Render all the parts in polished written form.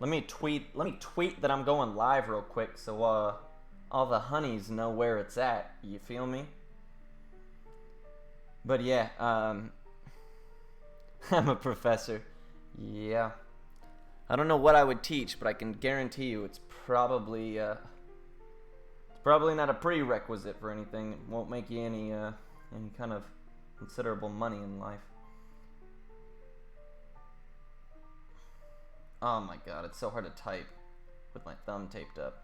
Let me tweet that I'm going live real quick so all the honeys know where it's at. You feel me? But yeah, I'm a professor. Yeah. I don't know what I would teach, but I can guarantee you it's probably not a prerequisite for anything. It won't make you any kind of considerable money in life. Oh my god, it's so hard to type with my thumb taped up.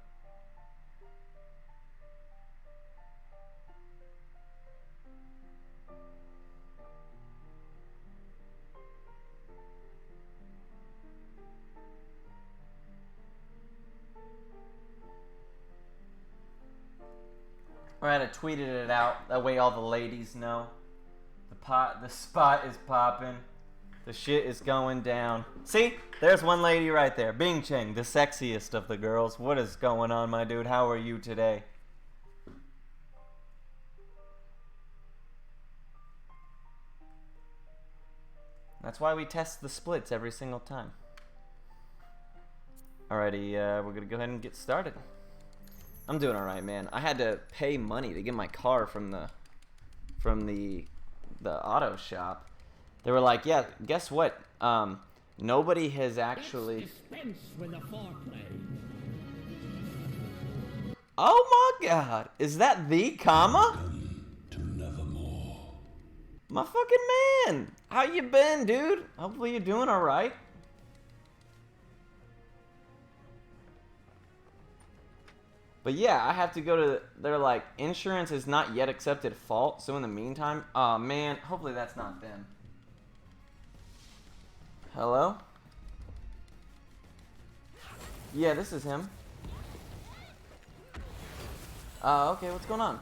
Alright, I tweeted it out. That way all the ladies know. The spot is popping. The shit is going down. See? There's one lady right there. Bing Cheng, the sexiest of the girls. What is going on, my dude? How are you today? That's why we test the splits every single time. Alrighty, we're gonna go ahead and get started. I'm doing alright, man. I had to pay money to get my car from the auto shop. They were like, yeah, guess what? Nobody has actually... Dispense with the foreplay. Oh my god! Is that the comma? Welcome to Nevermore. My fucking man! How you been, dude? Hopefully you're doing alright. But yeah, I have to go to... They're like, insurance is not yet accepted fault. So in the meantime... Aw, man. Hopefully that's not them. Hello? Yeah, this is him. Okay, what's going on?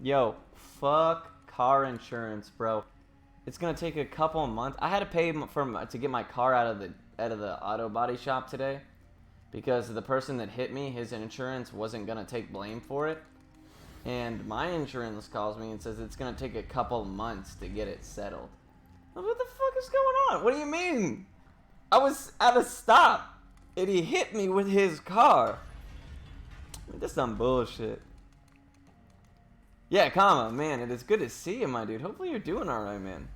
Yo, fuck car insurance, bro. It's gonna take a couple of months. I had to pay to get my car out of the auto body shop today because the person that hit me, his insurance wasn't gonna take blame for it. And my insurance calls me and says it's gonna take a couple months to get it settled. What the fuck is going on? What do you mean? I was at a stop and he hit me with his car. I mean, that's some bullshit. Yeah, comma, man, it is good to see you, my dude. Hopefully you're doing alright, man.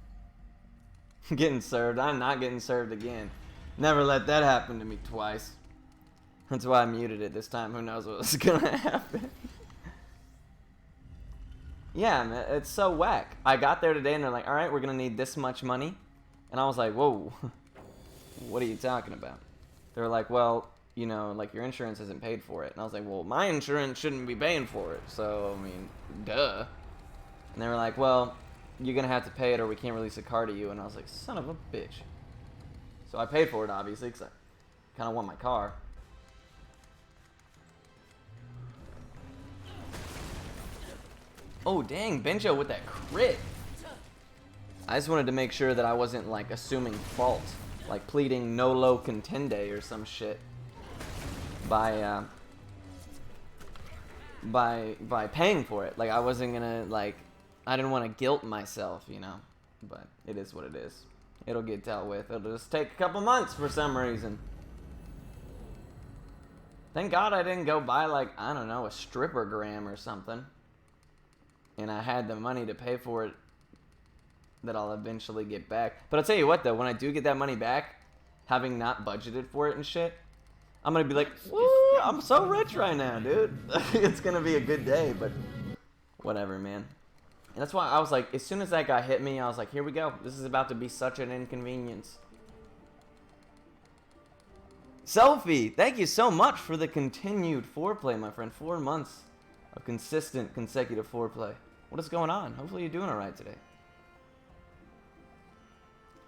Getting served. I'm not getting served again. Never let that happen to me twice. That's why I muted it this time. Who knows what's gonna happen. Yeah, man, it's so whack. I got there today and they're like, alright, we're gonna need this much money. And I was like, whoa, what are you talking about? They were like, well, you know, like your insurance isn't paid for it. And I was like, well, my insurance shouldn't be paying for it. So, I mean, duh. And they were like, well, you're gonna have to pay it or we can't release a car to you. And I was like, son of a bitch. So I paid for it, obviously, because I kind of want my car. Oh, dang, Benjo with that crit. I just wanted to make sure that I wasn't, like, assuming fault. Like, pleading nolo contende or some shit. By paying for it. Like, I wasn't gonna, like, I didn't want to guilt myself, you know. But it is what it is. It'll get dealt with. It'll just take a couple months for some reason. Thank God I didn't go buy, like, I don't know, a stripper gram or something. And I had the money to pay for it that I'll eventually get back. But I'll tell you what, though, when I do get that money back, having not budgeted for it and shit, I'm going to be like, woo, I'm so rich right now, dude. It's going to be a good day, but whatever, man. And that's why I was like, as soon as that guy hit me, I was like, here we go. This is about to be such an inconvenience. Sophie, thank you so much for the continued foreplay, my friend. 4 months of consistent, consecutive foreplay. What is going on? Hopefully you're doing alright today.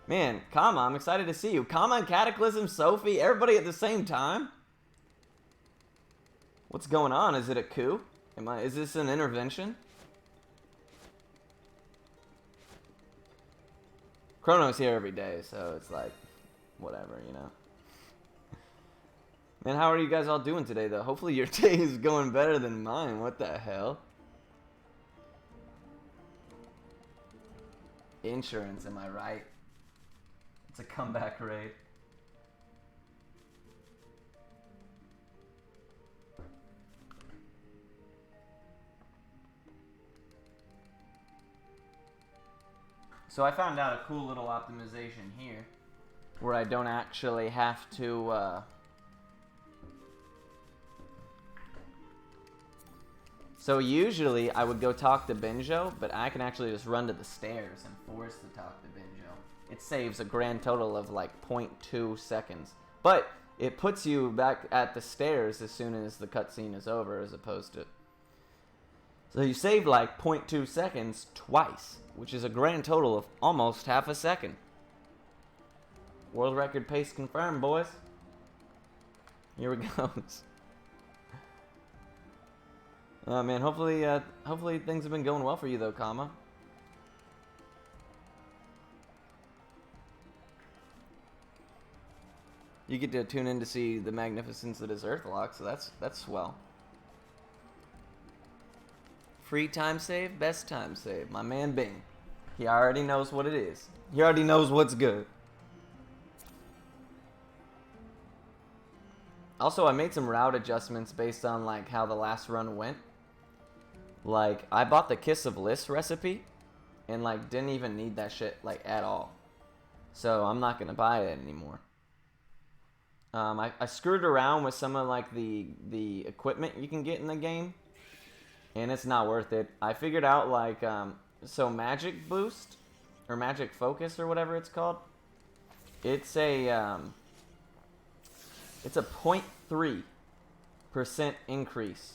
Man, Kama, I'm excited to see you. Kama and Cataclysm, Sophie, everybody at the same time? What's going on? Is it a coup? Is this an intervention? Chrono's here every day, so it's like, whatever, you know. Man, how are you guys all doing today, though? Hopefully your day is going better than mine. What the hell? Insurance, am I right? It's a comeback rate. So I found out a cool little optimization here where I don't actually have to so usually I would go talk to Benjo, but I can actually just run to the stairs and force to talk to Benjo. It saves a grand total of like 0.2 seconds. But it puts you back at the stairs as soon as the cutscene is over, as opposed to... So you save like 0.2 seconds twice, which is a grand total of almost half a second. World record pace confirmed, boys. Here we go. Man, hopefully things have been going well for you though, Kama. You get to tune in to see the magnificence that is Earthlock, so that's swell. Free time save, best time save. My man Bing. He already knows what it is. He already knows what's good. Also, I made some route adjustments based on like how the last run went. Like, I bought the Kiss of Bliss recipe and like didn't even need that shit like at all. So I'm not gonna buy it anymore. I screwed around with some of like the equipment you can get in the game, and it's not worth it. I figured out like so Magic Boost or Magic Focus or whatever it's called. It's a 0.3% increase,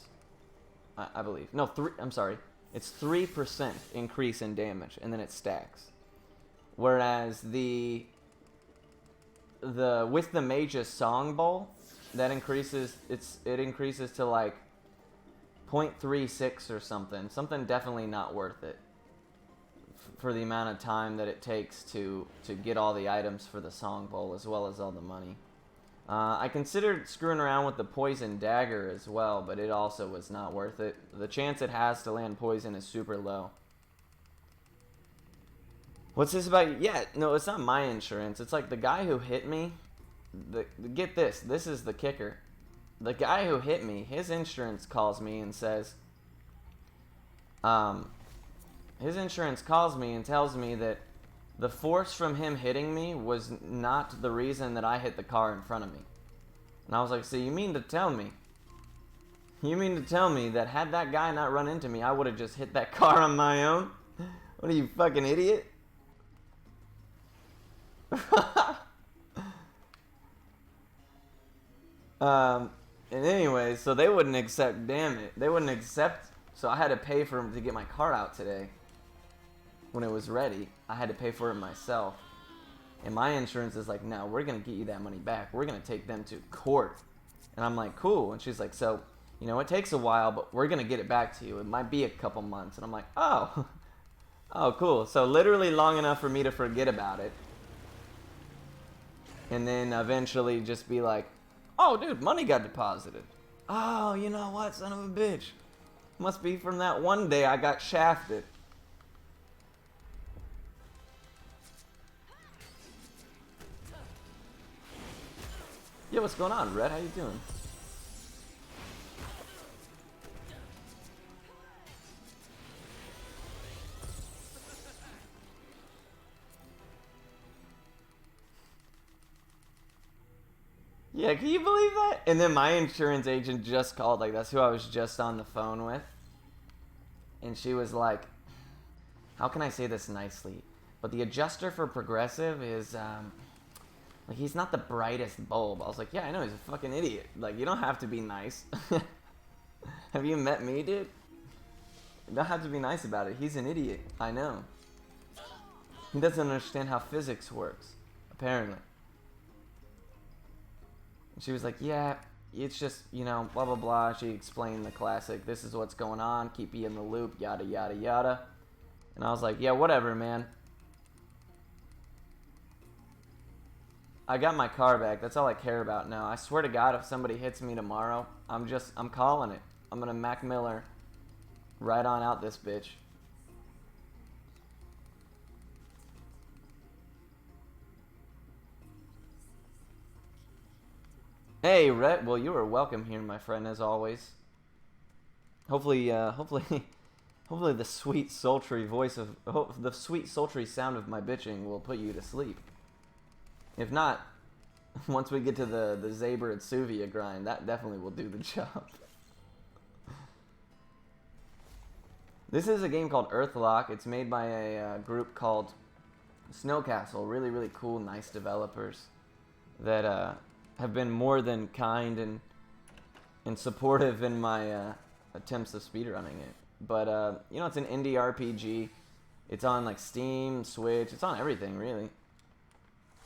I believe. No, I'm sorry. It's 3% increase in damage, and then it stacks. Whereas with the Mage's Song Bowl, that increases it increases to like 0.36 or something. Something definitely not worth it for the amount of time that it takes to get all the items for the song bowl as well as all the money. I considered screwing around with the poison dagger as well, but it also was not worth it. The chance it has to land poison is super low. What's this about? Yeah, no, it's not my insurance. It's like the guy who hit me. Get this. This is the kicker. The guy who hit me, his insurance calls me and says, his insurance calls me and tells me that the force from him hitting me was not the reason that I hit the car in front of me. And I was like, so you mean to tell me that had that guy not run into me, I would have just hit that car on my own? What are you, fucking idiot? And anyway, so they wouldn't accept, damn it. They wouldn't accept, so I had to pay for him to get my car out today. When it was ready, I had to pay for it myself. And my insurance is like, no, we're going to get you that money back. We're going to take them to court. And I'm like, cool. And she's like, so, you know, it takes a while, but we're going to get it back to you. It might be a couple months. And I'm like, oh, oh, cool. So literally long enough for me to forget about it. And then eventually just be like, oh, dude, money got deposited. Oh, you know what, son of a bitch. Must be from that one day I got shafted. Yo, what's going on, Red? How you doing? Yeah, can you believe that? And then my insurance agent just called, like that's who I was just on the phone with. And she was like, how can I say this nicely? But the adjuster for Progressive is, like, he's not the brightest bulb. I was like, yeah, I know, he's a fucking idiot. Like, you don't have to be nice. Have you met me, dude? You don't have to be nice about it. He's an idiot. I know. He doesn't understand how physics works, apparently. And she was like, yeah, it's just, you know, blah, blah, blah. She explained the classic, this is what's going on, keep you in the loop, yada, yada, yada. And I was like, yeah, whatever, man. I got my car back. That's all I care about now. I swear to God, if somebody hits me tomorrow, I'm calling it. I'm gonna Mac Miller right on out this bitch. Hey, Rhett. Well, you are welcome here, my friend, as always. Hopefully, hopefully the sweet, sultry voice of, the sweet, sultry sound of my bitching will put you to sleep. If not, once we get to the Zaber and Suvia grind, that definitely will do the job. This is a game called Earthlock. It's made by a group called Snowcastle. Really, really cool, nice developers that have been more than kind and supportive in my attempts of speedrunning it. But, you know, it's an indie RPG. It's on, like, Steam, Switch. It's on everything, really.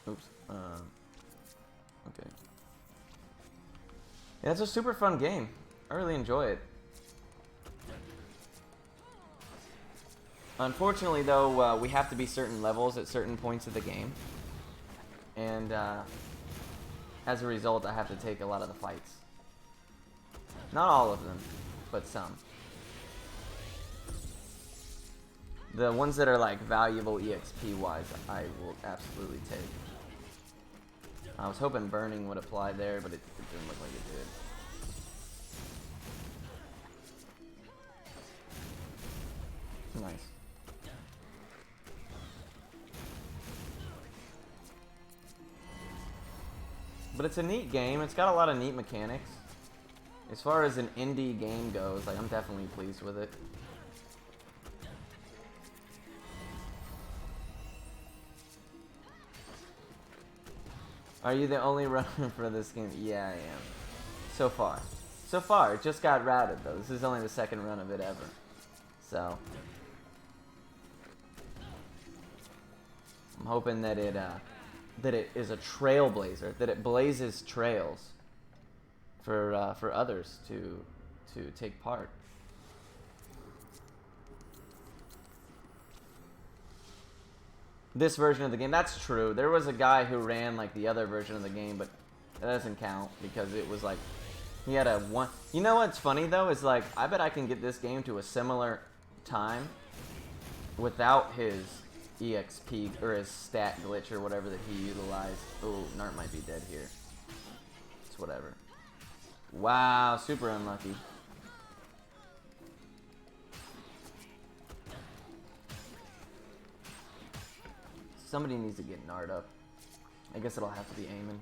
Oops. Okay. Yeah, it's a super fun game. I really enjoy it. Unfortunately, though, we have to be certain levels at certain points of the game. And, as a result, I have to take a lot of the fights. Not all of them, but some. The ones that are, like, valuable EXP-wise, I will absolutely take. I was hoping burning would apply there, but it didn't look like it did. Nice. But it's a neat game. It's got a lot of neat mechanics. As far as an indie game goes, like, I'm definitely pleased with it. Are you the only runner for this game? Yeah, I am. So far. So far. It just got routed, though. This is only the second run of it ever. So. I'm hoping that it is a trailblazer. That it blazes trails for others to take part. this version of the game. That's true. There was a guy who ran like the other version of the game, but that doesn't count because it was like he had a one. You know what's funny though is like I bet I can get this game to a similar time without his EXP or his stat glitch or whatever that he utilized. Oh, Nart might be dead here. It's whatever. Wow, super unlucky. Somebody needs to get Nart up. I guess it'll have to be Eamon.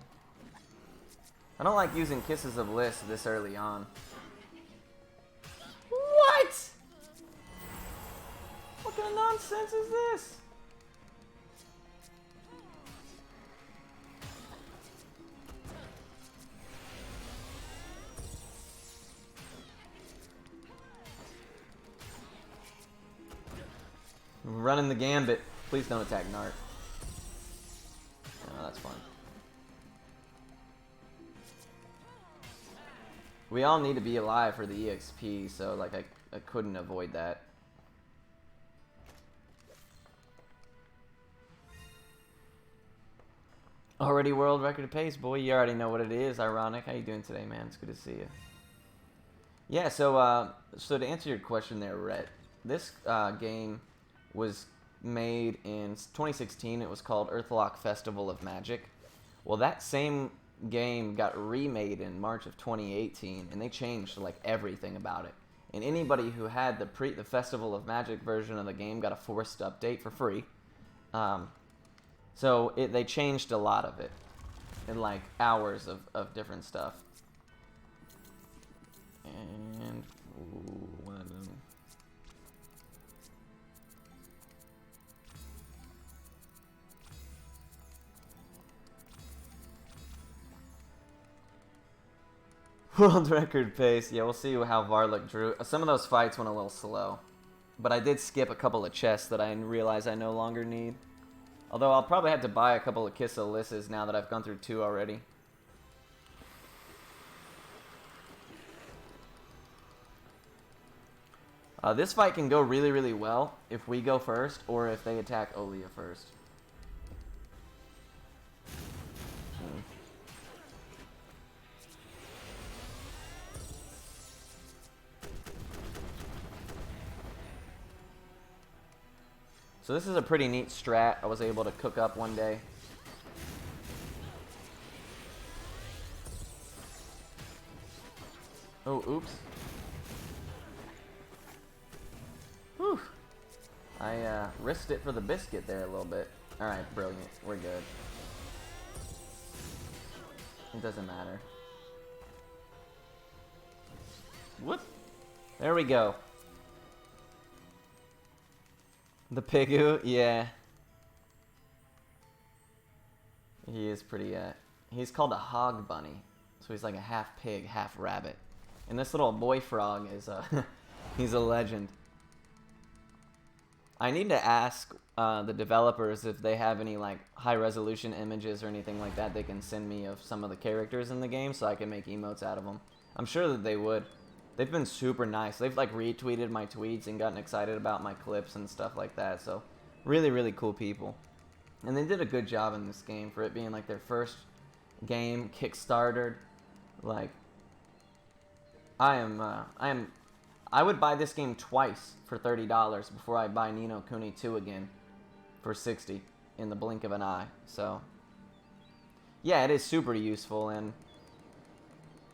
I don't like using Kisses of Bliss this early on. What? What kind of nonsense is this? I'm running the gambit. Please don't attack Nart. No, that's fine. We all need to be alive for the EXP, so like I couldn't avoid that. Already world record pace, boy. You already know what it is. Ironic. How you doing today, man? It's good to see you. Yeah, so to answer your question there, Rhett, this game was made in 2016. It was called Earthlock Festival of Magic. Well, that same game got remade in March of 2018, and they changed like everything about it. And anybody who had the Festival of Magic version of the game got a forced update for free. So they changed a lot of it in like hours of different stuff. And one of them. World record pace. Yeah, we'll see how Varlock drew. Some of those fights went a little slow. But I did skip a couple of chests that I realize I no longer need. Although I'll probably have to buy a couple of Kiss Alyssa's now that I've gone through 2 already. This fight can go really, really well if we go first or if they attack Olia first. So this is a pretty neat strat I was able to cook up one day. Oh, oops. Whew. I risked it for the biscuit there a little bit. Alright, brilliant. We're good. It doesn't matter. Whoop. There we go. The Pigu, yeah. He is pretty, he's called a hog bunny. So he's like a half pig, half rabbit. And this little boy frog is, he's a legend. I need to ask the developers if they have any like high resolution images or anything like that they can send me of some of the characters in the game so I can make emotes out of them. I'm sure that they would. They've been super nice. They've like retweeted my tweets and gotten excited about my clips and stuff like that. So really, really cool people. And they did a good job in this game for it being like their first game Kickstartered. Like I would buy this game twice for $30 before I buy Ni no Kuni 2 again for $60 in the blink of an eye. So yeah, it is super useful, and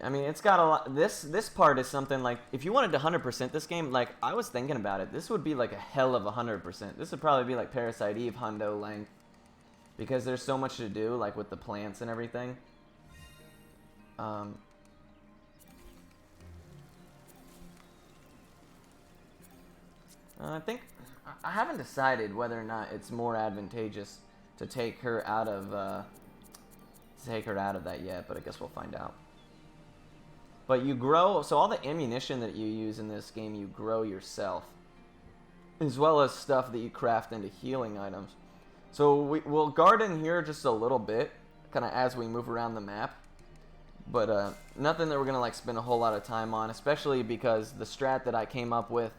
I mean, it's got a lot. This part is something like, if you wanted to 100% this game, like, I was thinking about it. This would be like a hell of 100%. This would probably be like Parasite Eve hundo length, because there's so much to do, like with the plants and everything. I think I haven't decided whether or not it's more advantageous to take her out of that yet, but I guess we'll find out. But you grow, so all the ammunition that you use in this game, you grow yourself, as well as stuff that you craft into healing items. So we'll garden here just a little bit, kind of as we move around the map. But nothing that we're going to like spend a whole lot of time on, especially because the strat that I came up with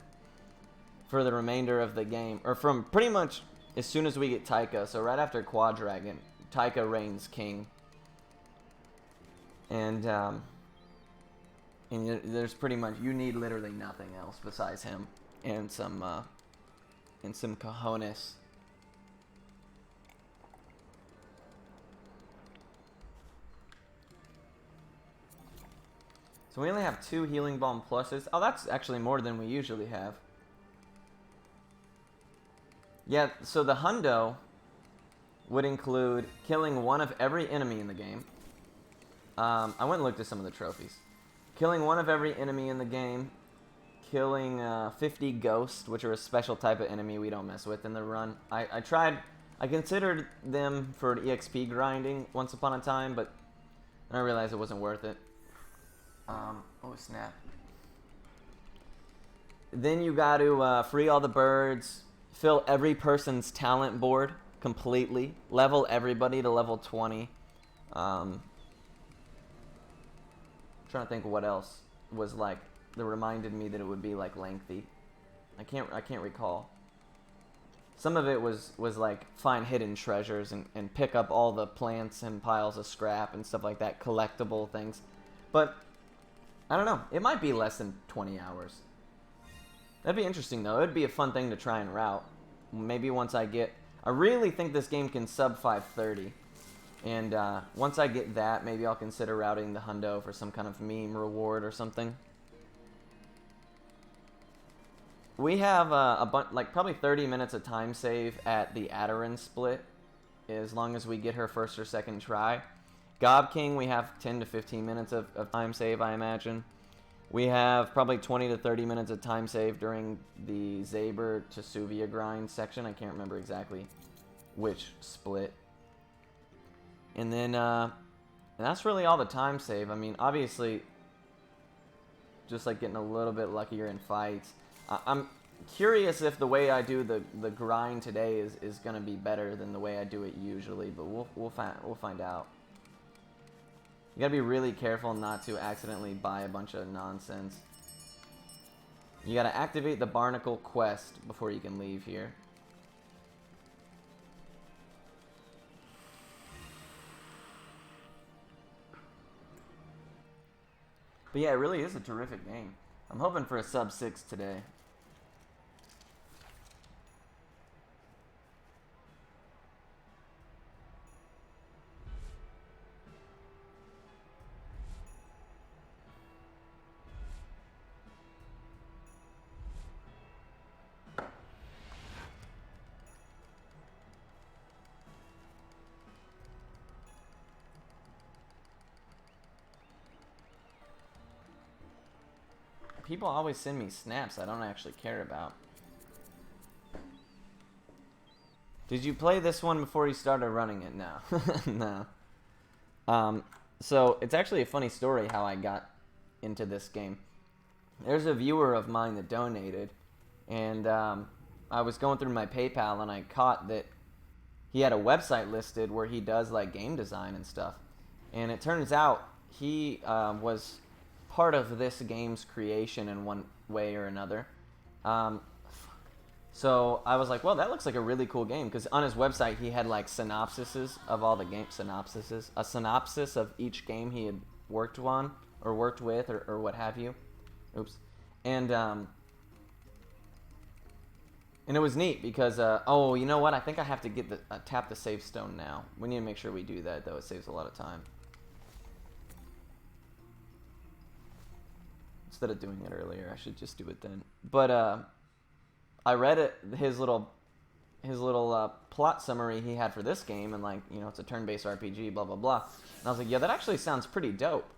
for the remainder of the game, or from pretty much as soon as we get Taika, so right after Quadragon, Taika reigns king. And there's pretty much, you need literally nothing else besides him and some cojones. So we only have 2 healing balm pluses. Oh, that's actually more than we usually have. Yeah, so the hundo would include killing one of every enemy in the game. I went and looked at some of the trophies. Killing one of every enemy in the game. Killing 50 ghosts, which are a special type of enemy we don't mess with in the run. I considered them for EXP grinding once upon a time, but I realized it wasn't worth it. Oh snap. Then you got to free all the birds, fill every person's talent board completely, level everybody to level 20. Trying to think what else was like that reminded me that it would be like lengthy. I can't recall. Some of it was like find hidden treasures and pick up all the plants and piles of scrap and stuff like that, collectible things. But I don't know. It might be less than 20 hours. That'd be interesting, though. It'd be a fun thing to try and route. Maybe once I really think this game can sub 530. And once I get that, maybe I'll consider routing the hundo for some kind of meme reward or something. We have like probably 30 minutes of time save at the Adarin split, as long as we get her first or second try. Gob King, we have 10 to 15 minutes of time save, I imagine. We have probably 20 to 30 minutes of time save during the Zaber to Suvia grind section. I can't remember exactly which split. And then that's really all the time save. I mean, obviously, just like getting a little bit luckier in fights. I'm curious if the way I do the grind today is going to be better than the way I do it usually, but we'll find out. You gotta be really careful not to accidentally buy a bunch of nonsense. You gotta activate the Barnacle quest before you can leave here. But yeah, it really is a terrific game. I'm hoping for a sub 6 today. People always send me snaps I don't actually care about. Did you play this one before you started running it? No. No. So, it's actually a funny story how I got into this game. There's a viewer of mine that donated, and I was going through my PayPal and I caught that he had a website listed where he does like game design and stuff. And it turns out he was part of this game's creation in one way or another. So I was like, well, that looks like a really cool game, because on his website he had like synopsises of all the game a synopsis of each game he had worked on or worked with or what have you. Oops. And it was neat because oh, you know what? I think I have to get tap the save stone now. We need to make sure we do that, though. It saves a lot of time. Instead of doing it earlier, I should just do it then. But I read his little plot summary he had for this game, and like, you know, it's a turn-based RPG, blah blah blah. And I was like, yeah, that actually sounds pretty dope.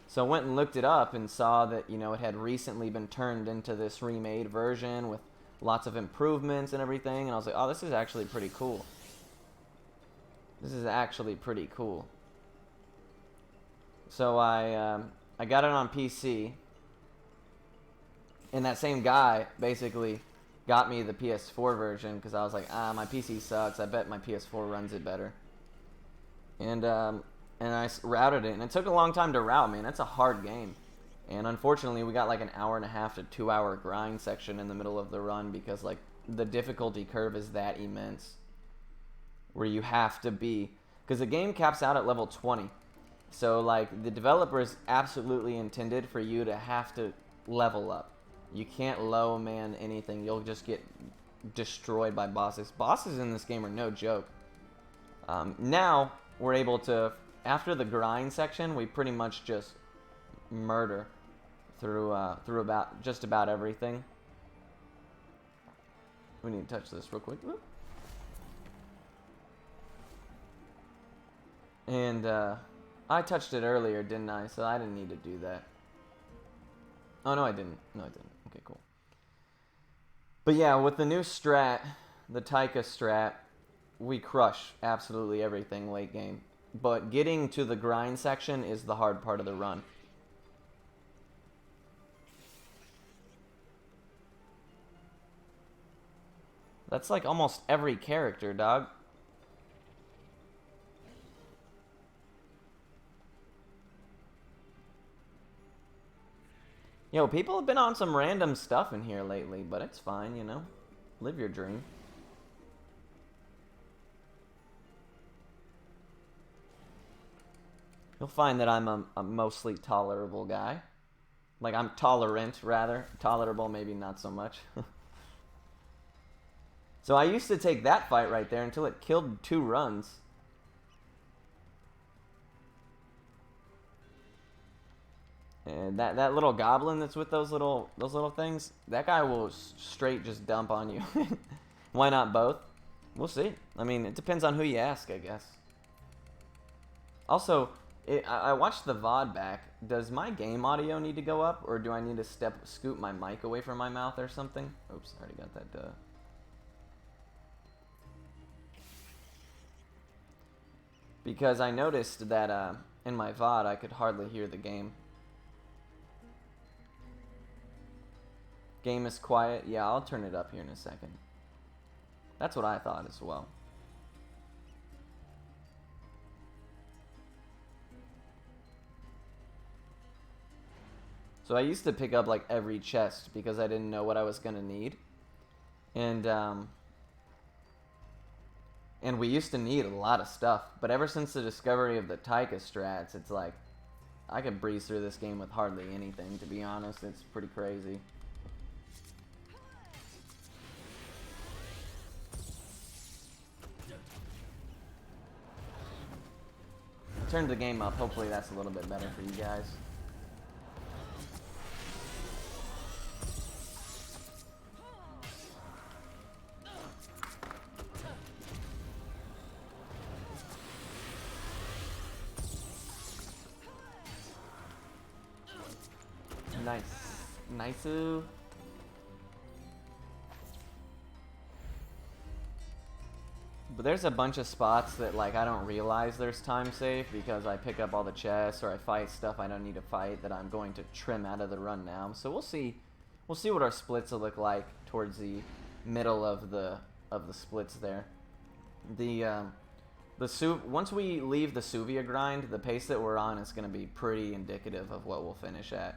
So I went and looked it up and saw that, you know, it had recently been turned into this remade version with lots of improvements and everything. And I was like, oh, this is actually pretty cool. This is actually pretty cool. So I got it on PC. And that same guy basically got me the PS4 version because I was like, my PC sucks. I bet my PS4 runs it better. And I routed it, and it took a long time to route, man. It's a hard game. And unfortunately, we got like an hour and a half to 2 hour grind section in the middle of the run because like the difficulty curve is that immense. where you have to be, because the game caps out at level 20. So like the developers absolutely intended for you to have to level up. You can't low man anything. You'll just get destroyed by bosses. Bosses in this game are no joke. Now we're able to, after the grind section, we pretty much just murder through about just about everything. We need to touch this real quick. Whoop. And I touched it earlier, didn't I? So I didn't need to do that. Oh, no, I didn't. No, I didn't. Okay, cool. But yeah, with the new strat, the Taika strat, we crush absolutely everything late game. But getting to the grind section is the hard part of the run. That's like almost every character, dog. Yo, people have been on some random stuff in here lately, but it's fine, you know? Live your dream. You'll find that I'm a mostly tolerable guy. Like, I'm tolerant, rather. Tolerable, maybe not so much. So I used to take that fight right there until it killed 2 runs. And that little goblin that's with those little things, that guy will straight just dump on you. Why not both? We'll see. I mean, it depends on who you ask, I guess. Also, I watched the VOD back. Does my game audio need to go up, or do I need to scoot my mic away from my mouth or something? Oops, I already got that. Because I noticed that in my VOD I could hardly hear the game. Game is quiet. Yeah, I'll turn it up here in a second. That's what I thought as well. So I used to pick up like every chest because I didn't know what I was gonna need. And we used to need a lot of stuff. But ever since the discovery of the Taika strats, it's like I could breeze through this game with hardly anything, to be honest. It's pretty crazy. Turned the game up. Hopefully that's a little bit better for you guys. Nice. Nice-oo. But there's a bunch of spots that like I don't realize there's time save because I pick up all the chests or I fight stuff I don't need to fight that I'm going to trim out of the run now. So we'll see what our splits will look like towards the middle of the splits there. Once we leave the Suvia grind, the pace that we're on is going to be pretty indicative of what we'll finish at.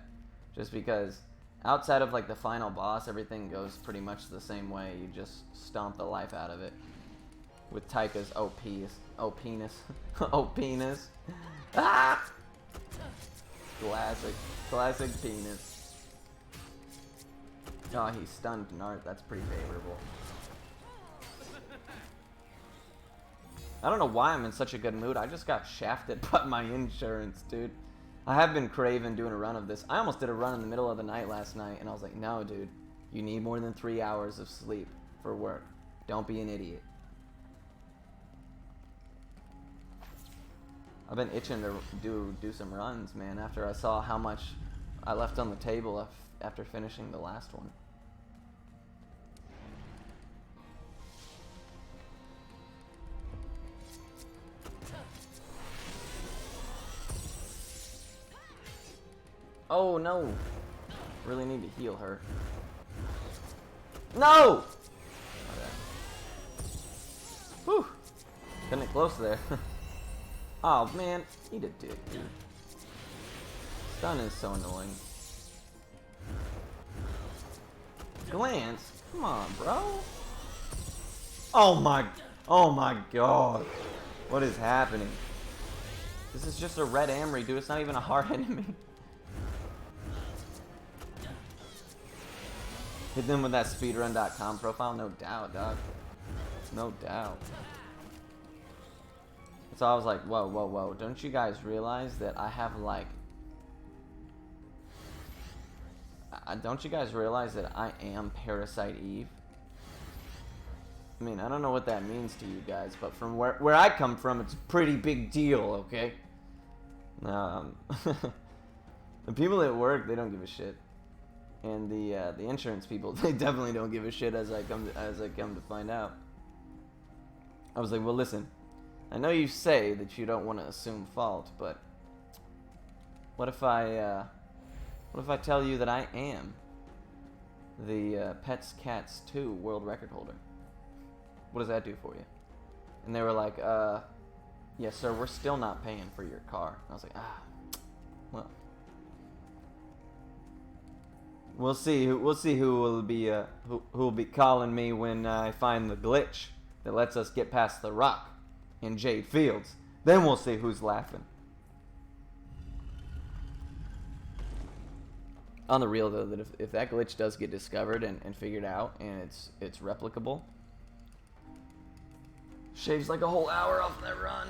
Just because outside of like the final boss, everything goes pretty much the same way. You just stomp the life out of it. With Taika's penis. Ah! Classic penis. Oh, he stunned Nart. That's pretty favorable. I don't know why I'm in such a good mood. I just got shafted by my insurance, dude. I have been craving doing a run of this. I almost did a run in the middle of the night last night, and I was like, no, dude. You need more than 3 hours of sleep for work. Don't be an idiot. I've been itching to do some runs, man, after I saw how much I left on the table after finishing the last one. Oh, no. Really need to heal her. No! Okay. Whew. Couldn't get close there. Oh, man. Eat a dick, dude. Stun is so annoying. Glance? Come on, bro. Oh, my... Oh my god. What is happening? This is just a red Amory, dude. It's not even a hard enemy. Hit them with that speedrun.com profile? No doubt, dog. No doubt. So I was like, whoa, whoa, whoa. Don't you guys realize that I have like... don't you guys realize that I am Parasite Eve? I mean, I don't know what that means to you guys, but from where I come from, it's a pretty big deal, okay? The people at work, they don't give a shit. And the insurance people, they definitely don't give a shit as I come to find out. I was like, well, listen, I know you say that you don't want to assume fault, but what if I tell you that I am the Pets Cats 2 world record holder? What does that do for you? And they were like, yes, sir, we're still not paying for your car. And I was like, well, we'll see who will be who will be calling me when I find the glitch that lets us get past the rock in Jade Fields. Then we'll see who's laughing. On the real though, that if that glitch does get discovered and figured out and it's replicable, shaves like a whole hour off that run.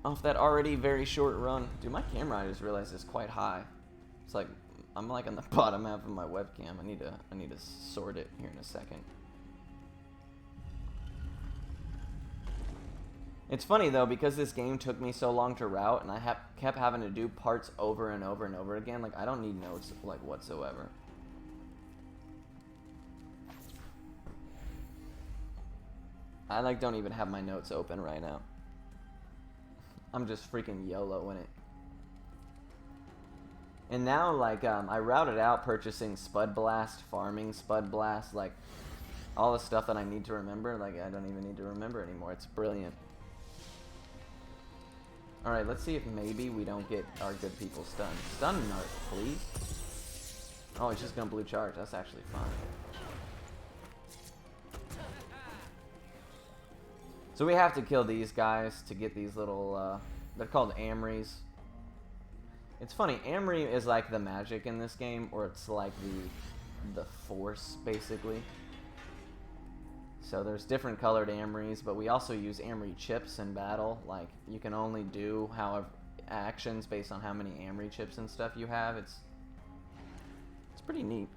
Off that already very short run. Dude, my camera, I just realized, is quite high. It's like I'm like on the bottom half of my webcam. I need to sort it here in a second. It's funny though, because this game took me so long to route and I kept having to do parts over and over and over again. Like, I don't need notes like whatsoever. I like don't even have my notes open right now. I'm just freaking YOLO in it. And now, like, I routed out purchasing Spud Blast, farming Spud Blast, like, all the stuff that I need to remember. Like, I don't even need to remember anymore. It's brilliant. Alright, let's see if maybe we don't get our good people stunned. Stun Narc, please. Oh, it's just gonna blue charge. That's actually fine. So we have to kill these guys to get these little, they're called Amories. It's funny, Amory is like the magic in this game, or it's like the force, basically. So there's different colored Amories, but we also use Amory chips in battle. Like, you can only do however actions based on how many Amory chips and stuff you have. It's pretty neat.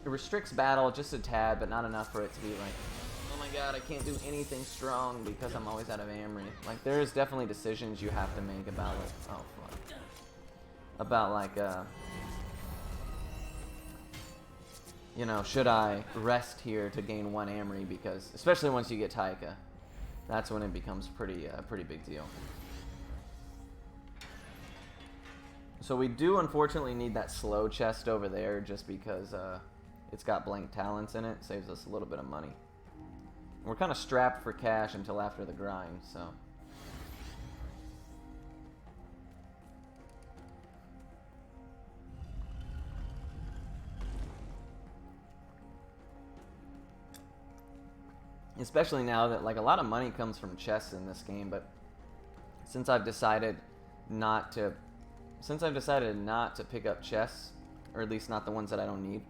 It restricts battle just a tad, but not enough for it to be like, oh my god, I can't do anything strong because I'm always out of Amory. Like, there's definitely decisions you have to make about, like, oh fuck. About, like, you know, should I rest here to gain one Amory? Because, especially once you get Taika, that's when it becomes pretty big deal. So we do unfortunately need that slow chest over there just because it's got blank talents in it. Saves us a little bit of money. And we're kind of strapped for cash until after the grind, so. Especially now that, like, a lot of money comes from chests in this game, but since I've decided not to pick up chests, or at least not the ones that I don't need,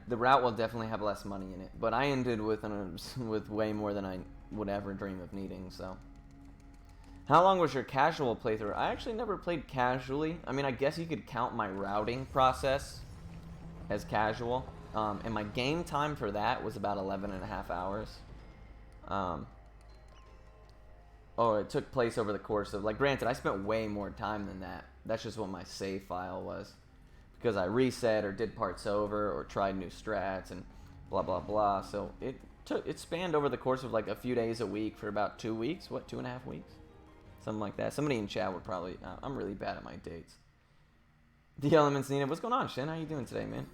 the route will definitely have less money in it. But I ended with way more than I would ever dream of needing, so. How long was your casual playthrough? I actually never played casually. I mean, I guess you could count my routing process as casual. And my game time for that was about 11.5 hours. Oh, it took place over the course of, like, granted, I spent way more time than that. That's just what my save file was. Because I reset or did parts over or tried new strats and blah, blah, blah. So it spanned over the course of, like, a few days a week for about 2 weeks. What, 2.5 weeks? Something like that. Somebody in chat would probably... I'm really bad at my dates. The Elements Nina. What's going on, Shin? How you doing today, man?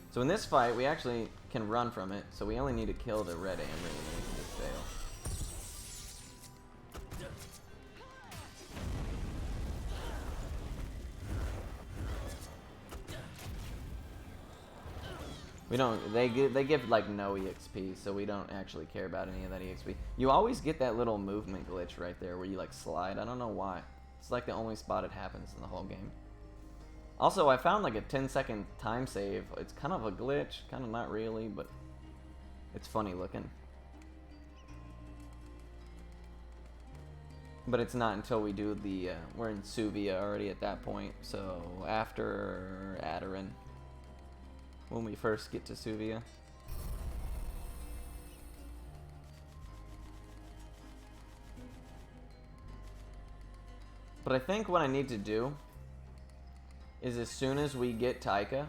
So in this fight, we actually can run from it. So we only need to kill the red Amory and then we can just fail. We don't. They give like no EXP, so we don't actually care about any of that EXP. You always get that little movement glitch right there where you like slide. I don't know why. It's like the only spot it happens in the whole game. Also, I found like a 10-second time save. It's kind of a glitch, kind of not really, but it's funny looking. But it's not until we do the. We're in Suvia already at that point, so after Adarin. When we first get to Suvia. But I think what I need to do is as soon as we get Taika,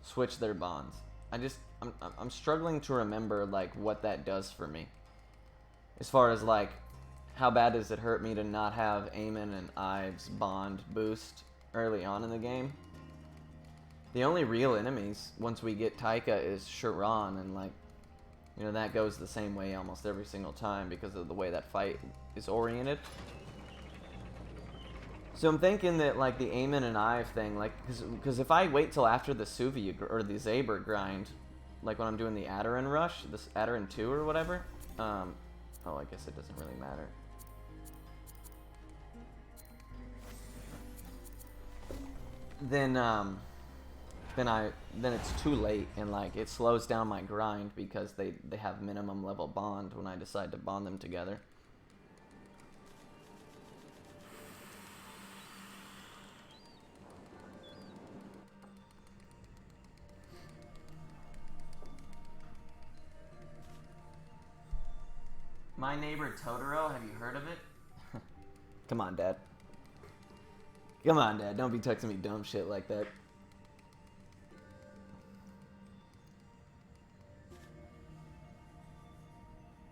switch their bonds. I'm struggling to remember like what that does for me. As far as like how bad does it hurt me to not have Eamon and Ives bond boost early on in the game? The only real enemies once we get Taika is Sharon, and like, you know, that goes the same way almost every single time because of the way that fight is oriented. So I'm thinking that like the Eamon and Ive thing, like, because if I wait till after the Suvia or the Zaber grind, like when I'm doing the Adarin rush, this Adarin 2 or whatever, oh, I guess it doesn't really matter. Then it's too late, and like it slows down my grind because they have minimum level bond when I decide to bond them together. My Neighbor Totoro, have you heard of it? Come on, Dad. Come on, Dad. Don't be texting me dumb shit like that.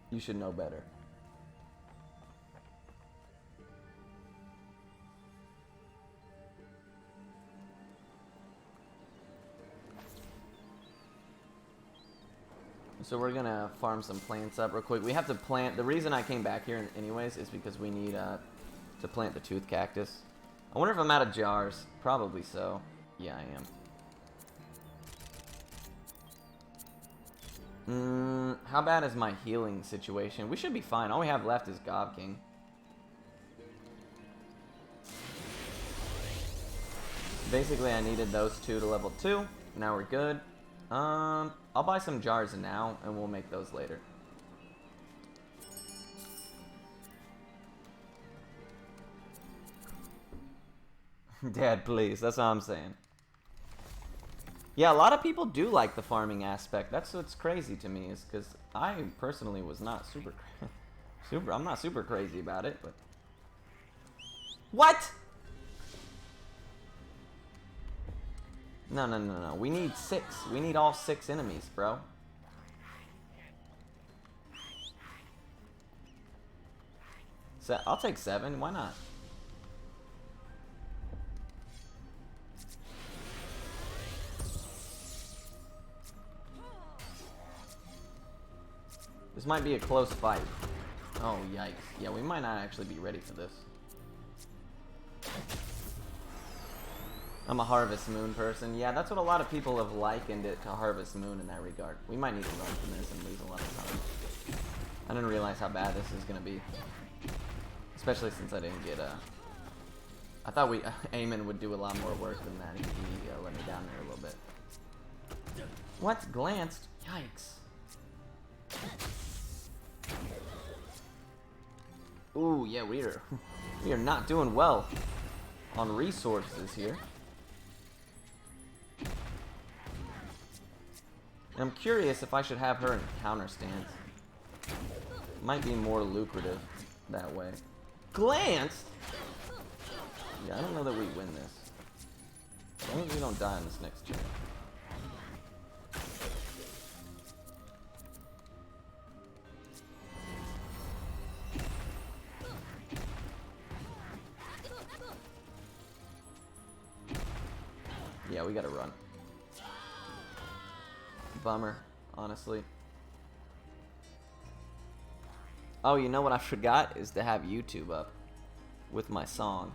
You should know better. So we're gonna farm some plants up real quick. We have to plant. The reason I came back here anyways is because we need to plant the tooth cactus. I wonder if I'm out of jars. Probably so. Yeah, I am. How bad is my healing situation? We should be fine. All we have left is Gob King. Basically, I needed those two to level 2. Now we're good. I'll buy some jars now, and we'll make those later. Dad, please. That's all I'm saying. Yeah, a lot of people do like the farming aspect. That's what's crazy to me, is because I personally was not I'm not super crazy about it, but... What? No. We need 6. We need all 6 enemies, bro. So I'll take 7. Why not? This might be a close fight. Oh, yikes. Yeah, we might not actually be ready for this. I'm a Harvest Moon person. Yeah, that's what a lot of people have likened it to Harvest Moon in that regard. We might need to run from this and lose a lot of time. I didn't realize how bad this is going to be. Especially since I didn't get I thought Eamon would do a lot more work than that. He let me down there a little bit. What? Glanced? Yikes. Ooh, yeah, we are not doing well on resources here. I'm curious if I should have her in counter stance. Might be more lucrative that way. Glanced? Yeah, I don't know that we win this. As long as we don't die in this next turn. Yeah, we gotta run. Bummer, honestly. Oh, you know what I forgot is to have YouTube up with my song.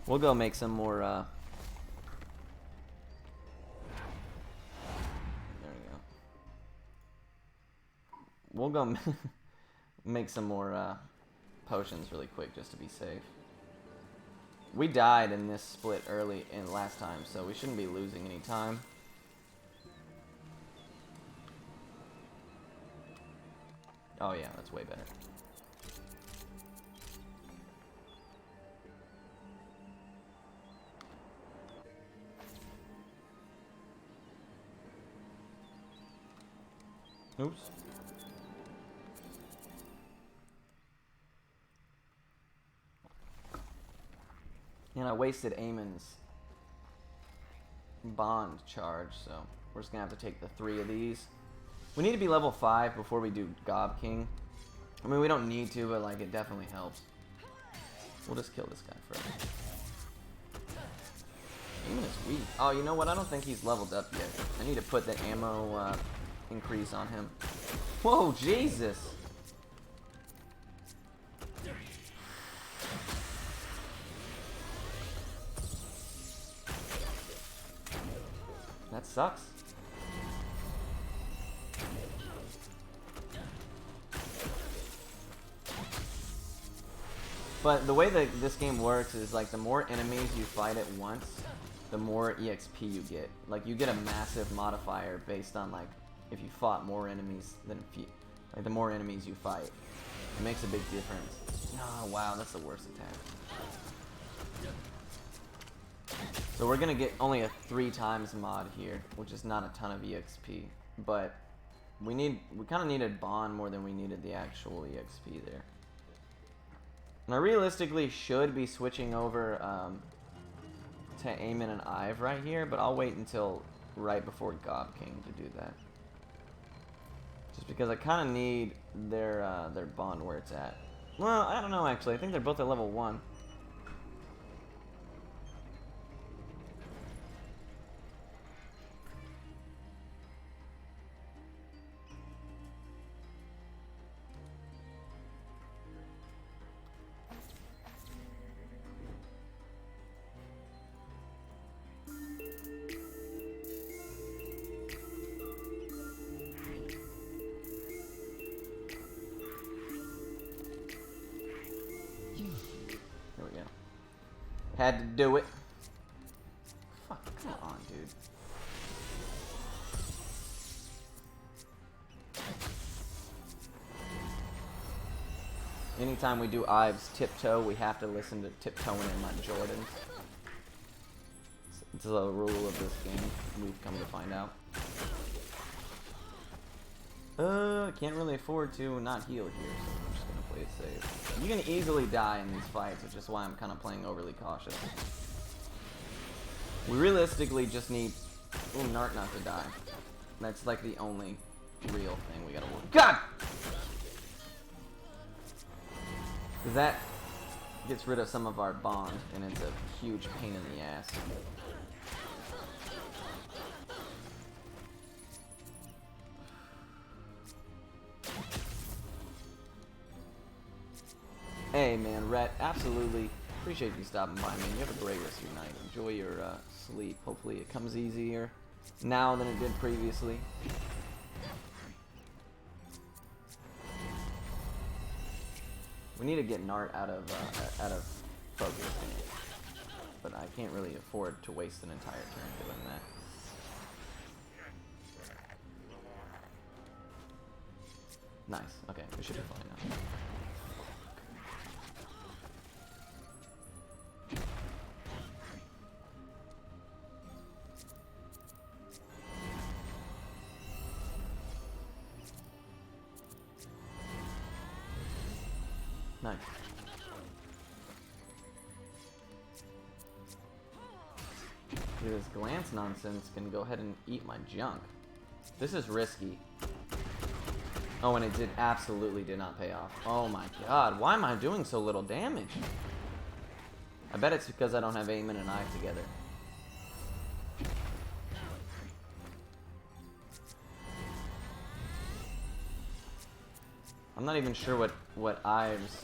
We'll go make some more we'll go make some more potions really quick just to be safe. We died in this split early in last time, so we shouldn't be losing any time. Oh yeah, that's way better. Oops. And I wasted Eamon's bond charge, so we're just gonna have to take the 3 of these. We need to be level 5 before we do Gob King. I mean, we don't need to, but like it definitely helps. We'll just kill this guy first. Eamon is weak. Oh, you know what? I don't think he's leveled up yet. I need to put the ammo increase on him. Whoa, Jesus! That sucks. But the way that this game works is like the more enemies you fight at once, the more EXP you get. Like you get a massive modifier based on like if you fought more enemies than like the more enemies you fight. It makes a big difference. Oh wow, that's the worst attack. So we're gonna get only a 3 times mod here, which is not a ton of EXP, but we kind of needed bond more than we needed the actual EXP there. And I realistically should be switching over to Eamon and Ive right here, but I'll wait until right before Gob King to do that. Just because I kind of need their bond where it's at. Well, I don't know actually. I think they're both at level 1. Had to do it. Fuck, come on, dude. Anytime we do Ives tiptoe, we have to listen to Tiptoeing in My Jordans. It's a rule of this game, we've come to find out. Can't really afford to not heal here, so I'm just gonna play it safe. You can easily die in these fights, which is why I'm kind of playing overly cautious. We realistically just need Nart not to die. That's like the only real thing we gotta work. God! That gets rid of some of our bond, and it's a huge pain in the ass. Hey man, Rhett, absolutely appreciate you stopping by, man. You have a great rest of your night. Enjoy your sleep. Hopefully it comes easier now than it did previously. We need to get Nart out of focus, but I can't really afford to waste an entire turn doing that. Nice. Okay, we should be fine now. Nice. Dude, this glance nonsense can go ahead and eat my junk. This is risky. Oh, and it absolutely did not pay off. Oh my god, why am I doing so little damage? I bet it's because I don't have Eamon and Ive together. I'm not even sure what Ives...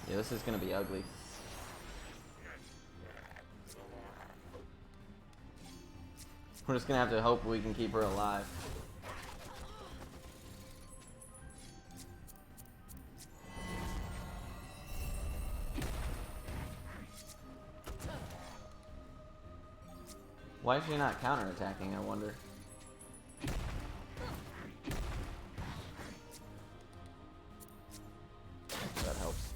Yeah, this is gonna be ugly. We're just gonna have to hope we can keep her alive. Why is she not counterattacking, I wonder? That helps.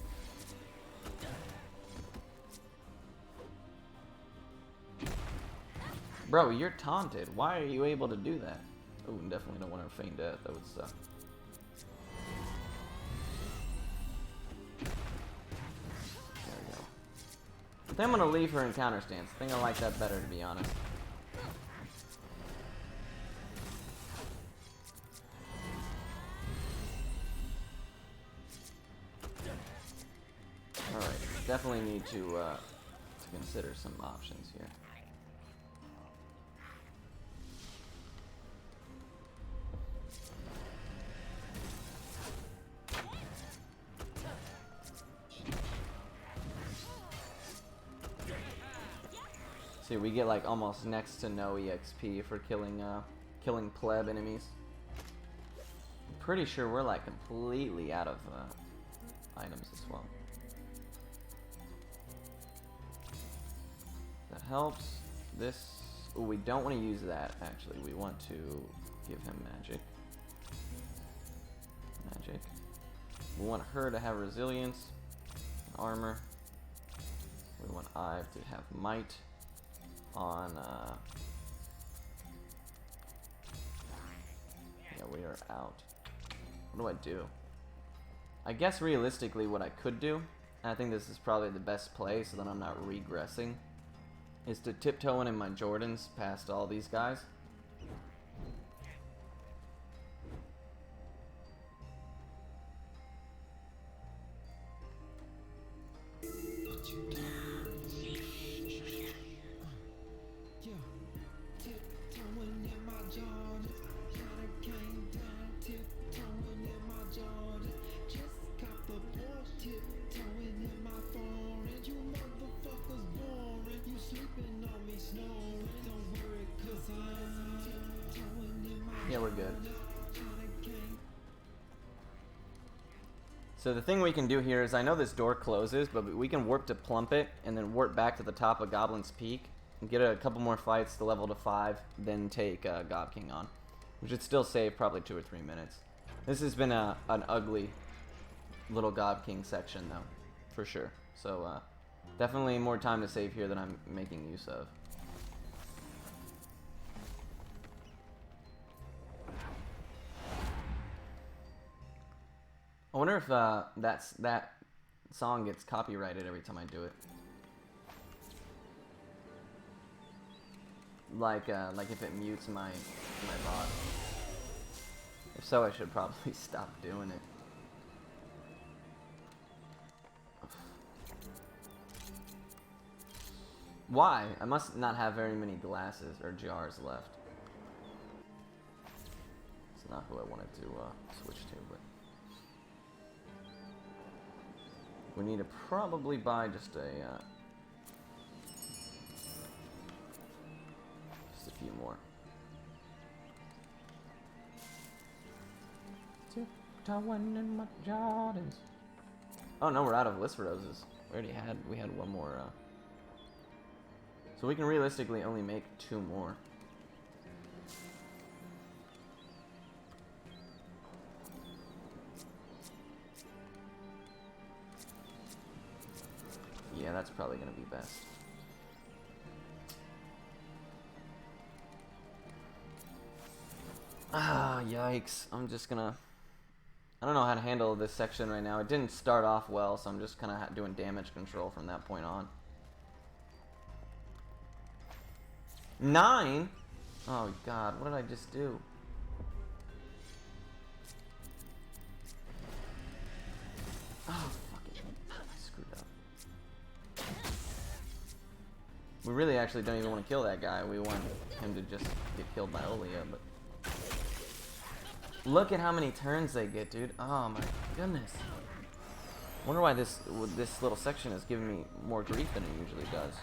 Bro, you're taunted. Why are you able to do that? Oh, definitely don't want to feign death. That would suck. There we go. I think I'm going to leave her in counter stance. I think I like that better, to be honest. Alright, definitely need to consider some options here. See, we get like almost next to no EXP for killing pleb enemies. I'm pretty sure we're like completely out of items as well. That helps. This, ooh, we don't want to use that actually. We want to give him magic. Magic. We want her to have resilience, armor. We want Ive to have might. On yeah, we are out. What do? I guess realistically what I could do, and I think this is probably the best play so that I'm not regressing, is to tiptoe in my Jordans past all these guys. Yeah, we're good. So the thing we can do here is, I know this door closes, but we can warp to Plump It, and then warp back to the top of Goblin's Peak, and get a couple more fights to level to 5, then take Gob King on. Which would still save probably 2 or 3 minutes. This has been an ugly little Gob King section, though, for sure. So definitely more time to save here than I'm making use of. I wonder if that song gets copyrighted every time I do it. Like if it mutes my bot. If so, I should probably stop doing it. Why? I must not have very many glasses or jars left. It's not who I wanted to switch to, but we need to probably buy just a few more. In my Jordans. Oh no, we're out of list roses. We had one more. So we can realistically only make 2 more. Yeah, that's probably gonna be best. Ah, yikes. I'm just gonna... I don't know how to handle this section right now. It didn't start off well, so I'm just kind of doing damage control from that point on. 9? Oh god, what did I just do? Oh, fuck it. I screwed up. We really actually don't even want to kill that guy. We want him to just get killed by Olia, but... Look at how many turns they get, dude. Oh my goodness. Wonder why this little section is giving me more grief than it usually does.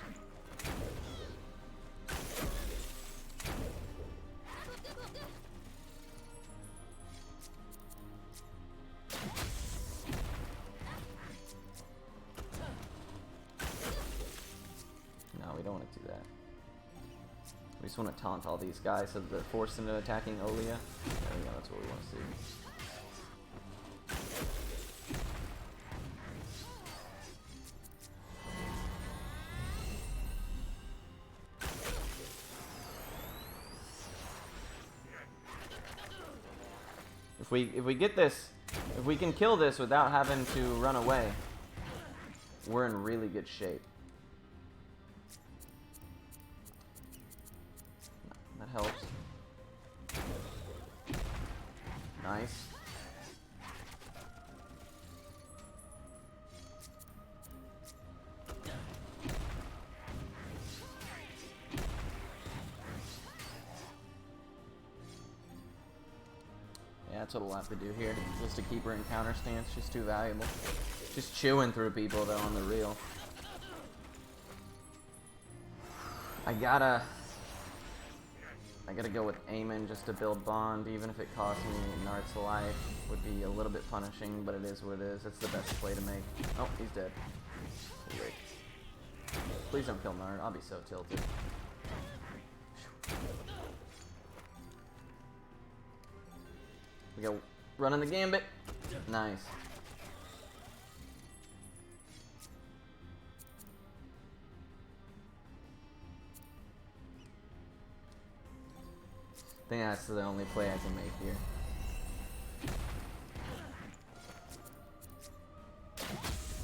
No, we don't want to do that. just want to taunt all these guys so they're forced into attacking Olia. There we go, that's what we want to see. If we get this, if we can kill this without having to run away, we're in really good shape. That helps. Nice. Yeah, that's what we'll have to do here, just to keep her in counter stance. She's too valuable. She's chewing through people, though, on the real. I gotta go with Aemon just to build bond, even if it costs me Nart's life. Would be a little bit punishing, but it is what it is. It's the best play to make. Oh, he's dead. Great. Please don't kill Nart. I'll be so tilted. We go running the gambit. Nice. I think that's the only play I can make here.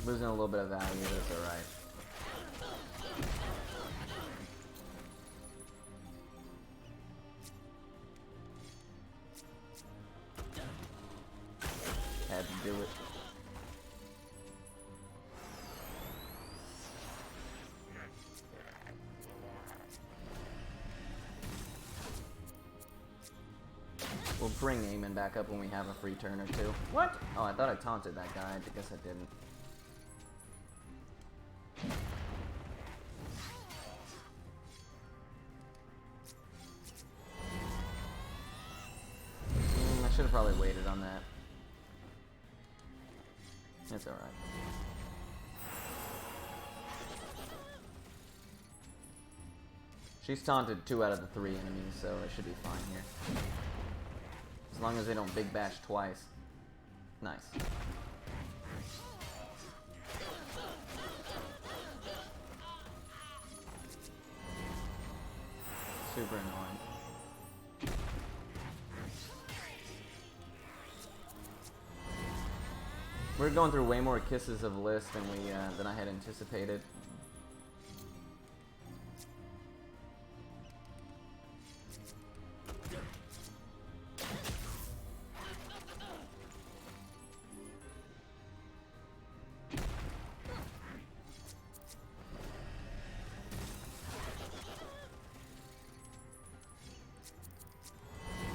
Losing a little bit of value, that's alright. Had to do it. We'll bring Aemon back up when we have a free turn or two. What? Oh, I thought I taunted that guy. I guess I didn't. I should have probably waited on that. It's alright. She's taunted 2 out of the 3 enemies, so it should be fine here. As long as they don't big bash twice. Nice. Super annoying. We're going through way more kisses of List than I had anticipated.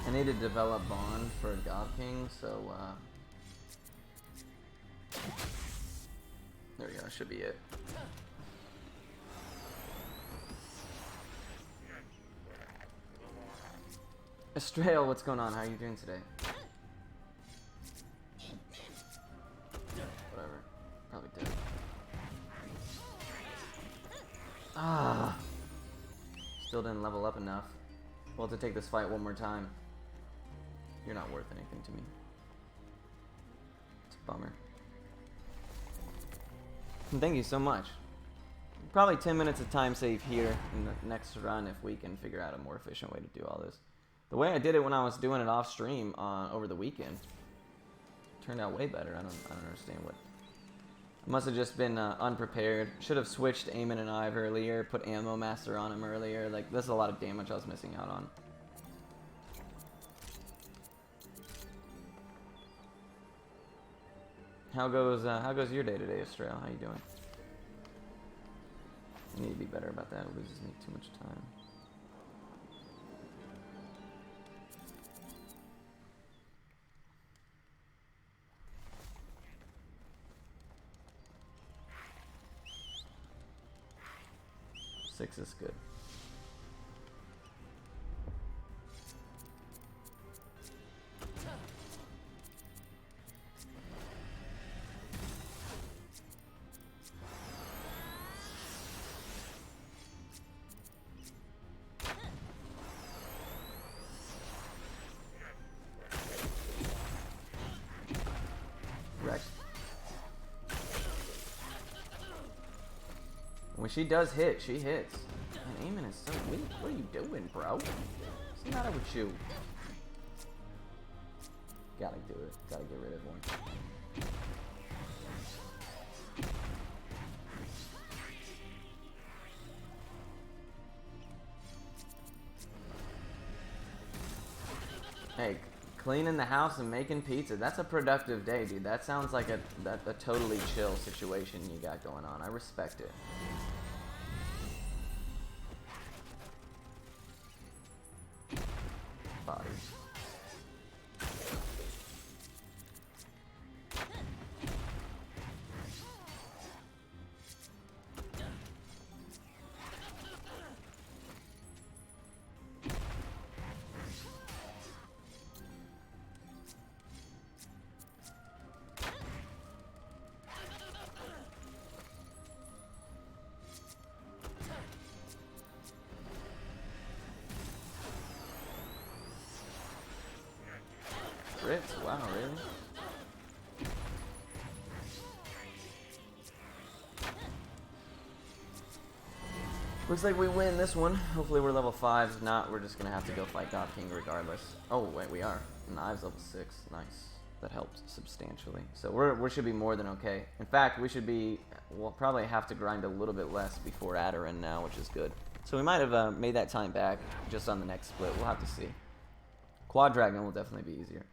I need to develop Bond for God King, so there we go, should be it. Estrella, what's going on? How are you doing today? Whatever. Probably dead. Ah. Still didn't level up enough. We'll have to take this fight one more time. You're not worth anything to me. It's a bummer. And thank you so much. Probably 10 minutes of time save here in the next run if we can figure out a more efficient way to do all this. The way I did it when I was doing it off stream over the weekend turned out way better. I don't understand what. I must have just been unprepared. Should have switched Aemon and Ive earlier, put Ammo Master on him earlier. Like, there's a lot of damage I was missing out on. How goes your day today, Estrella? How you doing? I need to be better about that. It loses me too much time. Six is good. correct. When she does hit, she hits. Man, aiming is so weak. What are you doing, bro? What's the matter with you? Gotta do it. Gotta get rid of one. Hey, cleaning the house and making pizza. That's a productive day, dude. That sounds like a totally chill situation you got going on. I respect it. Bodies. Crits? Wow, really? Looks like we win this one. Hopefully we're level 5. If not, we're just gonna have to go fight God King regardless. Oh, wait, we are. Knives level 6. Nice. That helps substantially. So we should be more than okay. In fact, we should be... We'll probably have to grind a little bit less before Adarin now, which is good. So we might have made that time back just on the next split. We'll have to see. Quad Dragon will definitely be easier.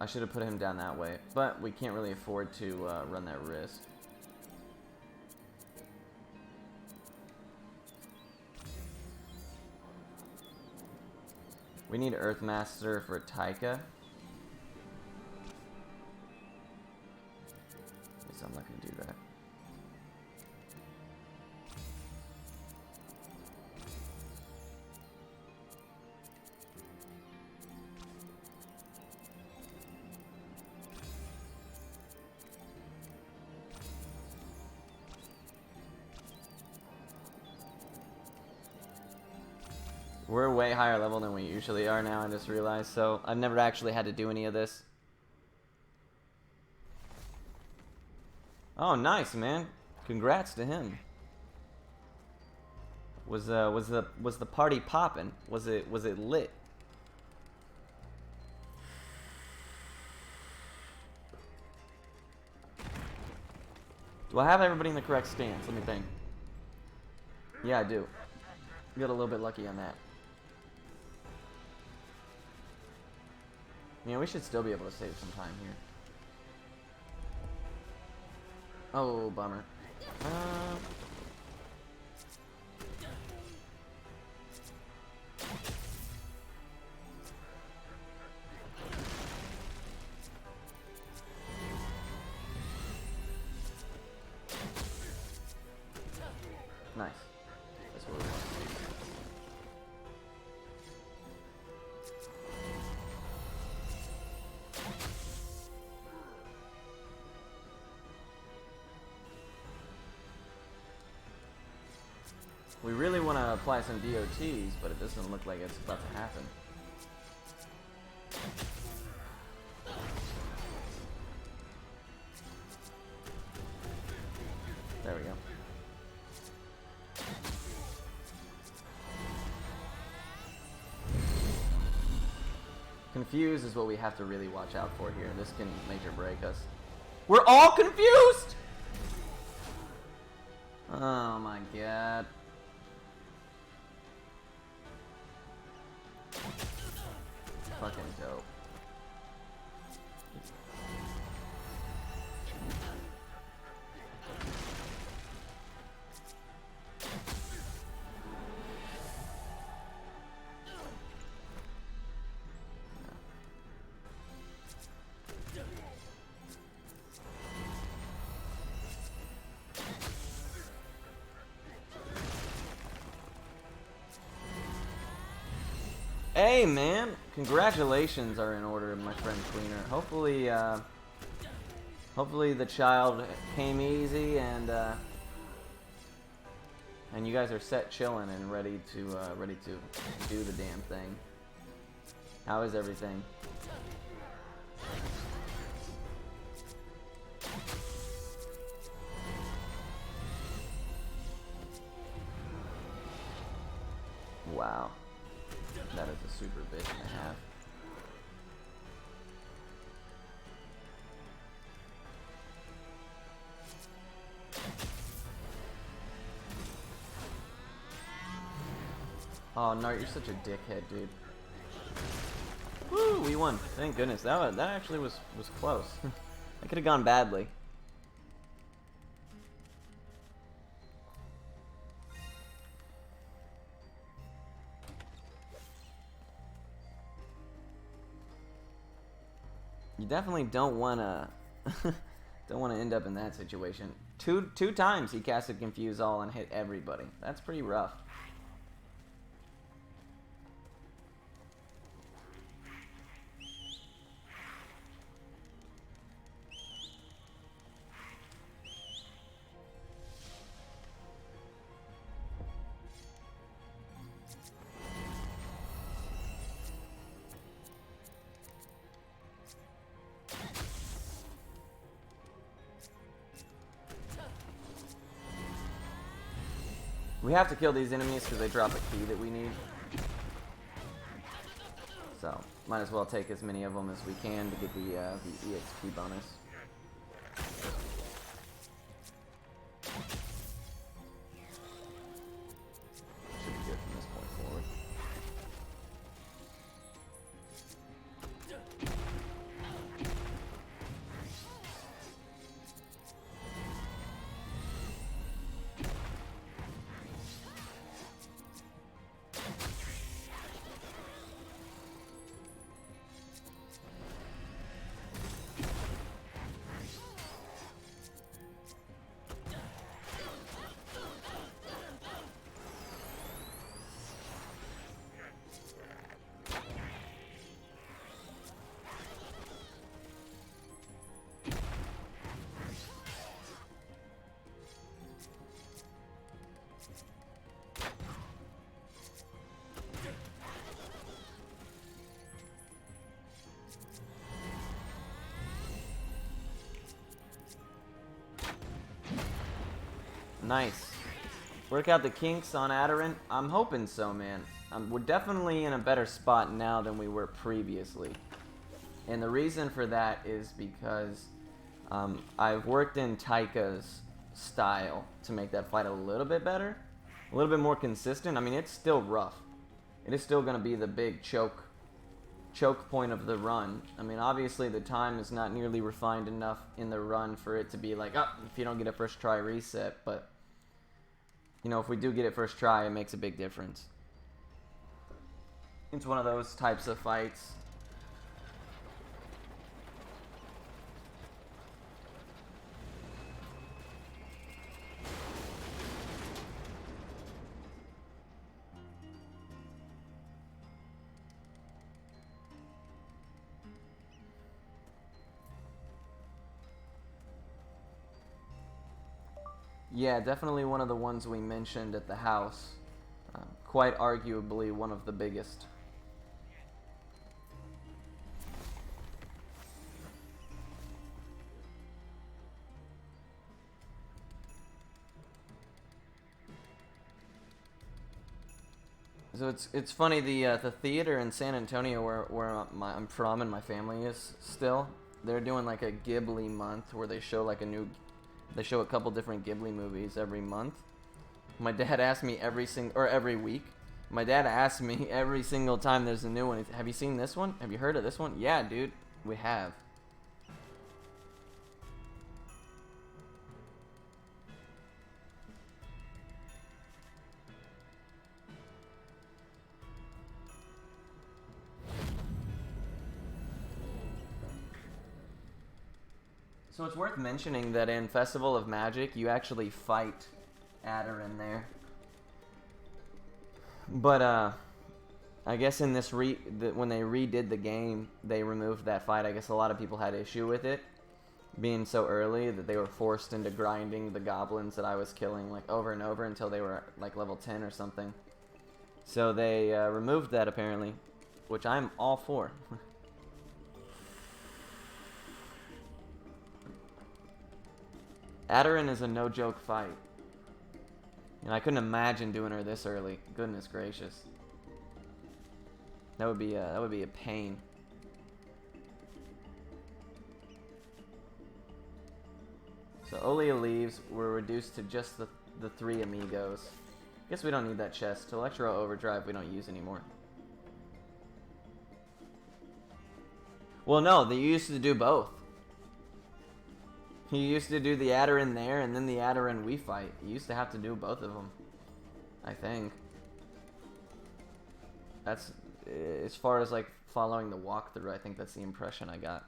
I should have put him down that way, but we can't really afford to run that risk. We need Earthmaster for Taika. So I'm not gonna do that. We're way higher level than we usually are now, I just realized, so I've never actually had to do any of this. Oh, nice, man. Congrats to him. Was the party poppin'? Was it lit? Do I have everybody in the correct stance? Let me think. Yeah, I do. Got a little bit lucky on that. Yeah, we should still be able to save some time here. Oh, bummer. Nice. That's what we want. We really want to apply some DOTs, but it doesn't look like it's about to happen. There we go. Confused is what we have to really watch out for here. This can make or break us. We're all confused! Oh my god. Fucking dope. Hey, man. Congratulations are in order, my friend Cleaner. Hopefully, hopefully the child came easy and you guys are set chilling and ready to do the damn thing. How is everything? Wow. That is a super bitch and a half. Oh no, you're such a dickhead, dude. Woo, we won. Thank goodness. That actually was close. That could have gone badly. You definitely don't wanna end up in that situation. Two times he casted Confuse All and hit everybody. That's pretty rough. We have to kill these enemies because they drop a key that we need. So, might as well take as many of them as we can to get the EXP bonus. Should be good from this point forward. Nice. Work out the kinks on Adarin? I'm hoping so, man. We're definitely in a better spot now than we were previously. And the reason for that is because I've worked in Taika's style to make that fight a little bit better. A little bit more consistent. I mean, it's still rough. It is still going to be the big choke point of the run. I mean, obviously the time is not nearly refined enough in the run for it to be like, oh, if you don't get a first try, reset. But you know, if we do get it first try, it makes a big difference. It's one of those types of fights. Yeah, definitely one of the ones we mentioned at the house. Quite arguably one of the biggest. So it's funny, the theater in San Antonio where I'm from and my family is still, they're doing like a Ghibli month where they show like they show a couple different Ghibli movies every month. My dad asked me every week. My dad asked me every single time there's a new one, have you seen this one? Have you heard of this one? Yeah, dude, we have. So it's worth mentioning that in Festival of Magic, you actually fight Adarin there. But, I guess in this when they redid the game, they removed that fight. I guess a lot of people had issue with it being so early that they were forced into grinding the goblins that I was killing like over and over until they were like level 10 or something. So they removed that apparently, which I'm all for. Adarin is a no-joke fight. And I couldn't imagine doing her this early. Goodness gracious. That would be a pain. So Olia leaves. We're reduced to just the 3 amigos. Guess we don't need that chest. Electro Overdrive we don't use anymore. Well, no, they used to do both. You used to do the Adarin there and then the Adarin we fight. You used to have to do both of them, I think. That's, as far as like following the walkthrough, I think that's the impression I got.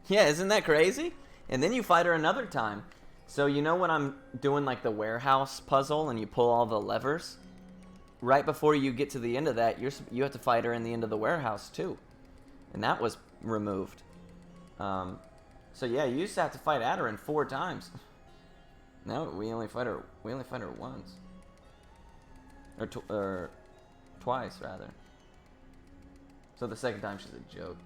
Yeah, isn't that crazy? And then you fight her another time. So you know when I'm doing like the warehouse puzzle and you pull all the levers? Right before you get to the end of that, you have to fight her in the end of the warehouse too. And that was removed. So yeah, you used to have to fight Adarin 4 times. Now we only fight her once. Or twice rather. So the second time she's a joke.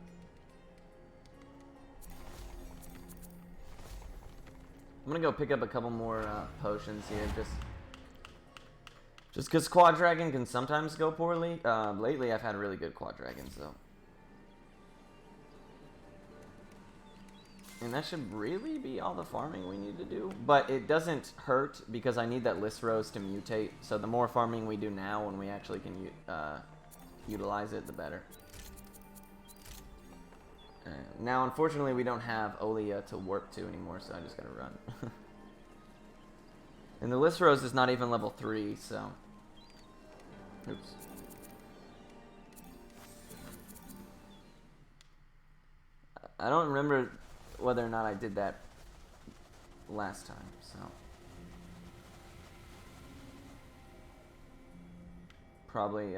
I'm gonna go pick up a couple more potions here, just because Quad Dragon can sometimes go poorly. Lately, I've had really good Quad Dragons though, and that should really be all the farming we need to do. But it doesn't hurt because I need that List Rose to mutate. So the more farming we do now, when we actually can utilize it, the better. Now, unfortunately, we don't have Olia to warp to anymore, so I just gotta run. And the List Rose is not even level 3, so... Oops. I don't remember whether or not I did that last time, so... Probably,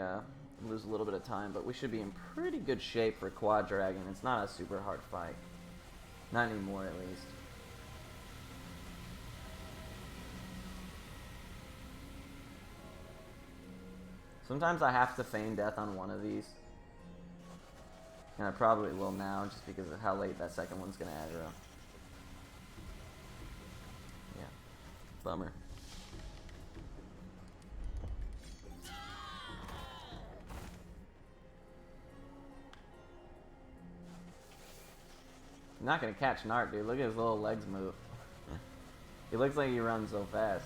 lose a little bit of time, but we should be in pretty good shape for Quad Dragon. It's not a super hard fight. Not anymore, at least. Sometimes I have to feign death on one of these. And I probably will now, just because of how late that second one's gonna aggro. Yeah. Bummer. I'm not gonna catch Nart, dude. Look at his little legs move. He looks like he runs so fast.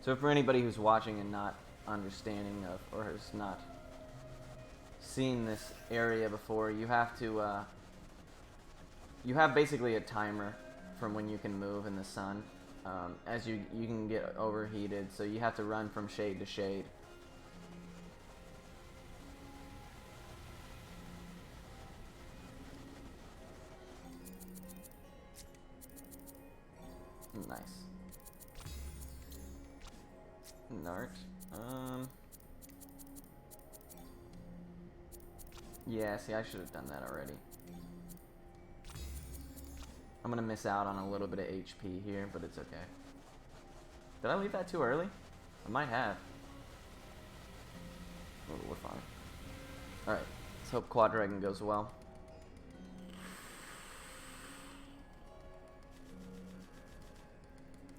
So for anybody who's watching and not understanding of, or has not seen this area before, you have to, you have basically a timer from when you can move in the sun. As you can get overheated, so you have to run from shade to shade. Nice. Nart. Yeah, see, I should have done that already. I'm gonna miss out on a little bit of HP here, but it's okay. Did I leave that too early? I might have. Oh, we're fine. Alright, let's hope Quad Dragon goes well.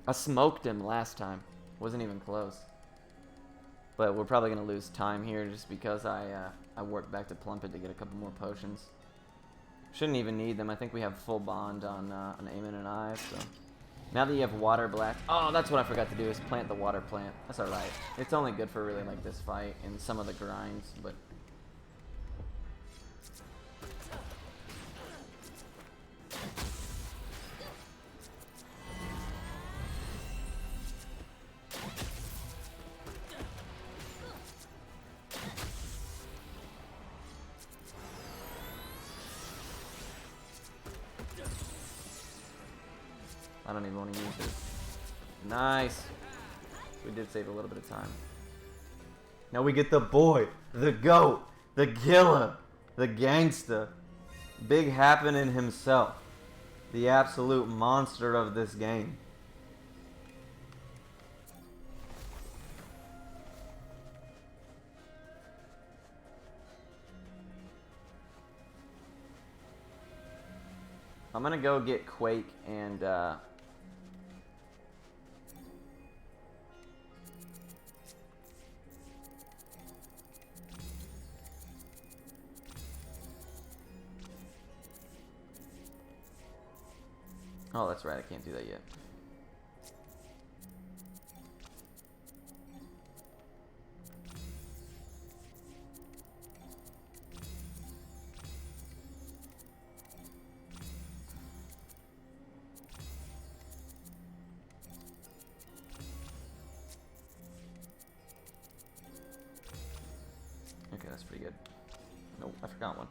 I smoked him last time. Wasn't even close. But we're probably gonna lose time here just because I warped back to Plumpet to get a couple more potions. Shouldn't even need them. I think we have full bond on Eamon and I, so... Now that you have Water Blast... Oh, that's what I forgot to do, is plant the water plant. That's alright. It's only good for really, like, this fight and some of the grinds, but... I don't even want to use it. Nice. We did save a little bit of time. Now we get the boy, the goat, the killer, the gangster. Big Happening himself. The absolute monster of this game. I'm gonna go get Quake and oh, that's right, I can't do that yet. Okay, that's pretty good. Nope, I forgot one.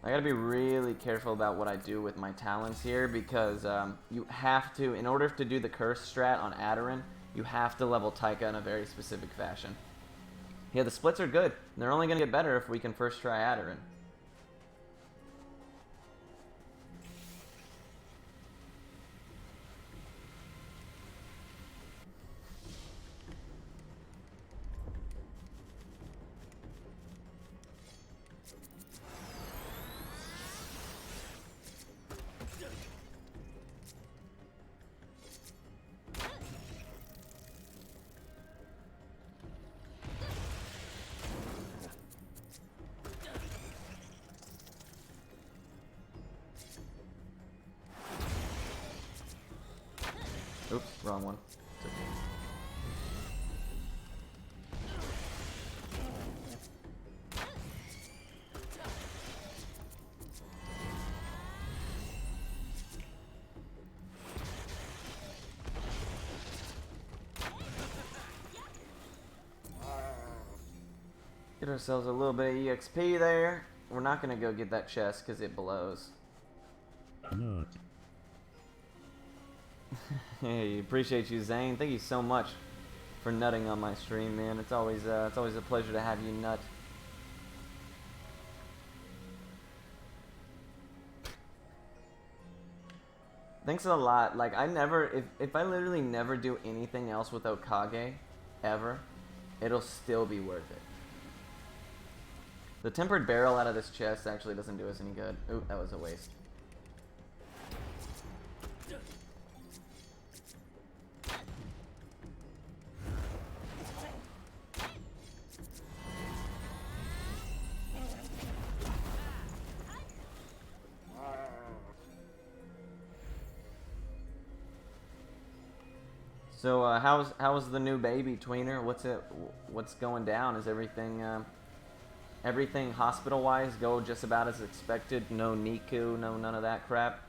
I gotta be really careful about what I do with my talents here because you have to, in order to do the curse strat on Adarin, you have to level Taika in a very specific fashion. Yeah, the splits are good. They're only gonna get better if we can first try Adarin. Oops, wrong one. It's okay. Get ourselves a little bit of EXP there. We're not gonna go get that chest because it blows. Not. Hey, appreciate you, Zane. Thank you so much for nutting on my stream, man. It's always a pleasure to have you nut. Thanks a lot. Like, I never, if I literally never do anything else with Okage, ever, it'll still be worth it. The tempered barrel out of this chest actually doesn't do us any good. Ooh, that was a waste. So how's the new baby, Tweener? What's going down? Is everything everything hospital-wise go just about as expected? No Niku, no none of that crap.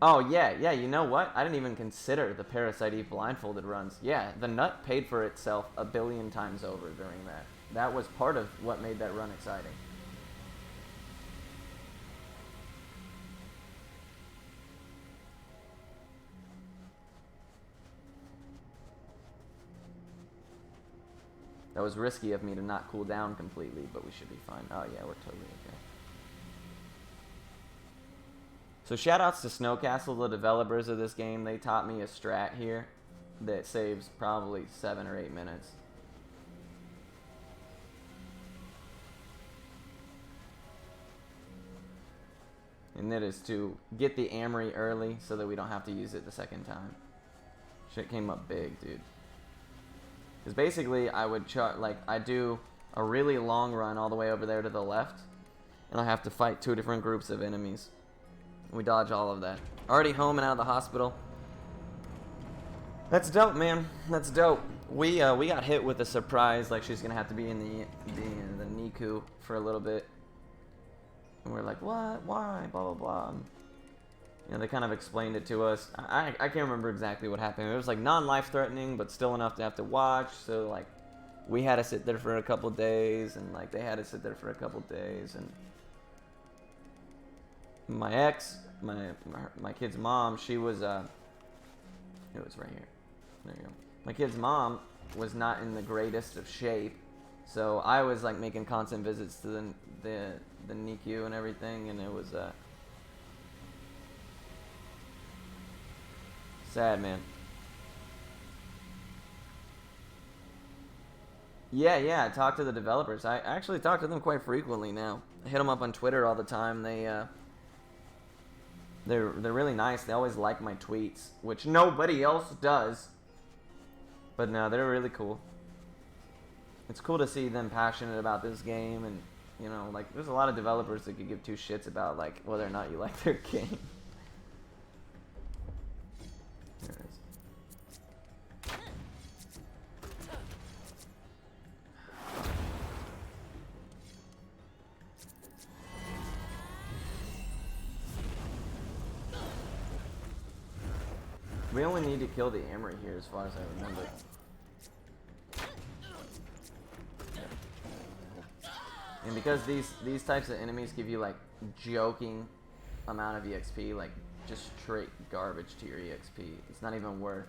Oh yeah, you know what? I didn't even consider the Parasite Eve blindfolded runs. Yeah, the nut paid for itself a billion times over during that. That was part of what made that run exciting. That was risky of me to not cool down completely, but we should be fine. Oh yeah, we're totally okay. So shoutouts to Snowcastle, the developers of this game. They taught me a strat here that saves probably 7 or 8 minutes. And that is to get the Amory early so that we don't have to use it the second time. Shit came up big, dude. Because basically, I would I do a really long run all the way over there to the left, and I have to fight 2 different groups of enemies. We dodge all of that. Already home and out of the hospital. That's dope, man. That's dope. We got hit with a surprise, like she's gonna have to be in the Niku for a little bit, and we're like, what? Why? Blah blah blah. You know, they kind of explained it to us. I can't remember exactly what happened. It was like non-life threatening, but still enough to have to watch. So like, we had to sit there for a couple days, and like they had to sit there for a couple days, and my ex, my kid's mom, she was it was right here. There you go. My kid's mom was not in the greatest of shape, so I was like making constant visits to the NICU and everything, and it was sad, man. Yeah, I talk to the developers. I actually talk to them quite frequently now. I hit them up on Twitter all the time. They're really nice. They always like my tweets, which nobody else does. But no, they're really cool. It's cool to see them passionate about this game, and you know, like there's a lot of developers that could give two shits about like whether or not you like their game. There it is. We only need to kill the Emery here, as far as I remember. And because these types of enemies give you like joking amount of EXP, like just straight garbage to your EXP. It's not even worth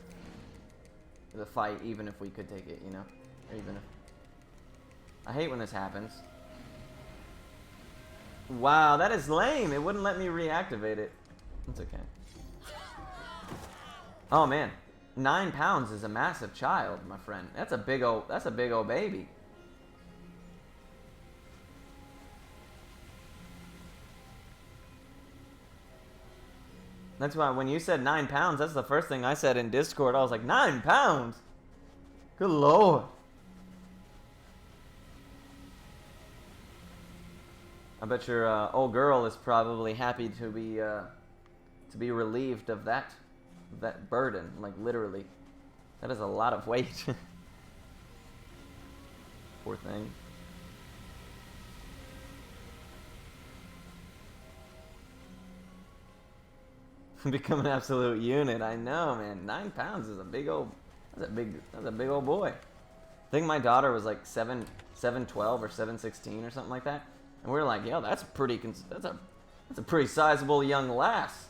the fight, even if we could take it, you know? Or even if... I hate when this happens. Wow, that is lame. It wouldn't let me reactivate it. It's okay. Oh man, 9 pounds is a massive child, my friend. That's a big old baby. That's why when you said 9 pounds, that's the first thing I said in Discord. I was like, 9 pounds? Good lord. I bet your old girl is probably happy to be relieved of that burden, like literally. That is a lot of weight. Poor thing. Become an absolute unit. I know, man. 9 pounds is a big old. That's a big old boy. I think my daughter was like 7'12" or 7'16" or something like that, and we were like, yo, that's a pretty sizable young lass.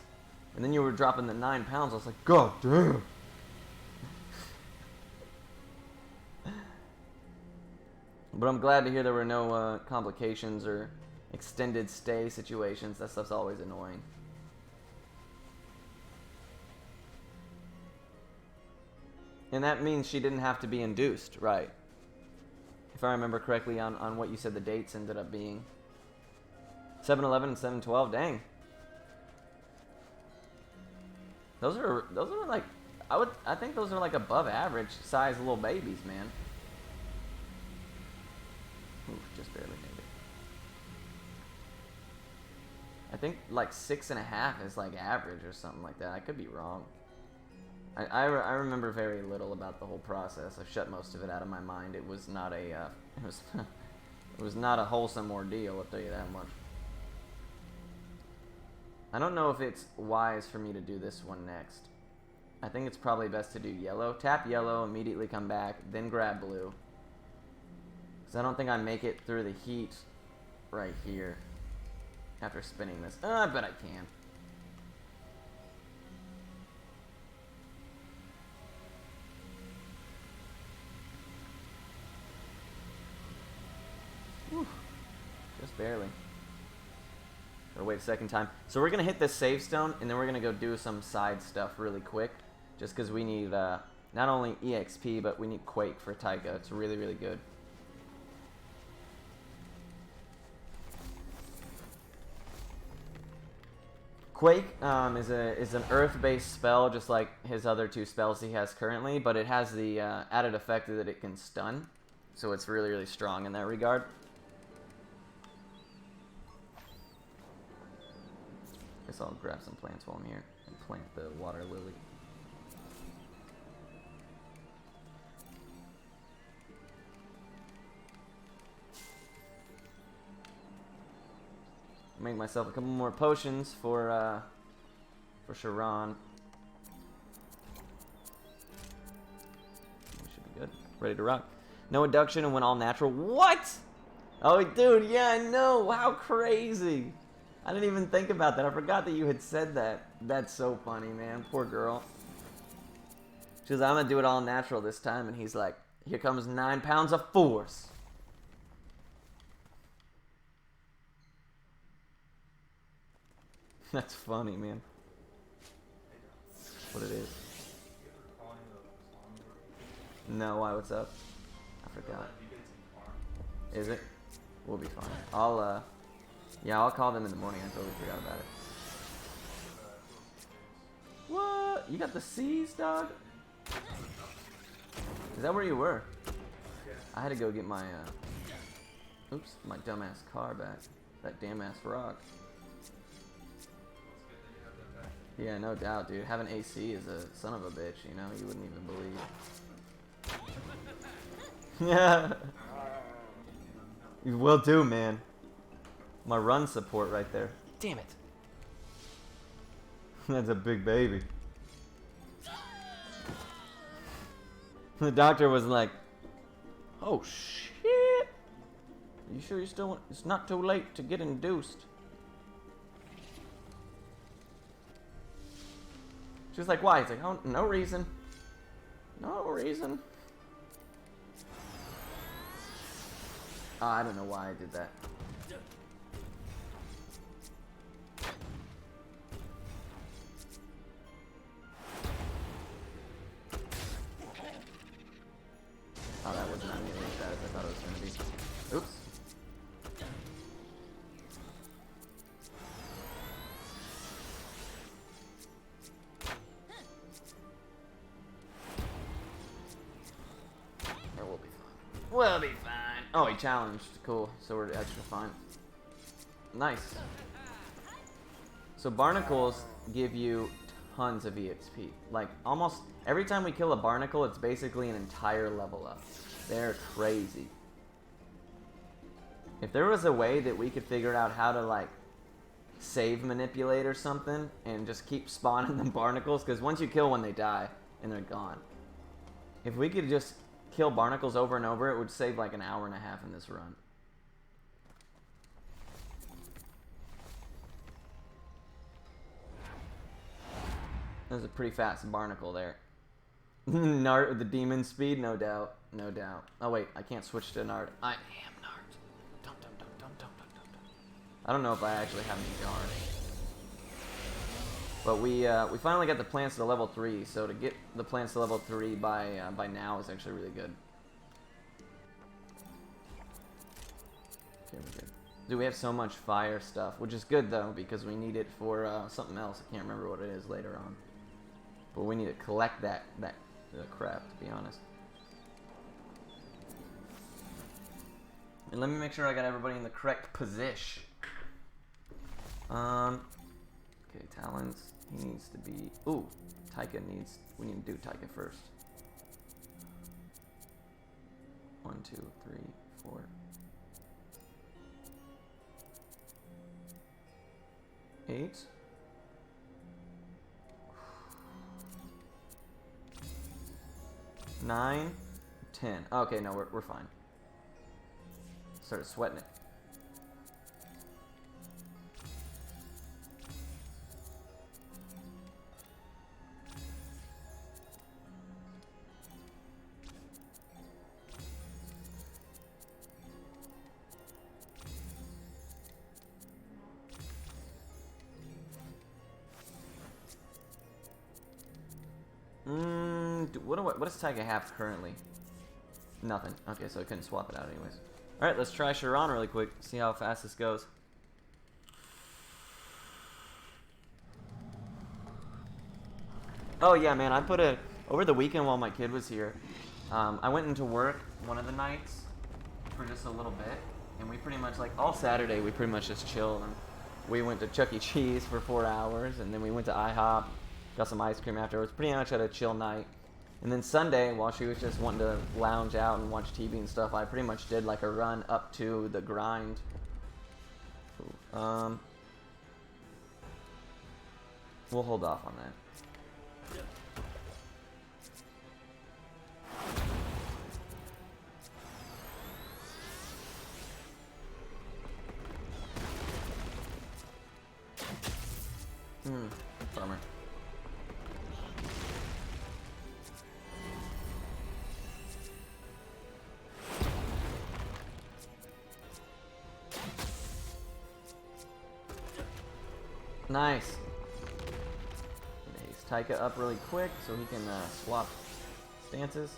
And then you were dropping the 9 pounds. I was like, God damn. But I'm glad to hear there were no complications or extended stay situations. That stuff's always annoying. And that means she didn't have to be induced, right? If I remember correctly on what you said the dates ended up being. 7/11 and 7/12, dang. Those are like, I think those are like above average size little babies, man. Ooh, just barely made it. I think like 6.5 is like average or something like that. I could be wrong. I remember very little about the whole process. I've shut most of it out of my mind. It was not a it was not a wholesome ordeal, I'll tell you that much. I don't know if it's wise for me to do this one next. I think it's probably best to do yellow. Tap yellow, immediately come back, then grab blue. Because I don't think I make it through the heat right here after spinning this. I bet I can. Whew. Just barely. Gotta wait a second time. So we're gonna hit this save stone, and then we're gonna go do some side stuff really quick, just because we need not only EXP, but we need Quake for Taika. It's really, really good. Quake is an earth-based spell, just like his other two spells he has currently, but it has the added effect that it can stun, so it's really, really strong in that regard. Guess I'll grab some plants while I'm here and plant the water lily. Make myself a couple more potions for Sharon. We should be good. Ready to rock. No induction and went all natural. What? Oh, dude, yeah, I know. How crazy. I didn't even think about that. I forgot that you had said that. That's so funny, man. Poor girl. She goes, I'm going to do it all natural this time. And he's like, here comes 9 pounds of force. That's funny, man. What it is. No, why? What's up? I forgot. Is it? We'll be fine. Yeah, I'll call them in the morning. I totally forgot about it. What? You got the C's, dog? Is that where you were? I had to go get my, oops, my dumbass car back. That damn ass rock. Yeah, no doubt, dude. Having AC is a son of a bitch, you know? You wouldn't even believe. Yeah. You will do, man. My run support right there. Damn it. That's a big baby. The doctor was like, oh shit. You sure you still want, it's not too late to get induced. She was like, why? He's like, oh, no reason. No reason. I don't know why I did that. Oh, that was not nearly as bad as I thought it was going to be. Oops. We'll be fine. We'll be fine. Oh, he challenged. Cool. So we're extra fine. Nice. So barnacles give you tons of EXP. Like, almost every time we kill a barnacle, it's basically an entire level up. They're crazy. If there was a way that we could figure out how to, like, save manipulate or something and just keep spawning them barnacles, because once you kill one, they die and they're gone. If we could just kill barnacles over and over, it would save like an hour and a half in this run. There's a pretty fast barnacle there. Nart with the demon speed, no doubt. No doubt. Oh wait, I can't switch to Nart. I am Nart. Dum, dum, dum, dum, dum, dum, dum, dum. I don't know if I actually have any guard. But we finally got the plants to level 3, so to get the plants to level 3 by now is actually really good. Okay, we're good. Dude, we have so much fire stuff, which is good though, because we need it for something else. I can't remember what it is later on. But we need to collect that crap, to be honest. And let me make sure I got everybody in the correct position. Okay, talents. He needs to be... Ooh, Taika needs... We need to do Taika first. 1, 2, 3, 4. Eight. 9, 10. Okay, no, we're fine. Started sweating it. What does Taika have currently? Nothing. Okay, so I couldn't swap it out anyways. Alright, let's try Sharon really quick. See how fast this goes. Oh yeah, man, I put a... Over the weekend while my kid was here, I went into work one of the nights for just a little bit. And we pretty much, like, all Saturday, we pretty much just chilled. And we went to Chuck E. Cheese for 4 hours. And then we went to IHOP. Got some ice cream afterwards. Pretty much had a chill night. And then Sunday, while she was just wanting to lounge out and watch TV and stuff, I pretty much did like a run up to the grind. We'll hold off on that. Bummer. Nice. He's Taika up really quick so he can swap stances.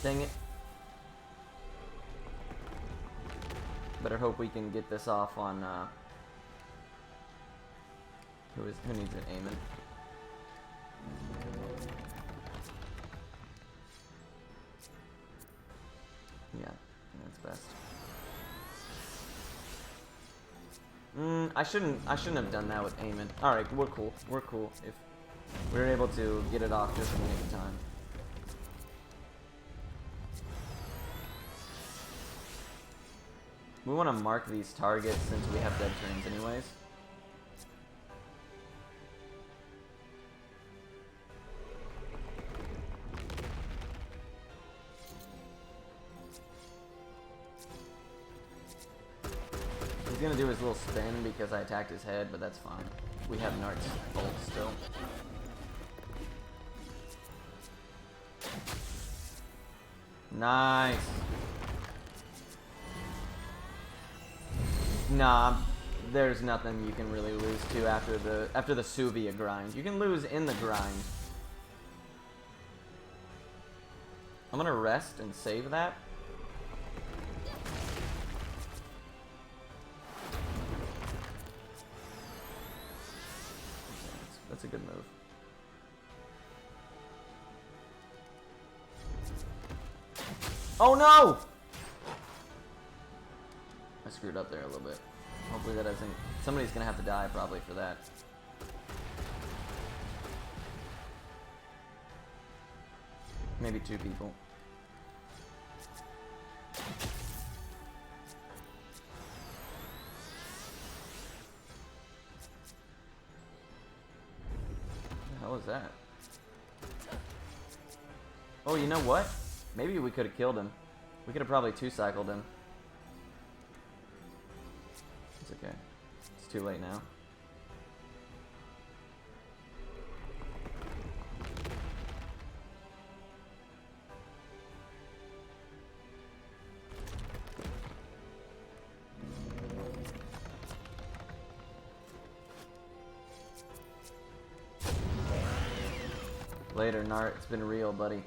Dang it. Better hope we can get this off on, who needs it? Aiming. Yeah, that's best. I shouldn't have done that with Eamon. Alright, we're cool. We're cool. If we were able to get it off just in the nick of time. We want to mark these targets since we have dead turns anyways. He's gonna do his little spin because I attacked his head, but that's fine. We have Nart's ult still. Nice. Nah, there's nothing you can really lose to after the Suvia grind. You can lose in the grind. I'm gonna rest and save that. That's a good move. Oh no! I screwed up there a little bit. Hopefully that doesn't... Somebody's gonna have to die probably for that. Maybe 2 people. What the hell is that? Oh, you know what? Maybe we could have killed him. We could have probably 2-cycled him. It's okay. It's too late now. Later, Nart. It's been real, buddy.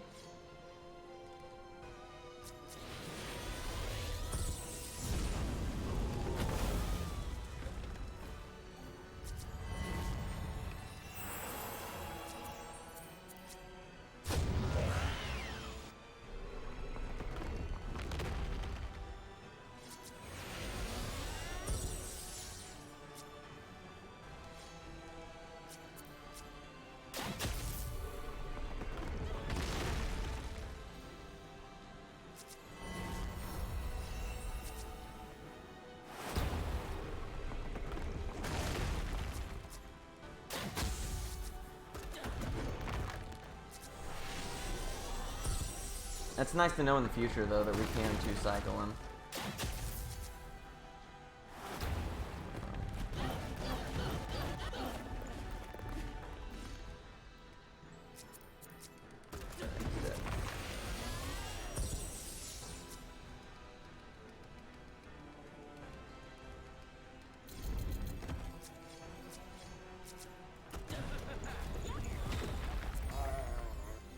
It's nice to know in the future, though, that we can 2-cycle him.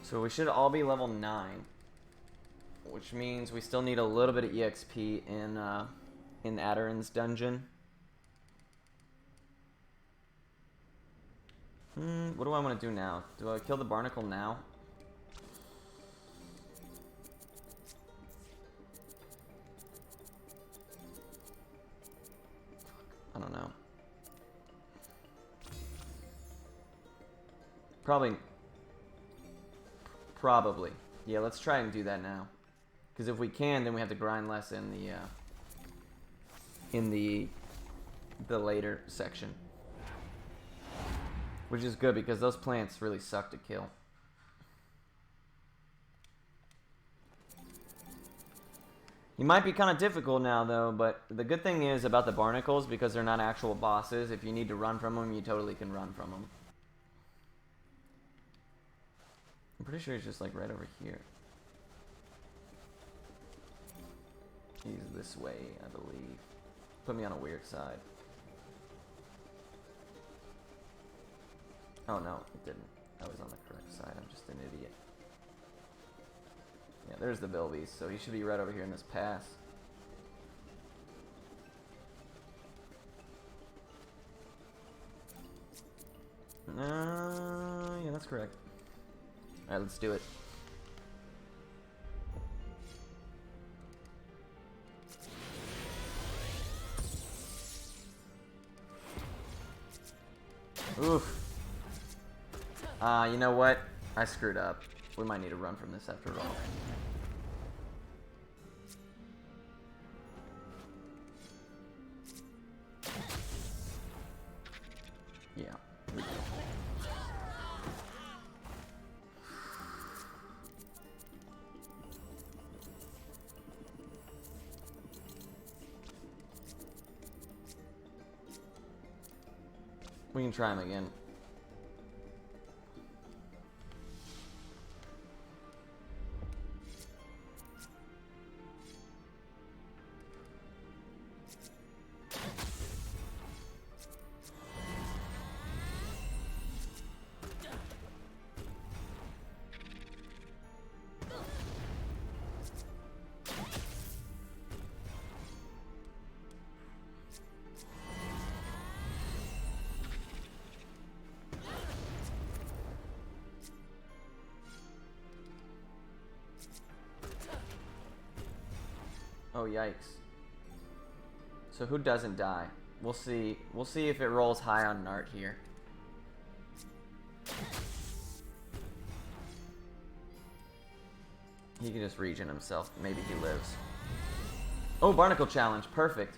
So we should all be level 9. Which means we still need a little bit of EXP in Adarin's dungeon. What do I want to do now? Do I kill the barnacle now? don't know. Probably. Yeah, let's try and do that now. Because if we can, then we have to grind less in the later section. Which is good because those plants really suck to kill. He might be kind of difficult now, though, but the good thing is about the barnacles, because they're not actual bosses, if you need to run from them, you totally can run from them. I'm pretty sure he's just, like, right over here. He's this way, I believe. Put me on a weird side. Oh, no, it didn't. I was on the correct side. I'm just an idiot. Yeah, there's the Bilbies, so he should be right over here in this pass. Yeah, that's correct. Alright, let's do it. Oof. You know what? I screwed up. We might need to run from this after all. Yeah. We can try him again. Oh, yikes. So who doesn't die? We'll see. We'll see if it rolls high on Nart here. He can just regen himself. Maybe he lives. Oh, Barnacle Challenge. Perfect.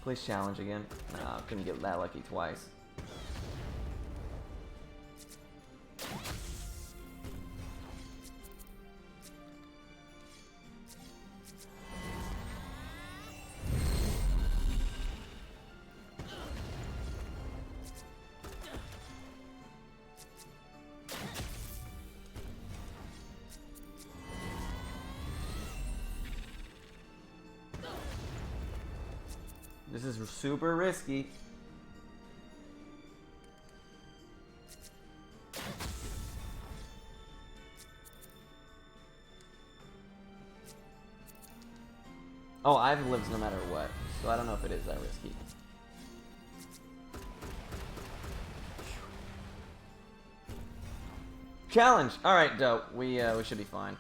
Please challenge again. No, couldn't get that lucky twice. This is super risky. Oh, I have lives no matter what, so I don't know if it is that risky. Challenge! Alright, dope. We should be fine.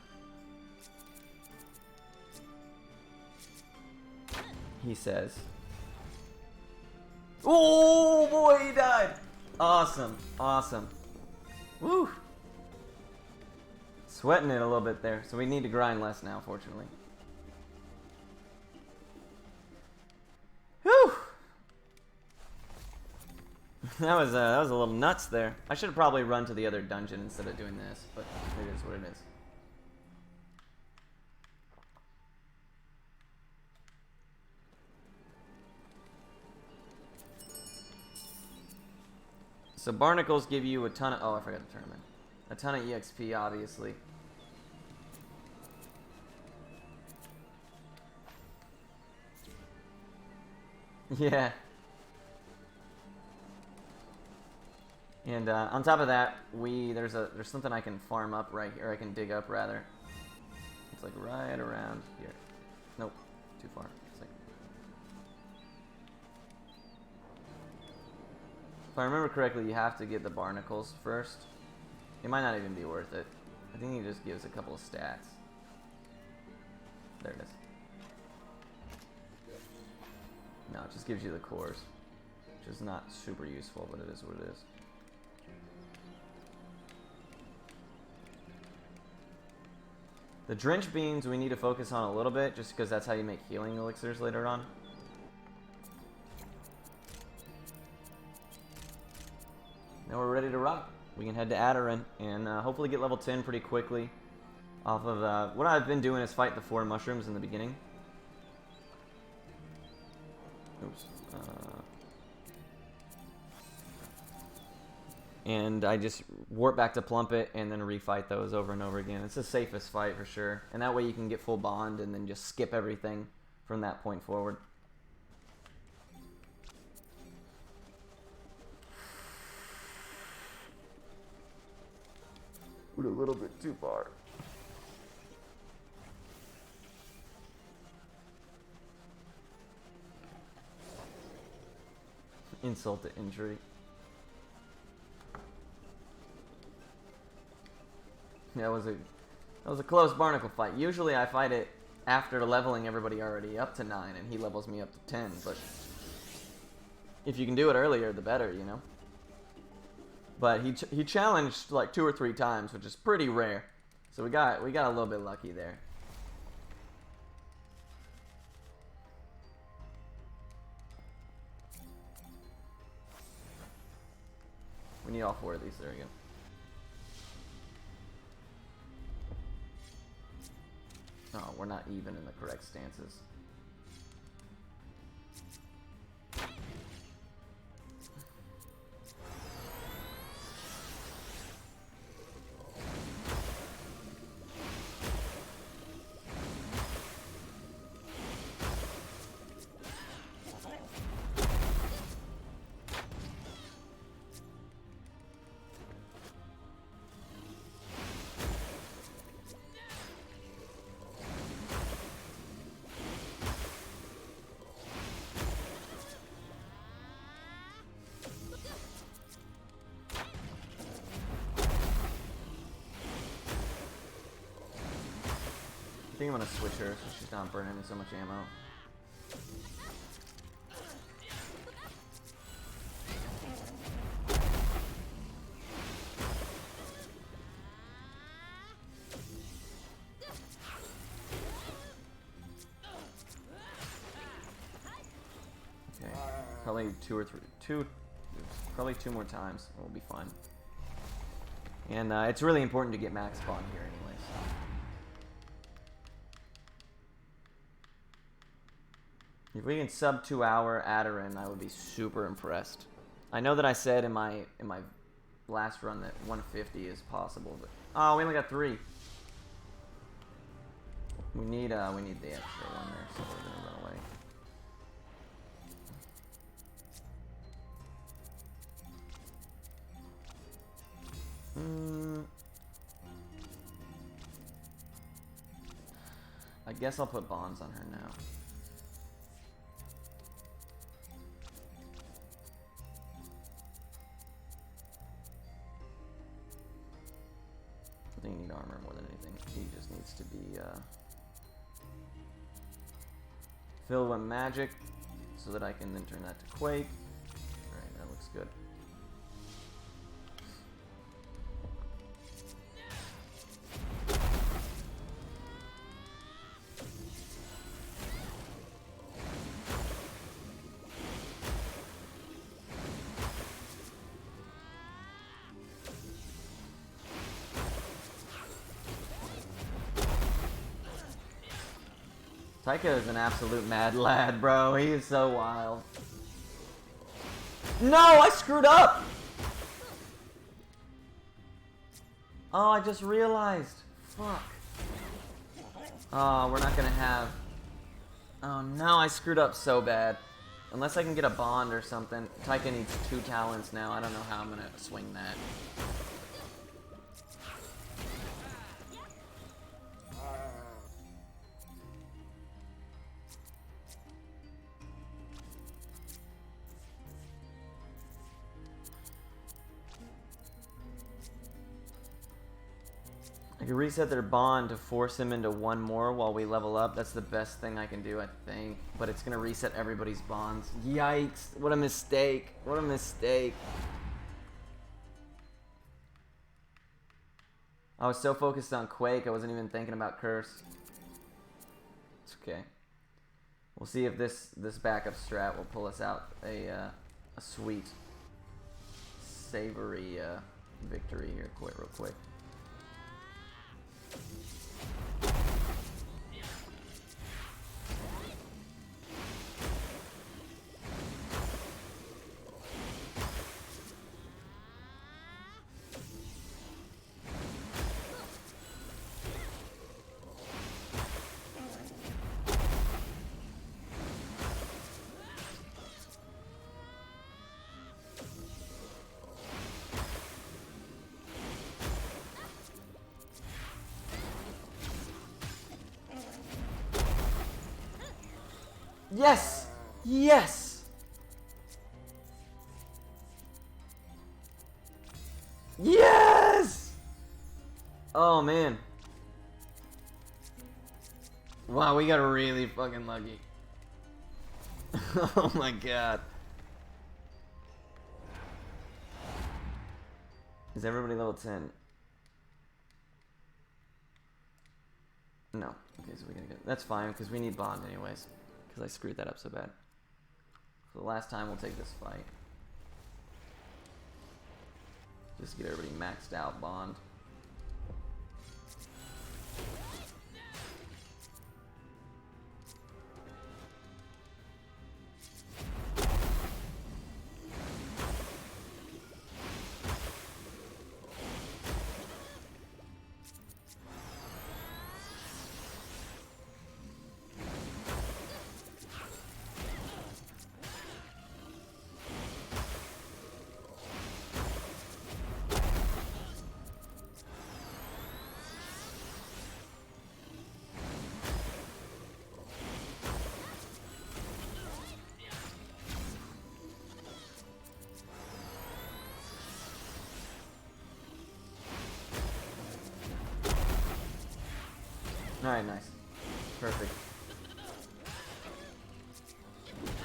He says. Oh boy, he died! Awesome, awesome. Woo! Sweating it a little bit there, so we need to grind less now, fortunately. Whew! that was a little nuts there. I should have probably run to the other dungeon instead of doing this, but it is what it is. So barnacles give you a ton of... Oh, I forgot to turn them in. A ton of EXP, obviously. Yeah. And on top of that, there's something I can farm up right here. I can dig up, rather. It's like right around here. Nope. Too far. It's like... I remember correctly, you have to get the barnacles first. It might not even be worth it. I think he just gives a couple of stats. There it is. No, it just gives you the cores, which is not super useful, but it is what it is. The drench beans we need to focus on a little bit, just because that's how you make healing elixirs later on. Now we're ready to rock. We can head to Adarin and hopefully get level 10 pretty quickly. Off of what I've been doing is fight the 4 mushrooms in the beginning. Oops. And I just warp back to Plumpet and then refight those over and over again. It's the safest fight for sure. And that way you can get full bond and then just skip everything from that point forward. Went a little bit too far. Insult to injury. That was a close barnacle fight. Usually I fight it after leveling everybody already up to 9 and he levels me up to 10, but if you can do it earlier the better, you know. But he challenged like 2 or 3 times, which is pretty rare. So we got a little bit lucky there. We need all 4 of these. There we go. Oh, we're not even in the correct stances. I think I'm gonna switch her so she's not burning so much ammo. Okay, probably probably 2 more times. We'll be fine. And it's really important to get max spawn here anyway. So. If we can sub 2 hour Adarin, I would be super impressed. I know that I said in my last run that 150 is possible, but oh, we only got 3. We need the extra one there, so we're gonna run away. I guess I'll put bonds on her now. I think you need armor more than anything. He just needs to be filled with magic so that I can then turn that to Quake. Alright, that looks good. Taika is an absolute mad lad, bro. He is so wild. No, I screwed up! Oh, I just realized. Fuck. Oh, we're not gonna have... Oh no, I screwed up so bad. Unless I can get a bond or something. Taika needs 2 talents now. I don't know how I'm gonna swing that. can reset their bond to force him into one more while we level up. That's the best thing I can do, I think. But it's going to reset everybody's bonds. Yikes. What a mistake. What a mistake. I was so focused on Quake, I wasn't even thinking about Curse. It's okay. We'll see if this backup strat will pull us out a sweet, savory victory here, real quick. Yes! Yes! Yes! Oh, man. Wow, we got really fucking lucky. Oh my god. Is everybody level 10? No. Okay, so we gotta get... That's fine, because we need bond anyways. Because I screwed that up so bad. For the last time, we'll take this fight. Just get everybody maxed out bond. Alright, nice. Perfect.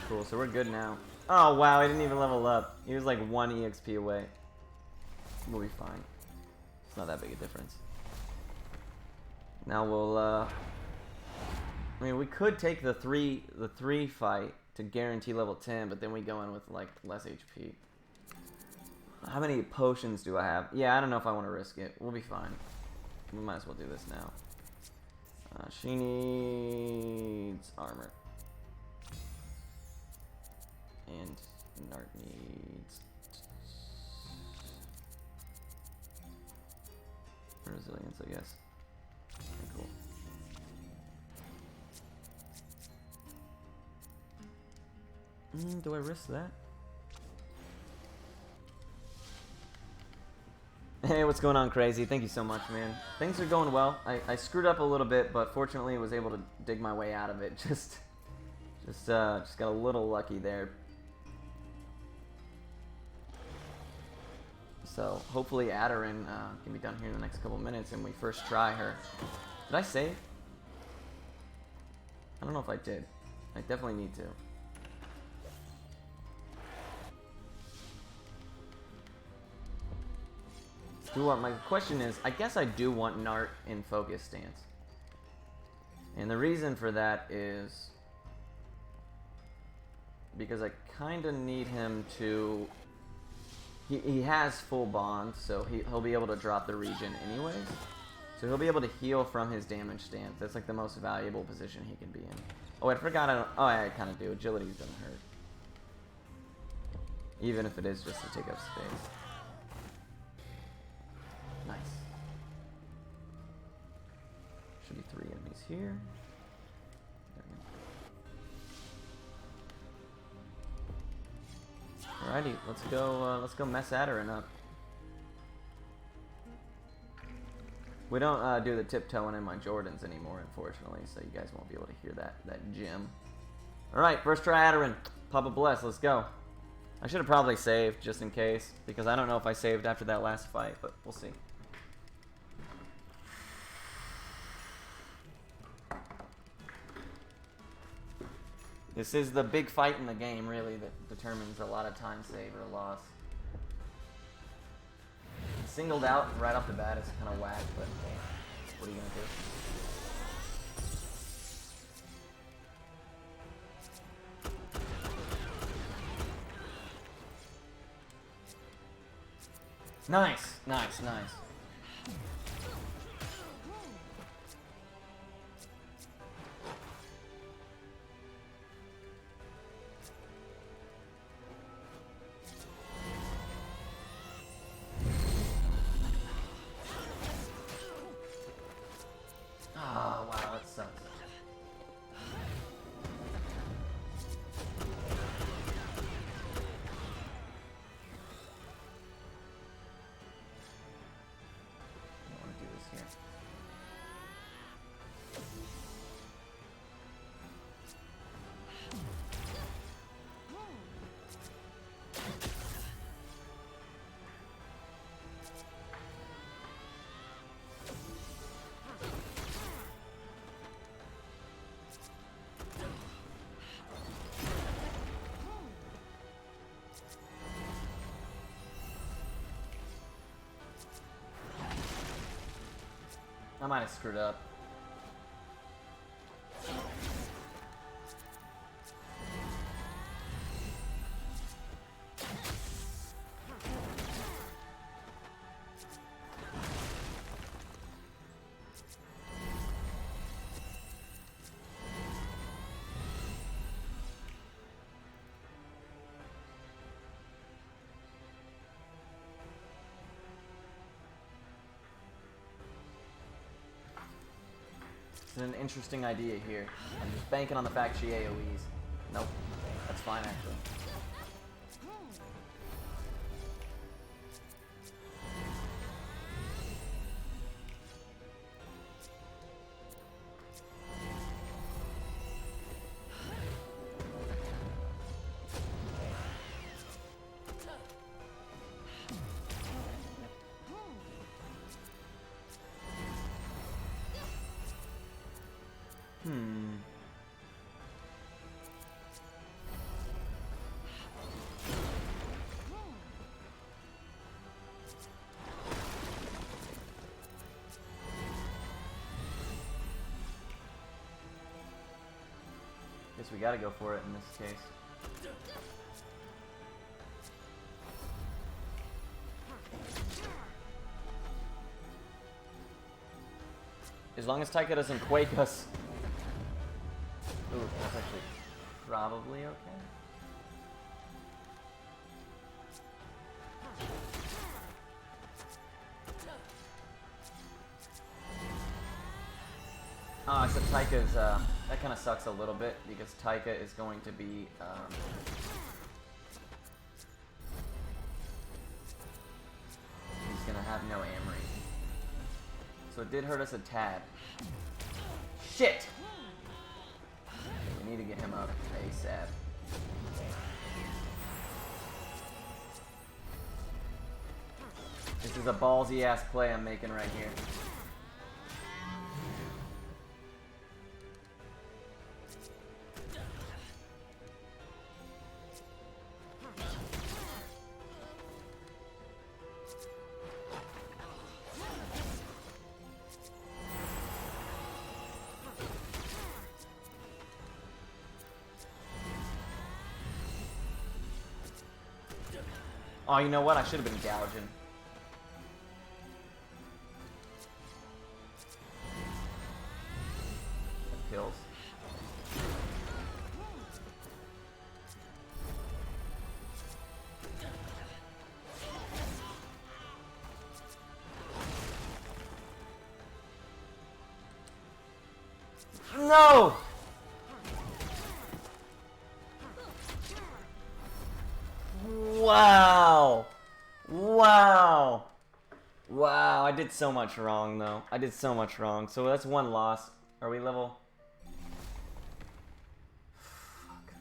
Cool, so we're good now. Oh wow, he didn't even level up. He was like 1 EXP away. We'll be fine. It's not that big a difference. Now we'll I mean, we could take the three fight to guarantee level 10, but then we go in with like less HP. How many potions do I have? Yeah, I don't know if I want to risk it. We'll be fine. We might as well do this now. She needs armor. And Nart needs resilience, I guess. Okay, cool. Do I risk that? Hey, what's going on, Crazy? Thank you so much, man. Things are going well. I screwed up a little bit, but fortunately was able to dig my way out of it. Just got a little lucky there. So hopefully Adarin can be done here in the next couple minutes, and we first try her. Did I save? I don't know if I did. I definitely need to. My question is, I guess I do want Nart in focus stance. And the reason for that is because I kind of need him to... He has full bond, so he'll be able to drop the regen anyways. So he'll be able to heal from his damage stance. That's like the most valuable position he can be in. Oh, I forgot I kind of do. Agility doesn't hurt. Even if it is just to take up space. Nice. Should be 3 enemies here. Alrighty, let's go mess Adarin up. We don't do the tiptoeing in my Jordans anymore, unfortunately, so you guys won't be able to hear that gem. Alright, first try Adarin. Papa bless, let's go. I should have probably saved just in case, because I don't know if I saved after that last fight, but we'll see. This is the big fight in the game, really, that determines a lot of time save or loss. Singled out right off the bat is kind of whack, but what are you gonna do? Nice, nice, nice. Oh, wow, that sucks. I want to do this here. I might have screwed up. It's an interesting idea here. I'm just banking on the fact she AoEs. Nope. That's fine, actually. Guess we gotta go for it in this case. As long as Taika doesn't quake us. Ooh, that's actually probably okay. Oh, except Taika's, that kind of sucks a little bit, because Taika is going to be, he's gonna have no Amory. So it did hurt us a tad. Shit! We need to get him up ASAP. This is a ballsy ass play I'm making right here. Oh, you know what? I should have been gouging. That kills. No! Wow! Wow! Wow, I did so much wrong, though. I did so much wrong. So that's one loss. Are we level? Fuck.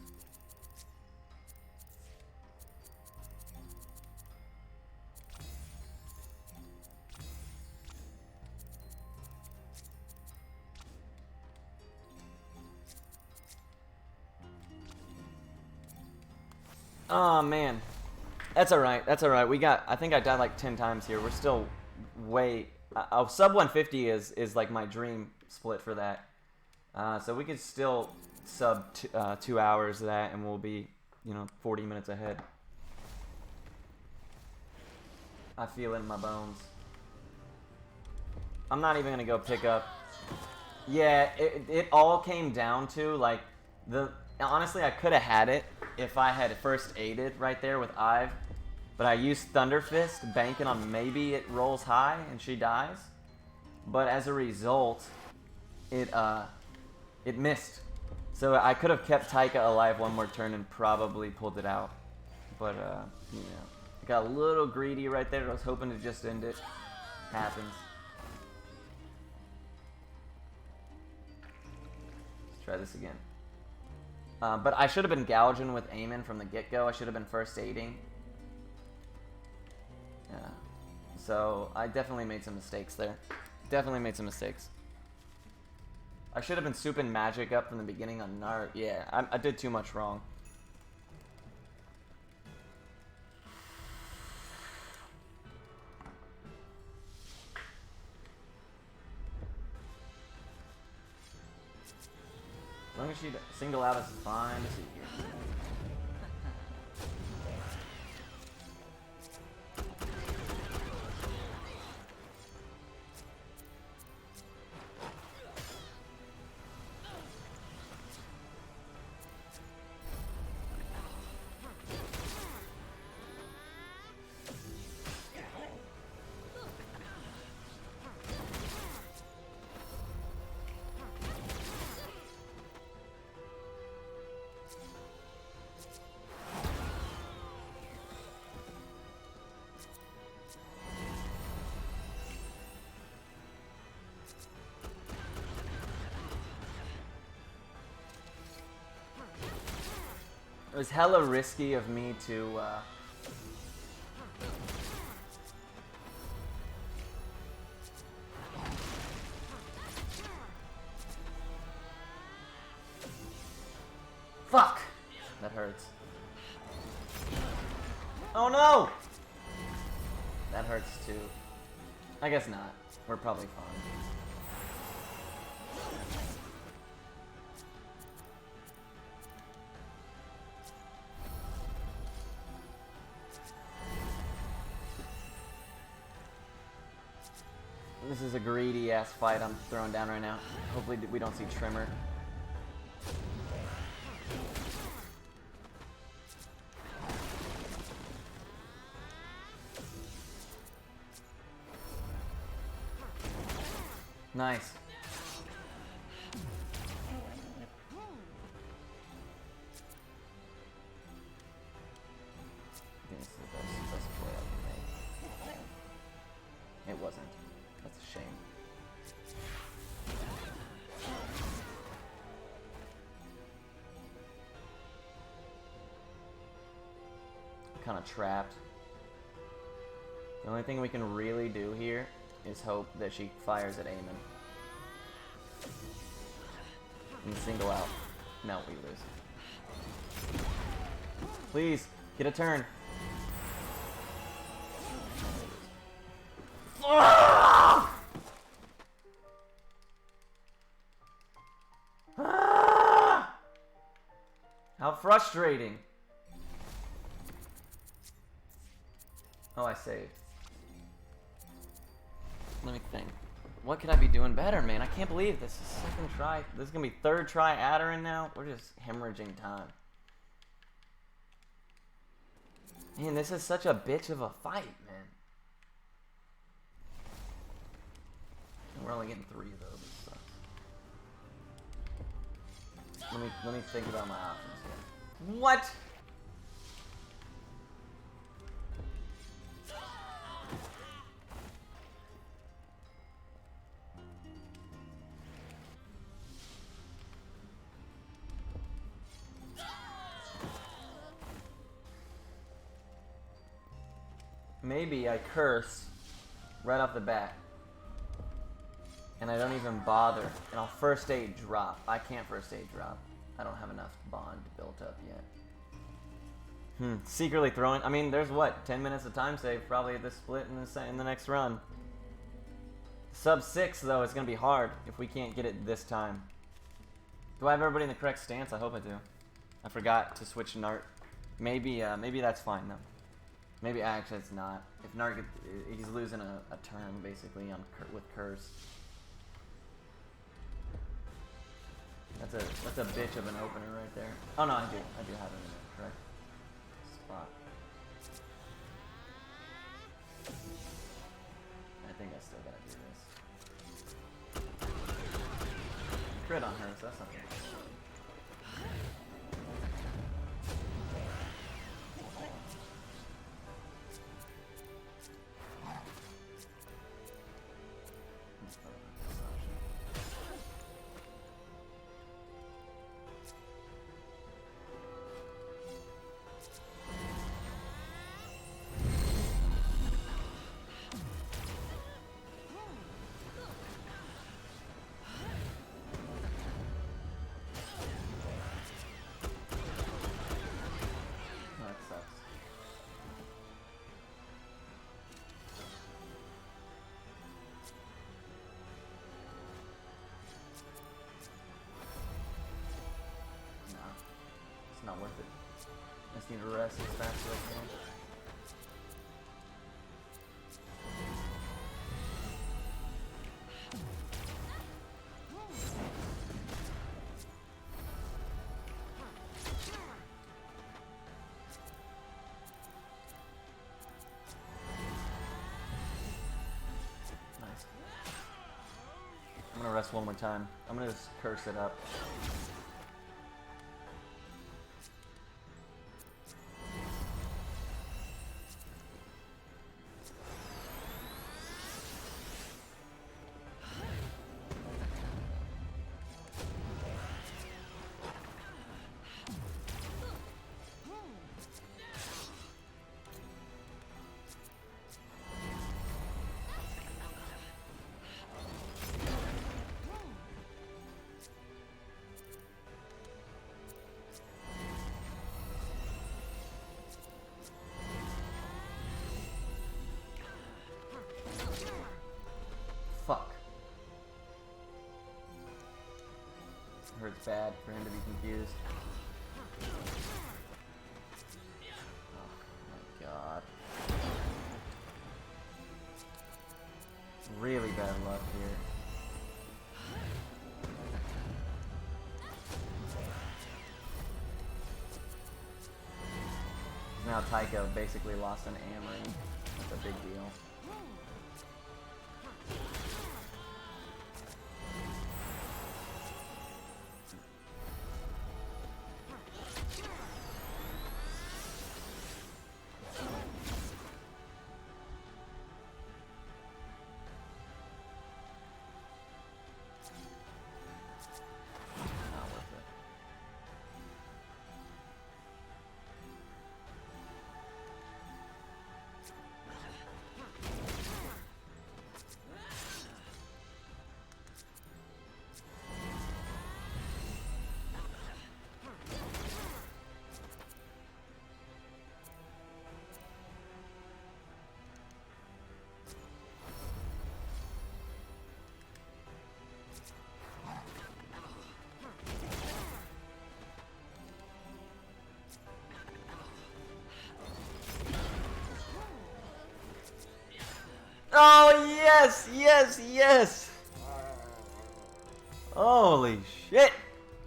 Oh man, that's all right. That's all right. We got. I think I died like 10 times here. We're still way. Oh, sub 150 is like my dream split for that. So we could still sub 2 hours of that, and we'll be, 40 minutes ahead. I feel it in my bones. I'm not even gonna go pick up. Yeah, it all came down to like honestly, I could have had it if I had first aided right there with Ive, but I used Thunder Fist, banking on maybe it rolls high and she dies. But as a result, it missed. So I could have kept Taika alive one more turn and probably pulled it out. But I got a little greedy right there. I was hoping to just end it. Happens. Let's try this again. But I should have been gouging with Eamon from the get-go. I should have been first aiding. Yeah. So I definitely made some mistakes there. Definitely made some mistakes. I should have been souping magic up from the beginning on Nart. Yeah, I did too much wrong. As long as she single out is fine. Let's see here. It was hella risky of me to fuck! That hurts. Oh no! That hurts too. I guess not. We're probably fine. This is a greedy ass fight I'm throwing down right now. Hopefully we don't see Trimmer. Nice. I think this is the best play I can make. It wasn't. That's a shame. Kind of trapped. The only thing we can really do here is hope that she fires at Eamon. And single out. No, we lose. Please, get a turn. Ah! Ah! How frustrating. Oh, I saved. Let me think. What could I be doing better, man? I can't believe this is second try. This is gonna be third try Adderin now. We're just hemorrhaging time. Man, this is such a bitch of a fight, man. And we're only getting 3 of those. This sucks. Let me think about my options here. What? Maybe I curse right off the bat. And I don't even bother. And I'll first aid drop. I can't first aid drop. I don't have enough bond built up yet. Secretly throwing. I mean, there's what? 10 minutes of time save probably at this split in the next run. Sub 6 though, it's gonna be hard if we can't get it this time. Do I have everybody in the correct stance? I hope I do. I forgot to switch Nart. Maybe that's fine though. Maybe actually it's not. If Nart he's losing a turn basically on with Curse. That's a bitch of an opener right there. Oh no, I do have him in the correct spot. I think I still gotta do this. Crit on her, so that's not bad. Not worth it. I just need to rest as fast as I can. Nice. I'm gonna rest one more time. I'm gonna just curse it up. Fuck. Hurts bad for him to be confused. Oh my god. Really bad luck here. Now Tycho basically lost an Amory. That's a big deal. Oh, yes, yes, yes! Holy shit!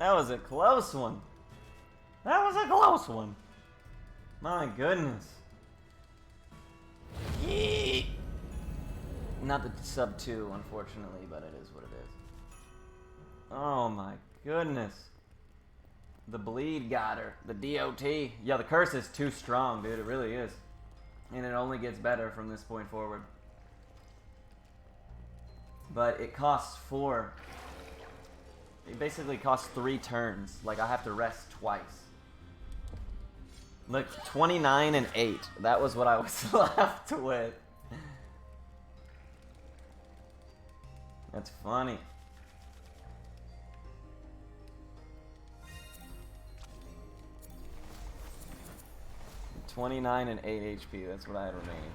That was a close one. That was a close one. My goodness. Yeet. Not the sub 2, unfortunately, but it is what it is. Oh my goodness. The bleed got her. The DOT. Yeah, the curse is too strong, dude. It really is. And it only gets better from this point forward. But it costs 4. It basically costs 3 turns. Like, I have to rest twice. Look, 29 and 8. That was what I was left with. That's funny. 29 and 8 HP. That's what I had remaining.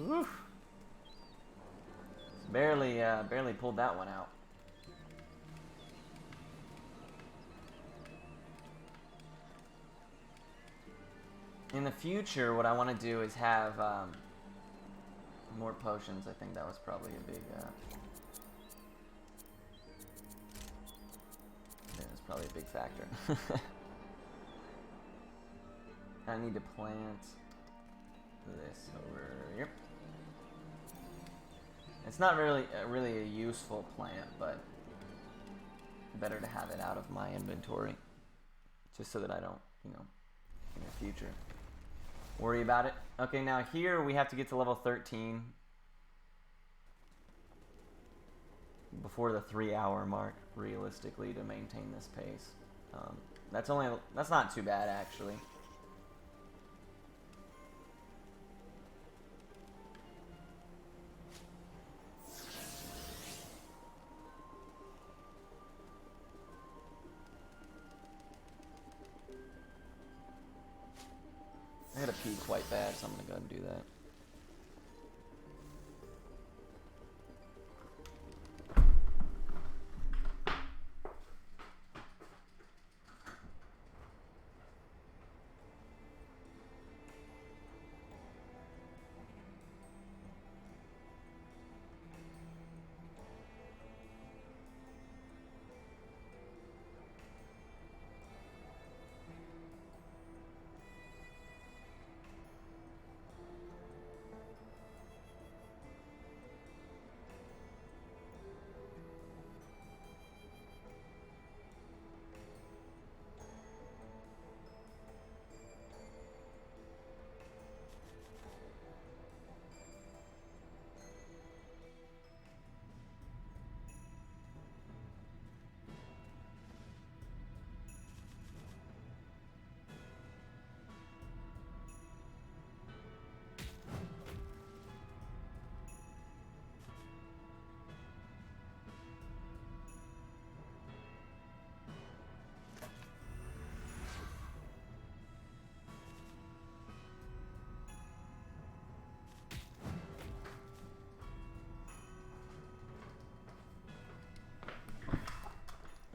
Oof. Barely pulled that one out. In the future, what I want to do is have more potions. I think that was probably a big. Yeah, that's probably a big factor. I need to plant this over here. It's not really a useful plant, but better to have it out of my inventory, just so that I don't, you know, in the future worry about it. Okay, now here we have to get to level 13 before the 3-hour mark, realistically, to maintain this pace. That's not too bad, actually. I gotta pee quite bad, so I'm gonna go ahead and do that.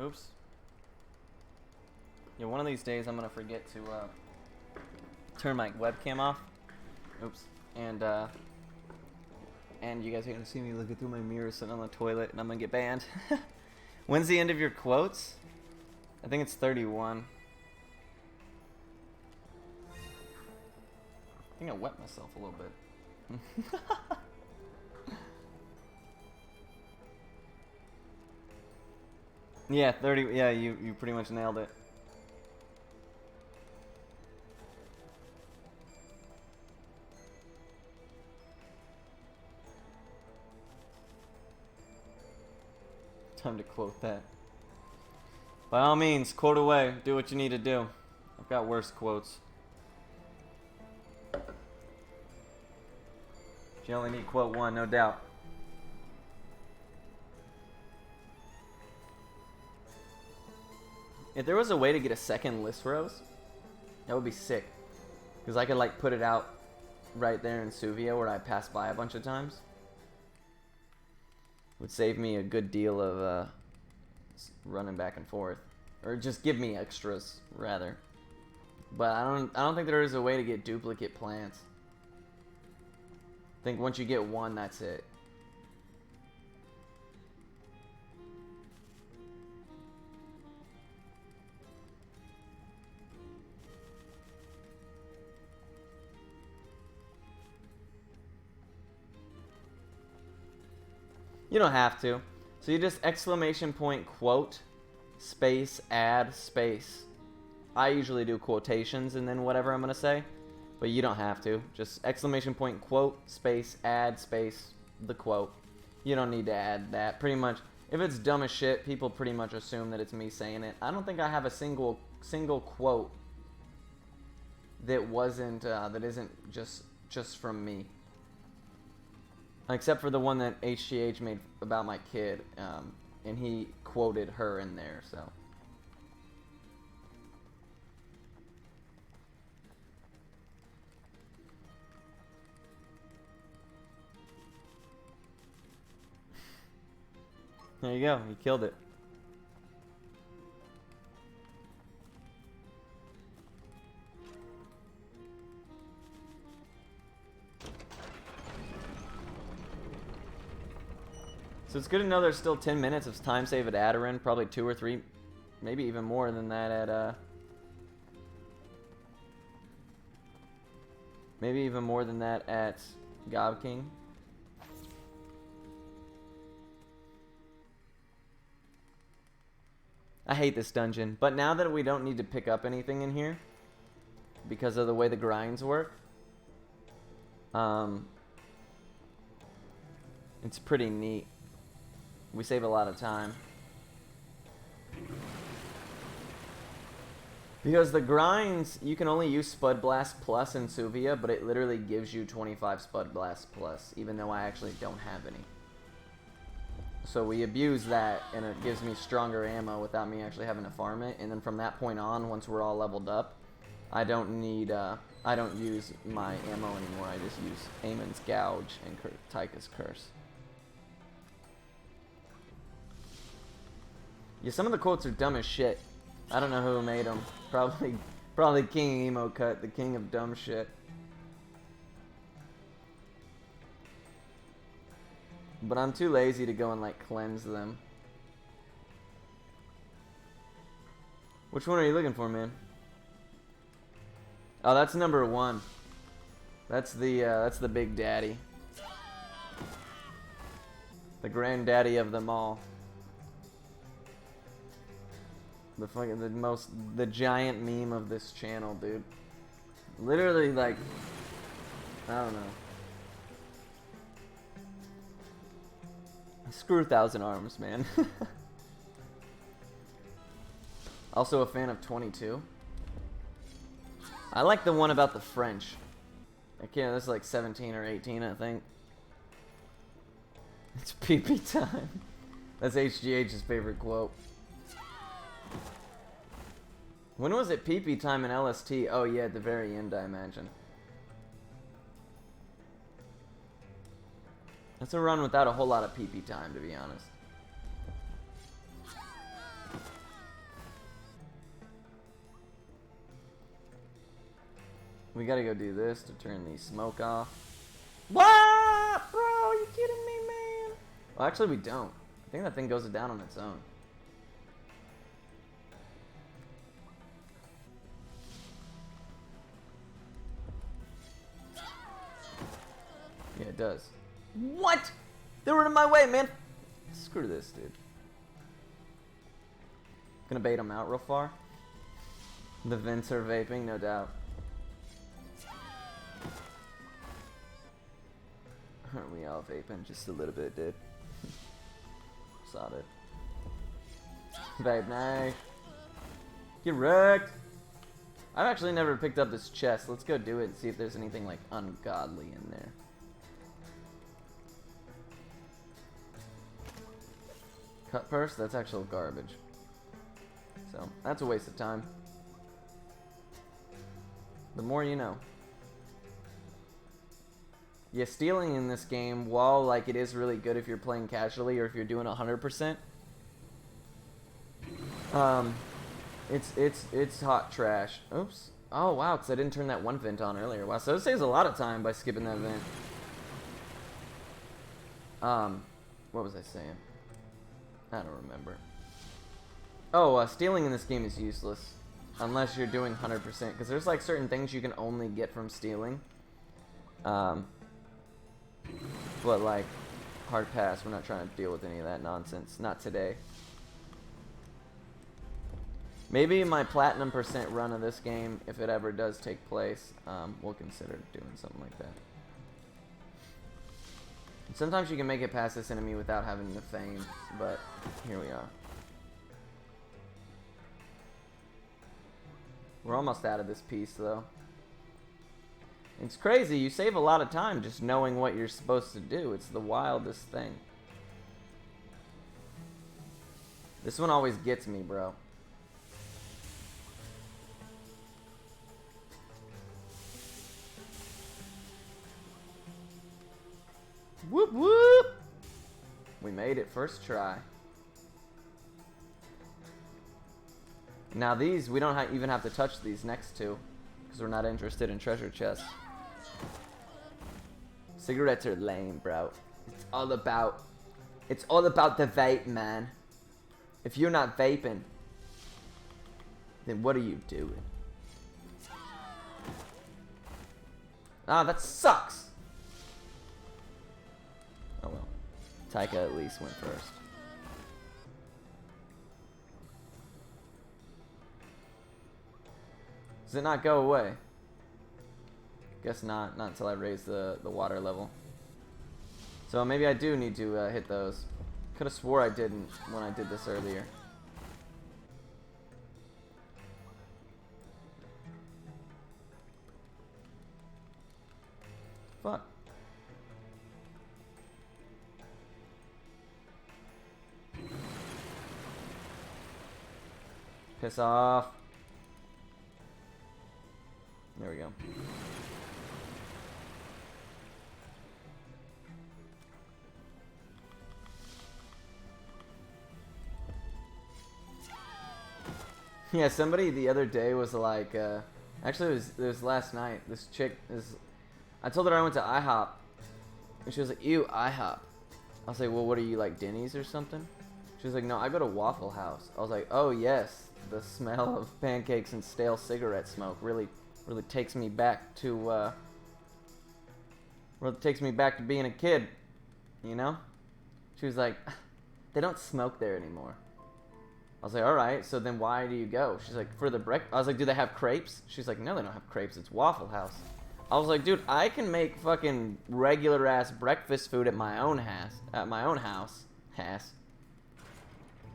Oops. Yeah, one of these days I'm gonna forget to turn my webcam off. Oops. And you guys are gonna see me looking through my mirror sitting on the toilet, and I'm gonna get banned. When's the end of your quotes? I think it's 31. I think I wet myself a little bit. Yeah, 30. Yeah, you pretty much nailed it. Time to quote that. By all means, quote away. Do what you need to do. I've got worse quotes. You only need quote one, no doubt. If there was a way to get a second list rose, that would be sick. Because I could like put it out right there in Suvia where I pass by a bunch of times. Would save me a good deal of running back and forth, or just give me extras rather. But I don't think there is a way to get duplicate plants. I think once you get one, that's it. You don't have to. So you just exclamation point quote space add space. I usually do quotations and then whatever I'm gonna say, but you don't have to. Just exclamation point quote space add space the quote. You don't need to add that. Pretty much, if it's dumb as shit, people pretty much assume that it's me saying it. I don't think I have a single quote that isn't just from me. Except for the one that HGH made about my kid, and he quoted her in there, so. There you go, he killed it. So it's good to know there's still 10 minutes of time save at Adarin, probably 2 or 3, maybe even more than that at, maybe even more than that at Gob King. I hate this dungeon, but now that we don't need to pick up anything in here, because of the way the grinds work, it's pretty neat. We save a lot of time. Because the grinds, you can only use Spud Blast Plus in Suvia, but it literally gives you 25 Spud Blast Plus, even though I actually don't have any. So we abuse that, and it gives me stronger ammo without me actually having to farm it. And then from that point on, once we're all leveled up, I don't use my ammo anymore. I just use Aemon's Gouge and Tyka's Curse. Yeah, some of the quotes are dumb as shit. I don't know who made them. Probably King Emo Cut, the king of dumb shit. But I'm too lazy to go and like cleanse them. Which one are you looking for, man? Oh, that's number 1. That's the big daddy. The granddaddy of them all. The giant meme of this channel, dude. Literally, like, I don't know. Screw Thousand Arms, man. Also a fan of 22. I like the one about the French. I can't, that's like 17 or 18, I think. It's PP time. That's HGH's favorite quote. When was it PP time in LST? Oh yeah, at the very end, I imagine. That's a run without a whole lot of PP time, to be honest. We gotta go do this to turn the smoke off. What? Bro, are you kidding me, man? Well, actually, we don't. I think that thing goes down on its own. Yeah, it does. What? They were in my way, man. Screw this, dude. Gonna bait them out real far. The vents are vaping, no doubt. Aren't we all vaping? Just a little bit, dude. Solid. Babe, nice. Get wrecked. I've actually never picked up this chest. Let's go do it and see if there's anything like ungodly in there. Cut purse? That's actual garbage. So, that's a waste of time. The more you know. Yeah, stealing in this game, while like it is really good if you're playing casually or if you're doing 100%, it's hot trash. Oops. Oh wow, because I didn't turn that one vent on earlier. Wow, so it saves a lot of time by skipping that vent. What was I saying? I don't remember. Oh, stealing in this game is useless. Unless you're doing 100%. Because there's like certain things you can only get from stealing. But like, hard pass. We're not trying to deal with any of that nonsense. Not today. Maybe my platinum % run of this game, if it ever does take place, we'll consider doing something like that. Sometimes you can make it past this enemy without having the fame, but here we are. We're almost out of this piece, though. It's crazy. You save a lot of time just knowing what you're supposed to do. It's the wildest thing. This one always gets me, bro. Whoop whoop! We made it first try. Now these, we don't even have to touch these next two, because we're not interested in treasure chests. Cigarettes are lame, bro. It's all about the vape, man. If you're not vaping, then what are you doing? Ah, that sucks! Oh well. Taika at least went first. Does it not go away? Guess not. Not until I raise the water level. So maybe I do need to hit those. Could have swore I didn't when I did this earlier. Fuck. Piss off. There we go. Yeah, somebody the other day was like, actually it was last night. This chick is, I told her I went to IHOP, and she was like, ew, IHOP. I was like, well, what are you, like Denny's or something? She was like, no, I go to Waffle House. I was like, oh yes, the smell of pancakes and stale cigarette smoke really takes me back to, being a kid, you know? She was like, they don't smoke there anymore. I was like, alright, so then why do you go? She's like, for the breakfast. I was like, do they have crepes? She's like, no, they don't have crepes, it's Waffle House. I was like, dude, I can make fucking regular ass breakfast food at my own house.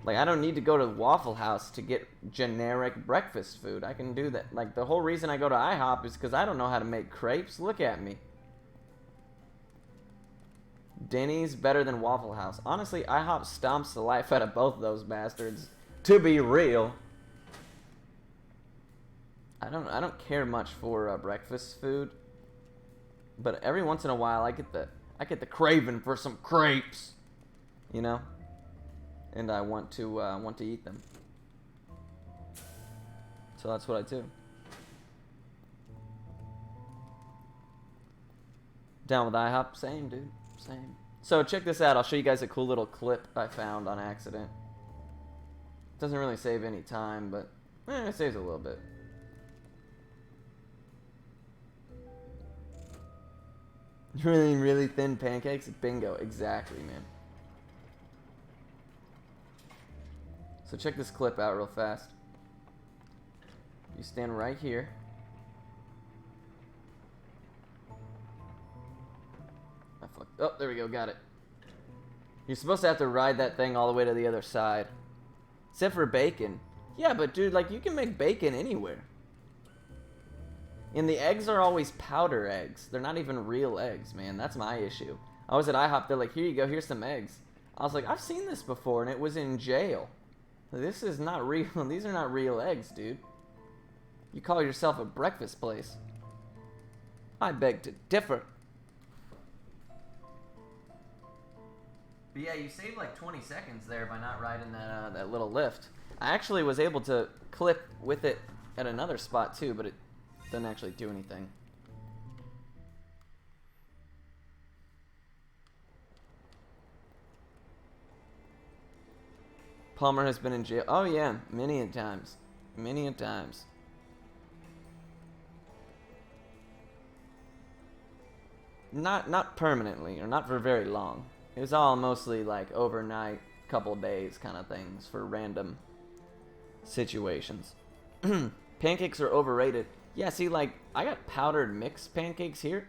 Like, I don't need to go to Waffle House to get generic breakfast food. I can do that. Like, the whole reason I go to IHOP is because I don't know how to make crepes. Look at me. Denny's better than Waffle House. Honestly, IHOP stomps the life out of both of those bastards. To be real. I don't care much for breakfast food. But every once in a while, I get the craving for some crepes. You know? And I want to eat them. So that's what I do. Down with IHOP? Same, dude. Same. So check this out. I'll show you guys a cool little clip I found on accident. Doesn't really save any time, but it saves a little bit. Really, really thin pancakes? Bingo. Exactly, man. So check this clip out real fast. You stand right here. Oh, there we go. Got it. You're supposed to have to ride that thing all the way to the other side. Except for bacon. Yeah, but dude, like, you can make bacon anywhere. And the eggs are always powder eggs. They're not even real eggs, man. That's my issue. I was at IHOP. They're like, here you go. Here's some eggs. I was like, I've seen this before, and it was in jail. This is not real. These are not real eggs, dude. You call yourself a breakfast place. I beg to differ. But yeah, you saved like 20 seconds there by not riding that little lift. I actually was able to clip with it at another spot too, but it doesn't actually do anything. Palmer has been in jail. Oh yeah, many a times. Many a times. Not permanently, or not for very long. It was all mostly like overnight, couple days kind of things for random situations. Pancakes are overrated. Yeah, see, like, I got powdered mixed pancakes here.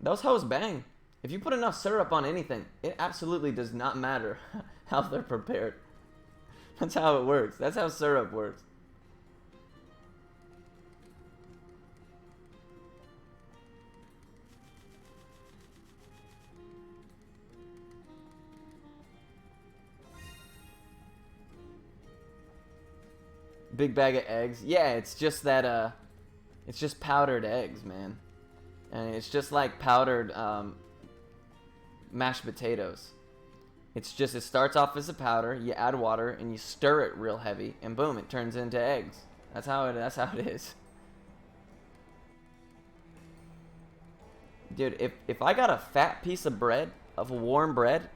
Those hoes bang. If you put enough syrup on anything, it absolutely does not matter how they're prepared. That's how it works. That's how syrup works. Big bag of eggs. Yeah, it's just that, it's just powdered eggs, man. And it's just like powdered, mashed potatoes. It's just, it starts off as a powder, you add water, and you stir it real heavy, and boom, it turns into eggs. That's how it is. Dude, if I got a fat piece of bread, of warm bread,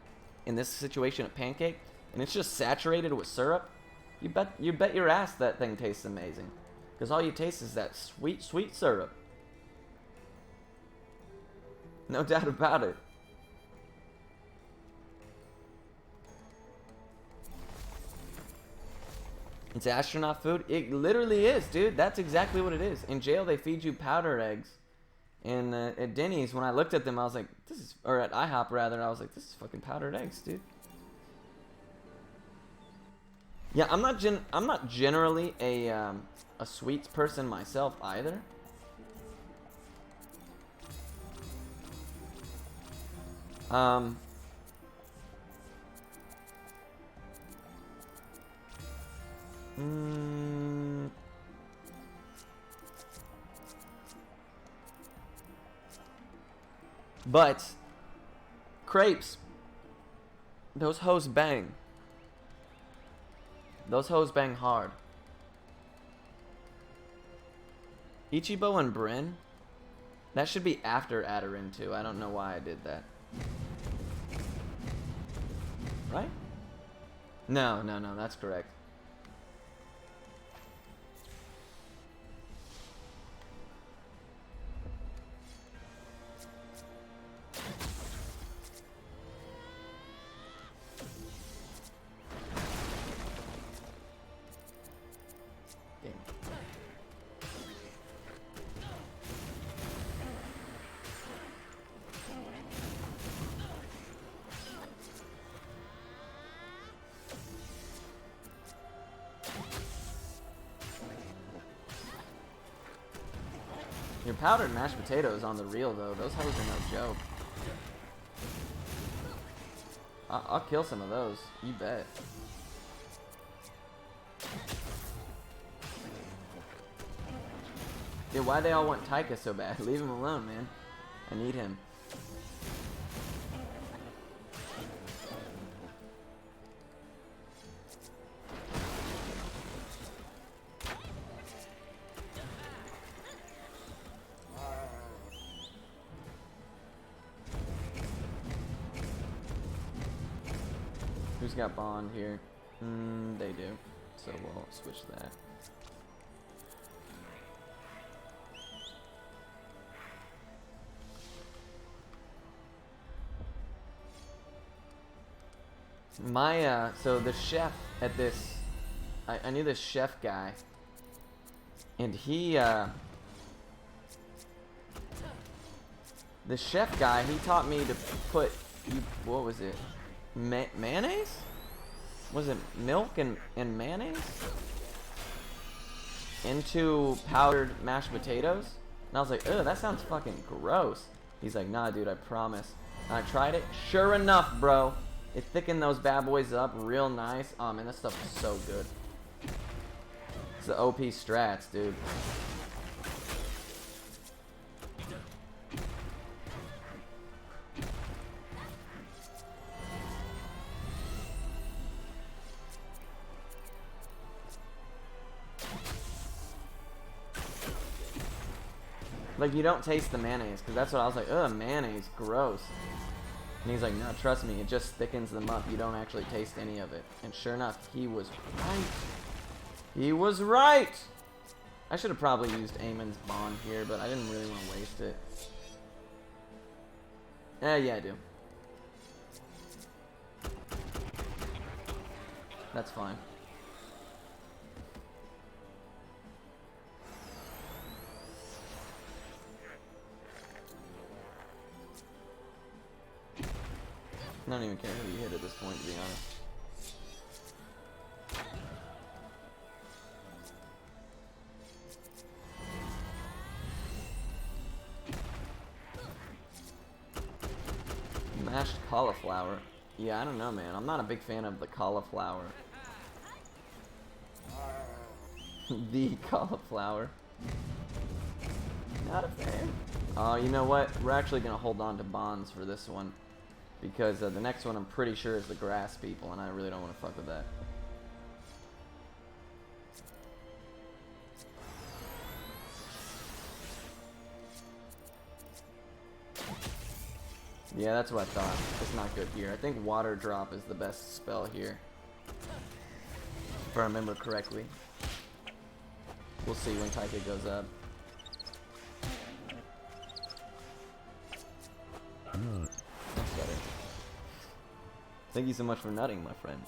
in this situation, a pancake, and it's just saturated with syrup, you bet your ass that thing tastes amazing. Because all you taste is that sweet, sweet syrup. No doubt about it. It's astronaut food? It literally is, dude. That's exactly what it is. In jail, they feed you powdered eggs. And at Denny's, when I looked at them, I was like, this is... Or at IHOP, rather, I was like, this is fucking powdered eggs, dude. Yeah, I'm not generally a sweets person myself, either. But crepes, those hoes bang. Those hoes bang hard. Ichibo and Bryn? That should be after Adarin too. I don't know why I did that. Right? No, that's correct. Your powdered mashed potatoes on the reel, though. Those hoes are no joke. I'll kill some of those. You bet. Dude, why they all want Taika so bad? Leave him alone, man. I need him. Who's got Bond here? They do. So we'll switch that. So the chef at this, I knew this chef guy, and he, the chef guy, he taught me to put, what was it? Mayonnaise? Was it milk and mayonnaise? Into powdered mashed potatoes? And I was like, ugh, that sounds fucking gross. He's like, nah, dude, I promise. And I tried it. Sure enough, bro. It thickened those bad boys up real nice. Oh, man, that stuff is so good. It's the OP strats, dude. Like, you don't taste the mayonnaise, because that's what I was like, ugh, mayonnaise, gross. And he's like, no, trust me, it just thickens them up. You don't actually taste any of it. And sure enough, he was right. He was right! I should have probably used Eamon's Bond here, but I didn't really want to waste it. Yeah, I do. That's fine. I don't even care who you hit at this point, to be honest. Mashed cauliflower. Yeah, I don't know, man. I'm not a big fan of the cauliflower. The cauliflower. Not a fan. Oh, you know what? We're actually gonna hold on to bonds for this one. Because the next one I'm pretty sure is the grass people, and I really don't want to fuck with that. Yeah, that's what I thought. It's not good here. I think water drop is the best spell here. If I remember correctly. We'll see when Taika goes up. Nut. That's better. Thank you so much for nutting, my friend.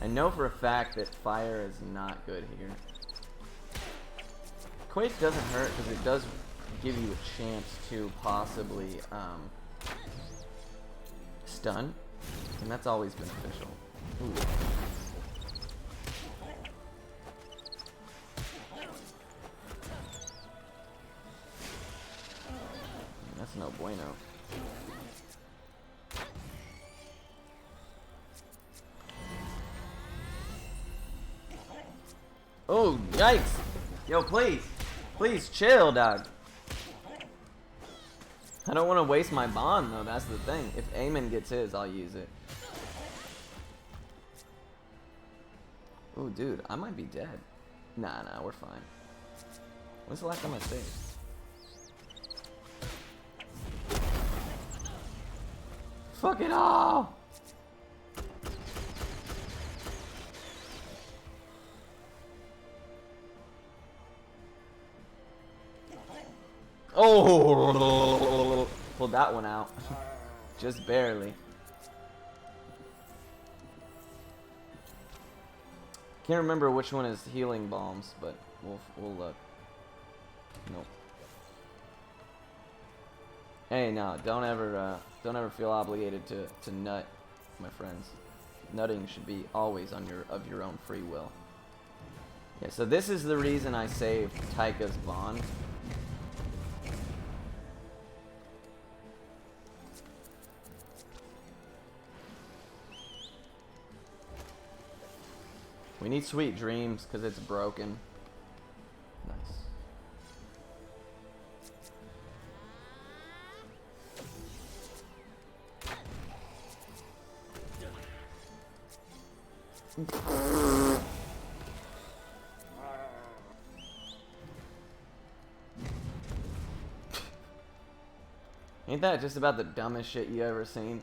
I know for a fact that fire is not good here. Quake doesn't hurt because it does give you a chance to possibly stun, and that's always beneficial. Ooh. That's no bueno. Oh, yikes! Yo, please! Please chill, dog. I don't want to waste my bond, though. That's the thing. If Eamon gets his, I'll use it. Oh, dude, I might be dead. Nah, we're fine. When's the last time I saved? Fuck it all! Oh! Pulled that one out. Just barely. Can't remember which one is healing bombs, but we'll look. Nope. Hey, no, don't ever feel obligated to nut, my friends. Nutting should be always on your own free will. Yeah, so this is the reason I saved Taika's bond. We need Sweet Dreams because it's broken. Nice. Ain't that just about the dumbest shit you ever seen?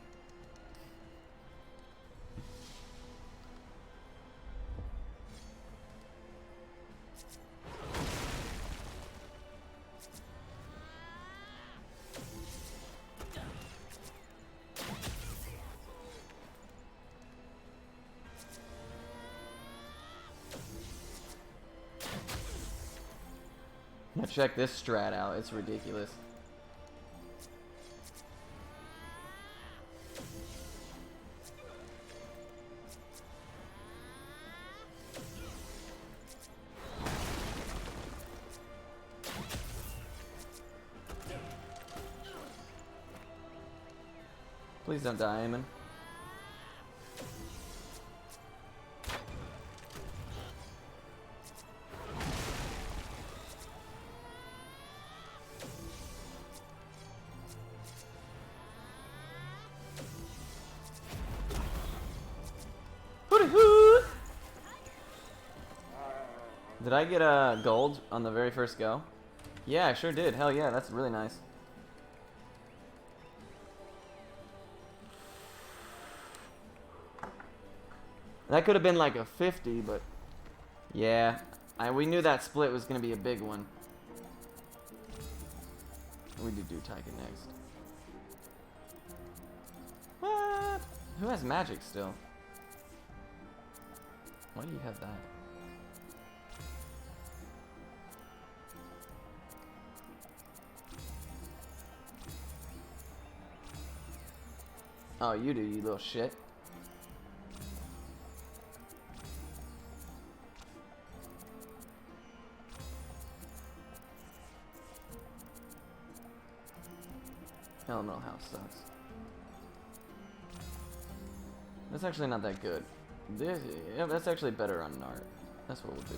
Now check this strat out, it's ridiculous. Please don't die, Eamon. Did I get a gold on the very first go? Yeah, I sure did. Hell yeah, that's really nice. That could have been like a 50, but yeah, we knew that split was gonna be a big one. We did do Taika next. What? Who has magic still? Why do you have that? Oh, you do, you little shit. Elemental House sucks. That's actually not that good. This, yeah, that's actually better on Nart. That's what we'll do.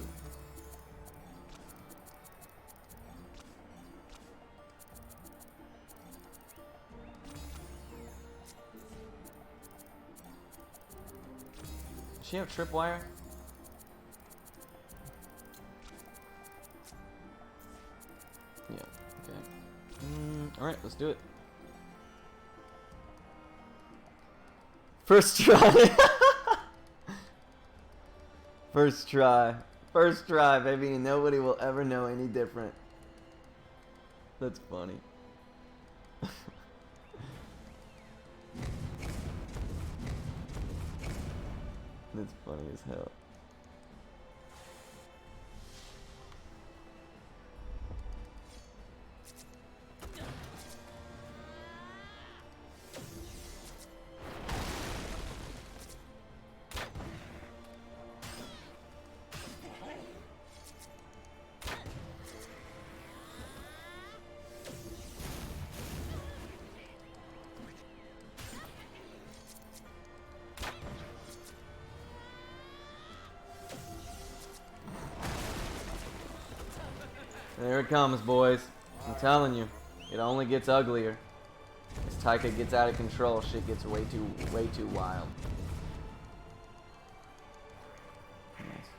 Does she have tripwire? Yeah, okay. Alright, let's do it. First try. First try. First try, baby. Nobody will ever know any different. That's funny. That's funny as hell. There it comes, boys. I'm telling you, it only gets uglier. As Taika gets out of control, shit gets way too wild. Nice.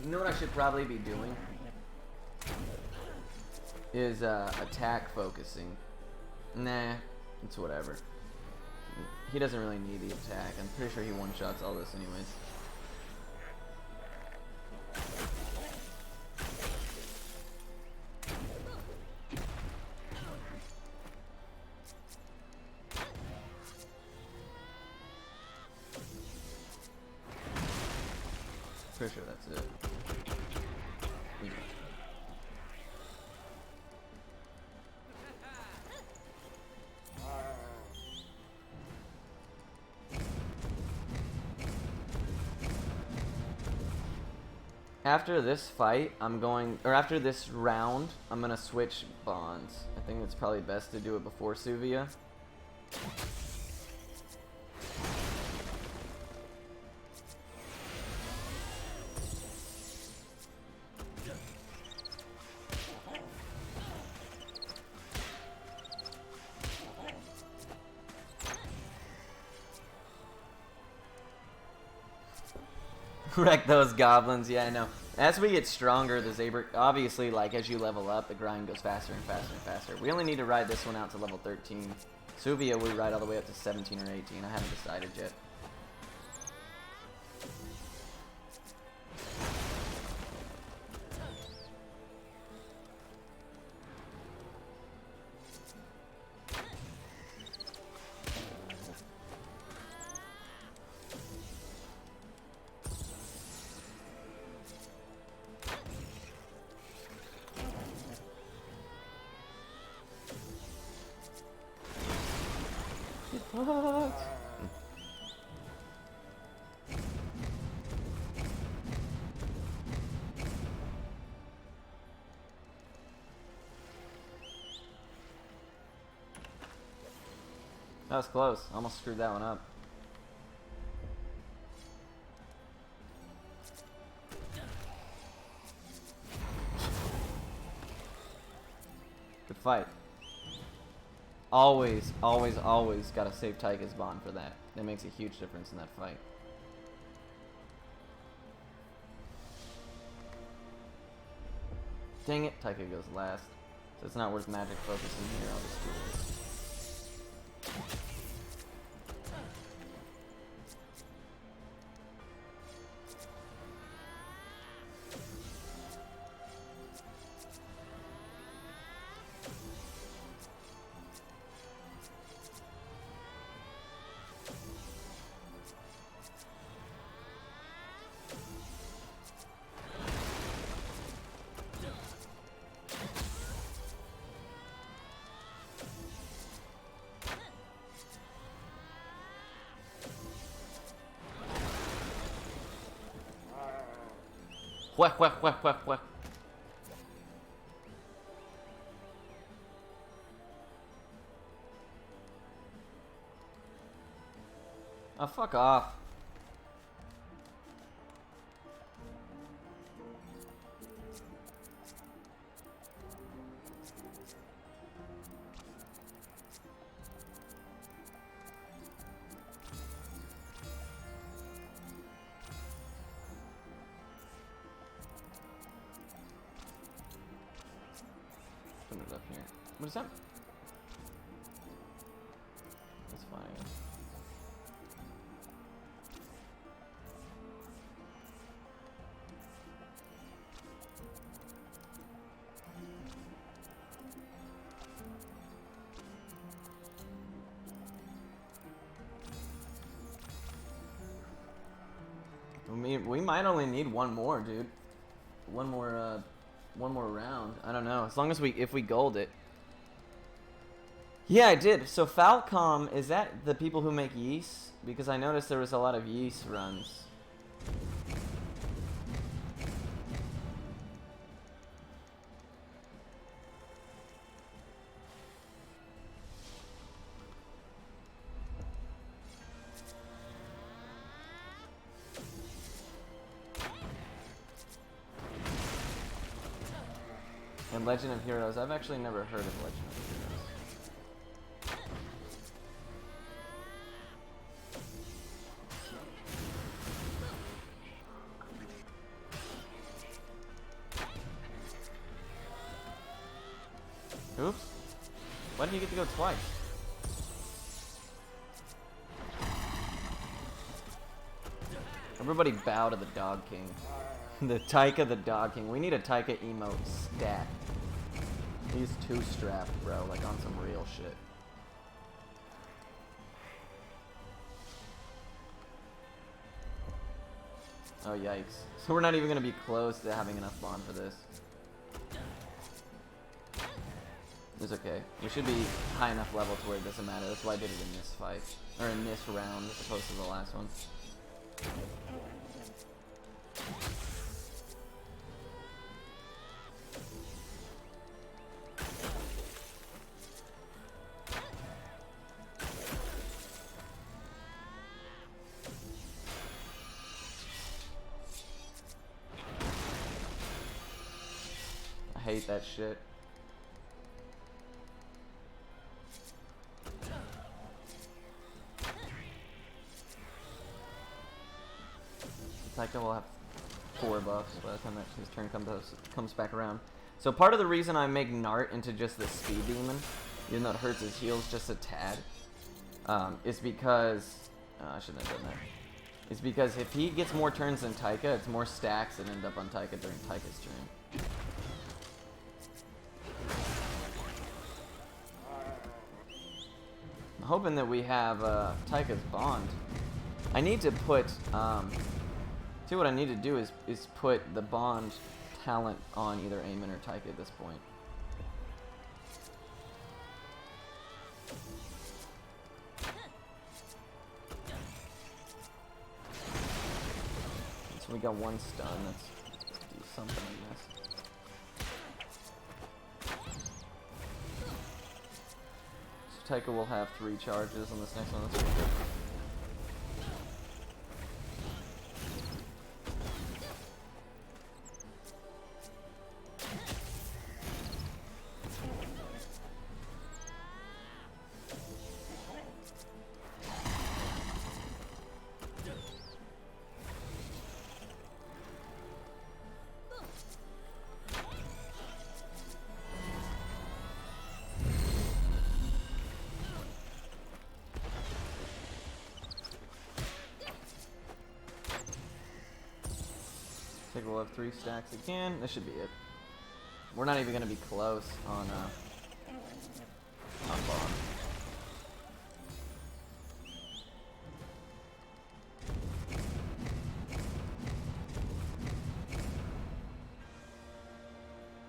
You know what I should probably be doing? Is attack focusing. Nah, it's whatever. He doesn't really need the attack. I'm pretty sure he one-shots all this anyways. Pretty sure that's it. Yeah. After this fight, after this round, I'm gonna switch bonds. I think it's probably best to do it before Suvia. Wreck those goblins, yeah, I know. As we get stronger, the Zaber, obviously, like, as you level up, the grind goes faster and faster and faster. We only need to ride this one out to level 13. Suvia, we ride all the way up to 17 or 18. I haven't decided yet. What? That was close. Almost screwed that one up. Good fight. Always, always, always gotta save Taika's bond for that. That makes a huge difference in that fight. Dang it, Taika goes last. So it's not worth magic focusing here, I'll just do this. Whack, whack, whack, whack, whack. Oh, fuck off. Put it up here. What is that? That's fine. We might only need one more, dude. One more round. I don't know. As long as if we gold it. Yeah, I did. So Falcom, is that the people who make yeast? Because I noticed there was a lot of yeast runs. And Legend of Heroes. I've actually never heard of Legend of Heroes. Oops. Why did he get to go twice? Everybody bow to the Dog King. The Taika the Dog King. We need a Taika emote stat. He's too strapped, bro, like on some real shit. Oh, yikes. So we're not even gonna be close to having enough bond for this. It's okay. We should be high enough level to where it doesn't matter. That's why I did it in this fight. Or in this round as opposed to the last one. I hate that shit. Taika will have 4 buffs by the time that his turn comes back around. So part of the reason I make Nart into just the speed demon, even though it hurts his heals just a tad, is because I shouldn't have done that. Is because if he gets more turns than Taika, it's more stacks that end up on Taika during Taika's turn. I'm hoping that we have Taika's bond. I need to put see what I need to do is put the bond talent on either Eamon or Taika at this point. So we got 1 stun. Let's do something, I guess. So Taika will have 3 charges on this next one. That's pretty good. We'll have 3 stacks again. This should be it. We're not even going to be close on bomb.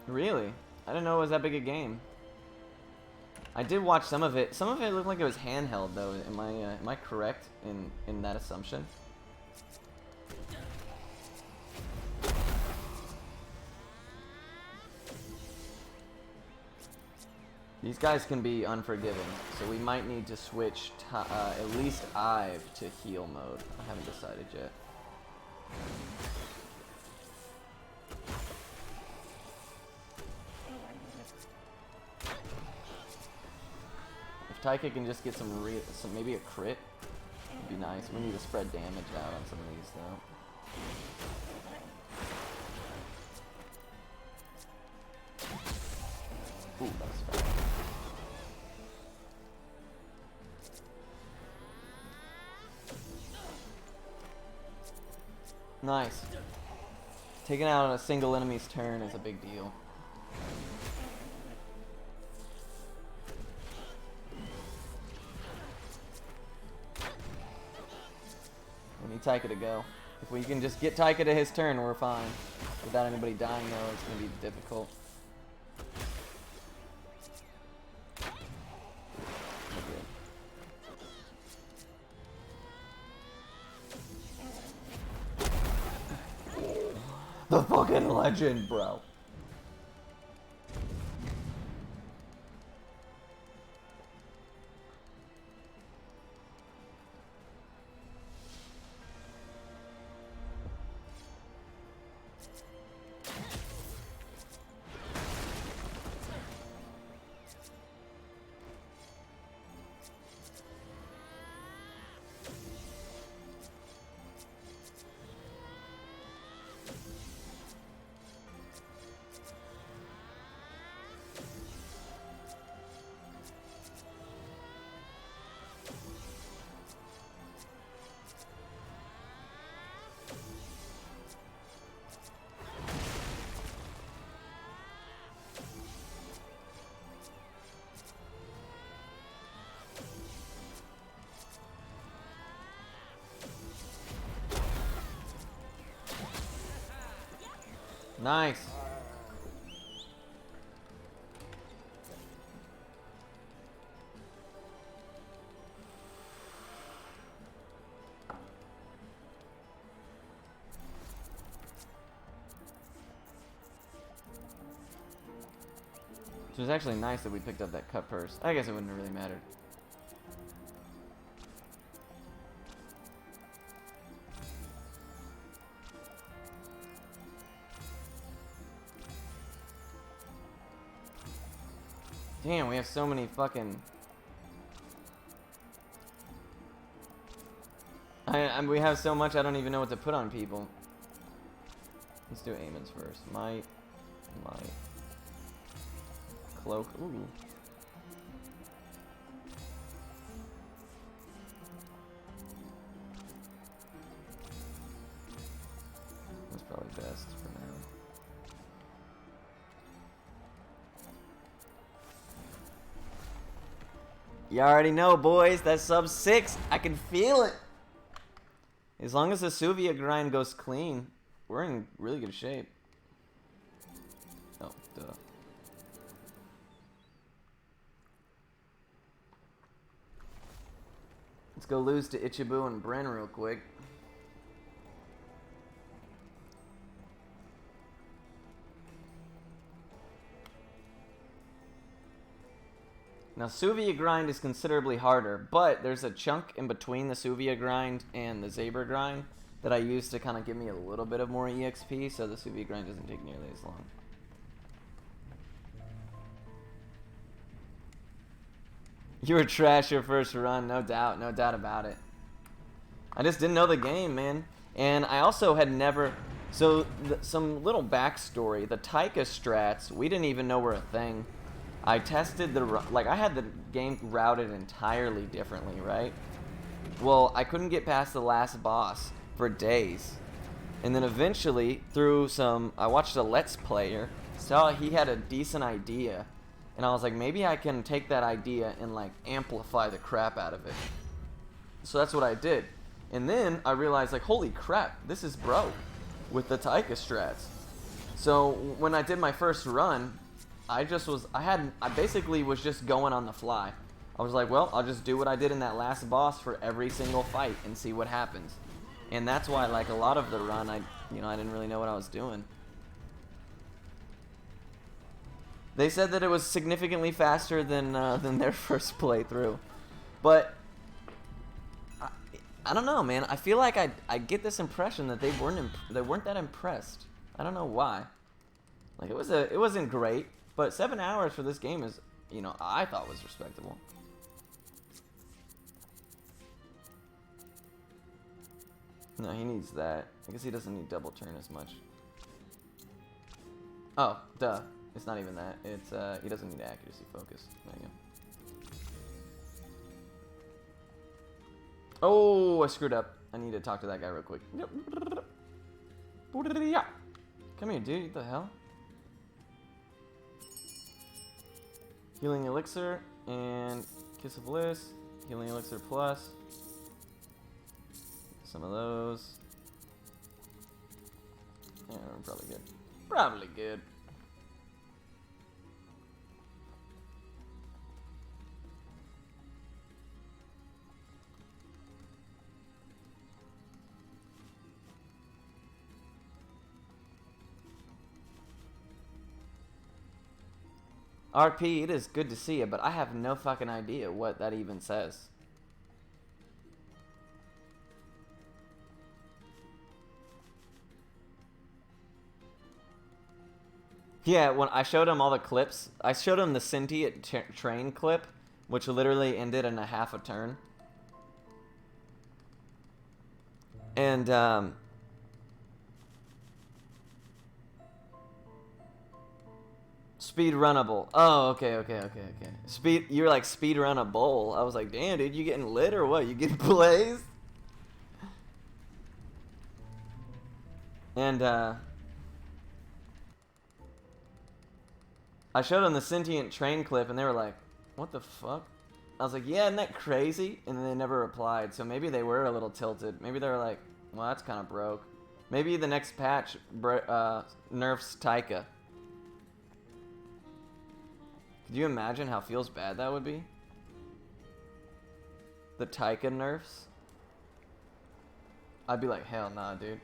Really? I didn't know it was that big a game. I did watch some of it. Some of it looked like it was handheld, though. Am I correct in that assumption? These guys can be unforgiving, so we might need to switch at least Ive to heal mode. I haven't decided yet. If Taika can just get some maybe a crit, it'd be nice. We need to spread damage out on some of these though. Ooh, that's fast. Nice. Taking out a single enemy's turn is a big deal. We need Taika to go. If we can just get Taika to his turn, we're fine. Without anybody dying though, it's going to be difficult. The fucking legend, bro. Nice. So it's actually nice that we picked up that cut purse. I guess it wouldn't have really mattered. Damn, we have so many fucking... we have so much I don't even know what to put on people. Let's do Amon's first. Might. Cloak. Ooh. That's probably best for now. You already know, boys. That's sub 6. I can feel it. As long as the Suvia grind goes clean, we're in really good shape. Oh, duh. Let's go lose to Ichibu and Bren real quick. Now, Suvia grind is considerably harder, but there's a chunk in between the Suvia grind and the Saber grind that I use to kind of give me a little bit of more EXP, so the Suvia grind doesn't take nearly as long. You were trash your first run, no doubt about it. I just didn't know the game, man. And I also had never... So, some little backstory. The Taika strats, we didn't even know were a thing. I tested the... Like, I had the game routed entirely differently, right? Well, I couldn't get past the last boss for days. And then eventually, through some... I watched a Let's Player, saw he had a decent idea. And I was like, maybe I can take that idea and, like, amplify the crap out of it. So that's what I did. And then I realized, like, holy crap, this is broke with the Taika strats. So when I did my first run, I basically was just going on the fly. I was like, well, I'll just do what I did in that last boss for every single fight and see what happens. And that's why, like, a lot of the run, I didn't really know what I was doing. They said that it was significantly faster than their first playthrough, but I don't know, man. I feel like I get this impression that they weren't that impressed. I don't know why. Like it wasn't great, but 7 hours for this game is, you know, I thought was respectable. No, he needs that. I guess he doesn't need double turn as much. Oh, duh. It's not even that. It's he doesn't need accuracy focus. There you go. Oh, I screwed up. I need to talk to that guy real quick. Come here, dude. What the hell? Healing elixir and kiss of bliss. Healing elixir plus. Some of those. Yeah, probably good. Probably good. RP, it is good to see you, but I have no fucking idea what that even says. Yeah, when I showed him all the clips, I showed him the sentient train clip, which literally ended in a half a turn. And, speed runnable. Oh, okay. You're like speed runnable. I was like, damn, dude, you getting lit or what? You getting blazed? And, I showed them the sentient train clip and they were like, what the fuck? I was like, yeah, isn't that crazy? And then they never replied. So maybe they were a little tilted. Maybe they were like, well, that's kind of broke. Maybe the next patch nerfs Taika. Could you imagine how feels bad that would be? The Taika nerfs? I'd be like, hell nah, dude.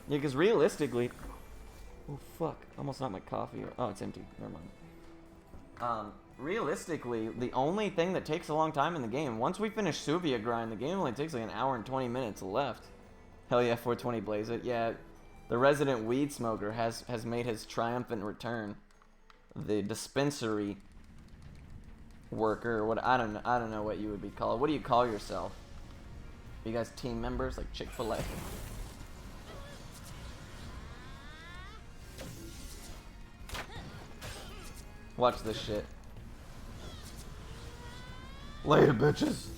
Yeah, because realistically... Oh, fuck. Almost knocked my coffee. Oh, it's empty. Never mind. Realistically, the only thing that takes a long time in the game, once we finish Suvia grind, the game only takes like an hour and 20 minutes left. Hell yeah, 420 blaze it. Yeah, the resident weed smoker has made his triumphant return. The dispensary worker, or what, I don't know what you would be called. What do you call yourself? You guys team members like Chick-fil-A? Watch this shit. Later, bitches.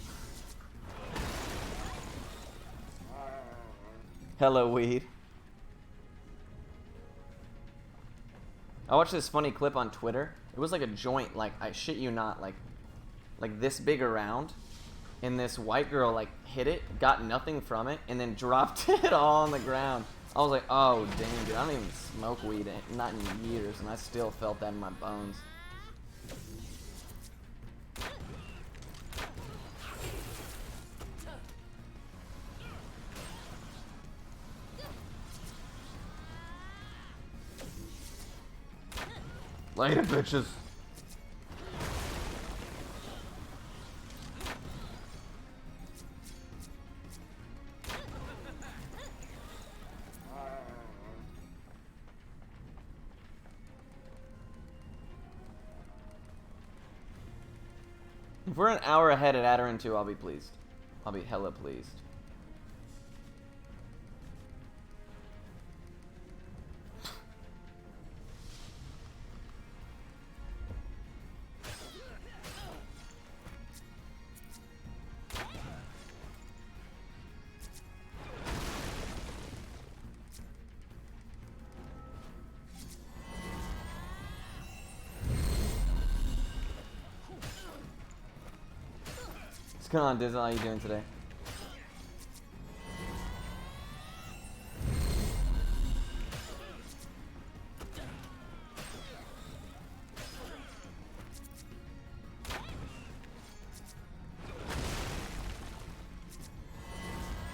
Hello, weed. I watched this funny clip on Twitter. It was like a joint, like, I shit you not, like this big around. And this white girl, like, hit it, got nothing from it, and then dropped it all on the ground. I was like, oh, dang, dude, I don't even smoke weed, not in years, and I still felt that in my bones. Later, bitches. If we're an hour ahead at Adarin 2, I'll be pleased. I'll be hella pleased. What's going on, Dizzle? How you doing today?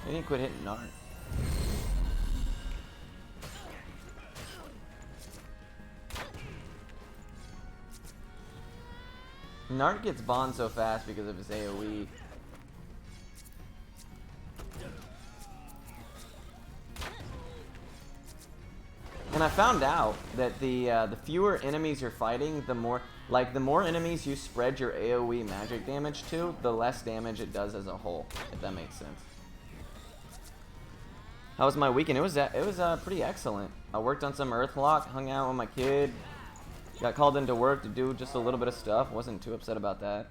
They didn't quit hitting Nart. Nart gets Bond so fast because of his AoE. And I found out that the fewer enemies you're fighting, the more enemies you spread your AoE magic damage to, the less damage it does as a whole, if that makes sense. How was my weekend? It was pretty excellent. I worked on some Earthlock, hung out with my kid, got called into work to do just a little bit of stuff. Wasn't too upset about that.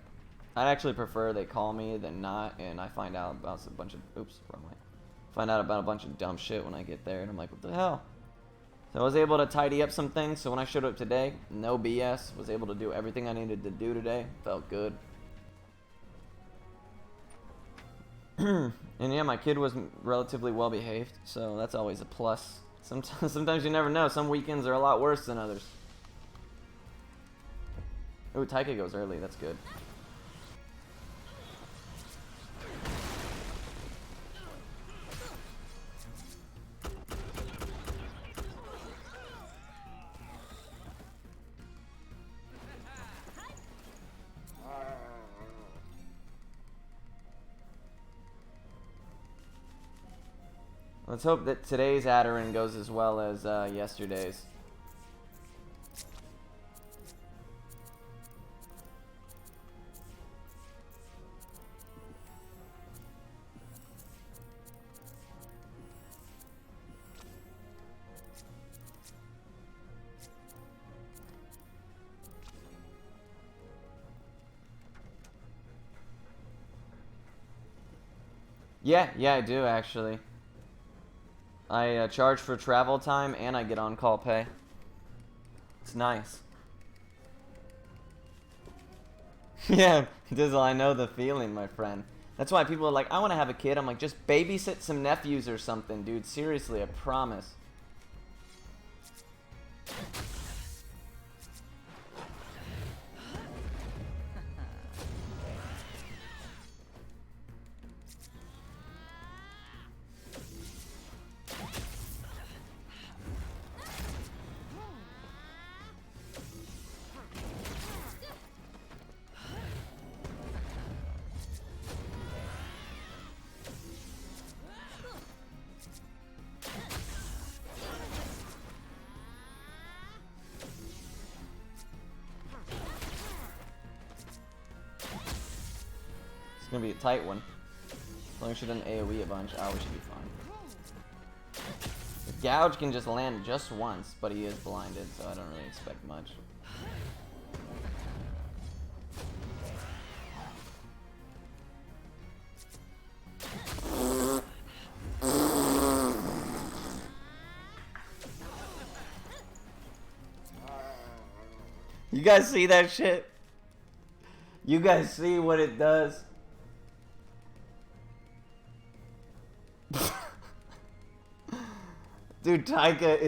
I'd actually prefer they call me than not, and I find out about a bunch of wrong way. Find out about a bunch of dumb shit when I get there, and I'm like, what the hell? So I was able to tidy up some things, so when I showed up today, no BS, was able to do everything I needed to do today. Felt good. And yeah, my kid was relatively well behaved, so that's always a plus. Sometimes you never know. Some weekends are a lot worse than others. Ooh, Taika goes early. That's good. Let's hope that today's Adarin goes as well as yesterday's. Yeah, I do actually. I charge for travel time and I get on-call pay. It's nice. Yeah, Dizzle, I know the feeling, my friend. That's why people are like, I want to have a kid. I'm like, just babysit some nephews or something, dude. Seriously, I promise. It's gonna be a tight one. As long as she doesn't AoE a bunch, we should be fine. The gouge can just land just once, but he is blinded, so I don't really expect much. You guys see that shit? You guys see what it does? Dude, Taika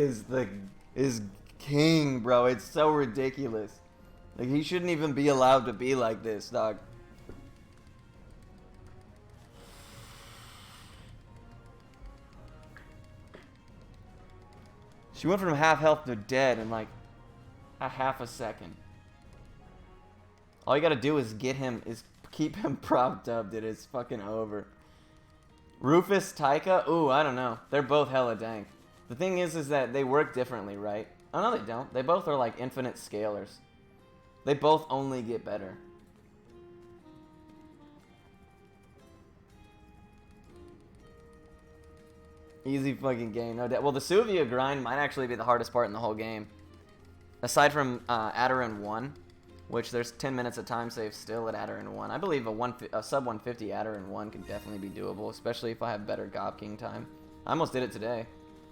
is king, bro. It's so ridiculous. Like, he shouldn't even be allowed to be like this, dog. She went from half health to dead in like a half a second. All you gotta do is keep him propped up, dude. It's fucking over. Rufus, Taika? Ooh, I don't know. They're both hella dank. The thing is that they work differently, right? Oh, no, they don't. They both are like infinite scalers. They both only get better. Easy fucking game, no doubt. Well, the Suvia grind might actually be the hardest part in the whole game. Aside from Adarin 1, which there's 10 minutes of time save still at Adarin 1. I believe a sub 150 Adarin 1 could definitely be doable, especially if I have better Gob King time. I almost did it today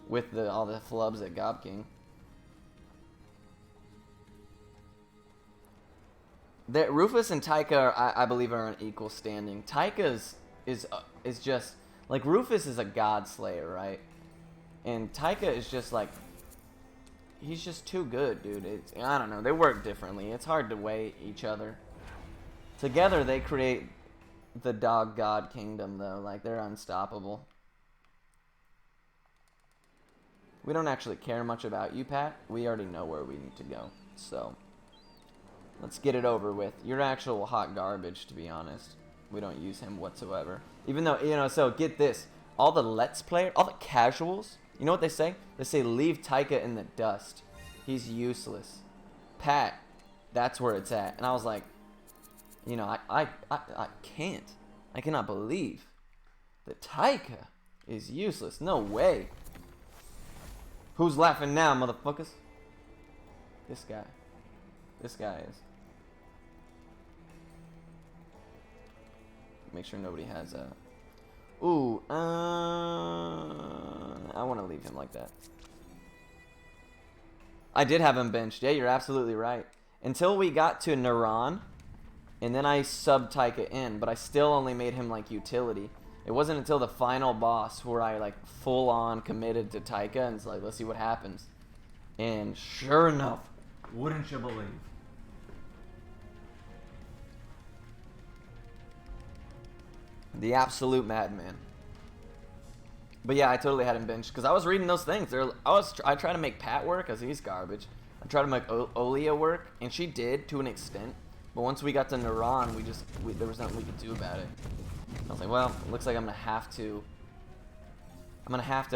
with all the flubs at Gob King. Rufus and Taika, I believe, are on equal standing. Taika's is just like, Rufus is a god slayer, right? And Taika is just like, he's just too good, dude. I don't know. They work differently. It's hard to weigh each other. Together, they create the dog god kingdom, though. Like, they're unstoppable. We don't actually care much about you, Pat. We already know where we need to go. So, Let's get it over with. You're actual hot garbage, to be honest. We don't use him whatsoever. Even though, you know, so get this. All the Let's Player, all the casuals, you know what they say? They say, leave Taika in the dust. He's useless. Pat, that's where it's at. And I was like, you know, I can't. I cannot believe that Taika is useless. No way. Who's laughing now, motherfuckers? This guy. This guy is. Make sure nobody has a... Ooh, I want to leave him like that. I did have him benched. Yeah, you're absolutely right. Until we got to Naran, and then I subbed Taika in, but I still only made him like utility. It wasn't until the final boss where I like full on committed to Taika and it's like, let's see what happens. And sure enough, wouldn't you believe? The absolute madman. But yeah, I totally had him benched because I was reading those things. I tried to make Pat work because he's garbage. I tried to make Olia work, and she did to an extent. But once we got to Naran, there was nothing we could do about it. I was like, well, it looks like I'm gonna have to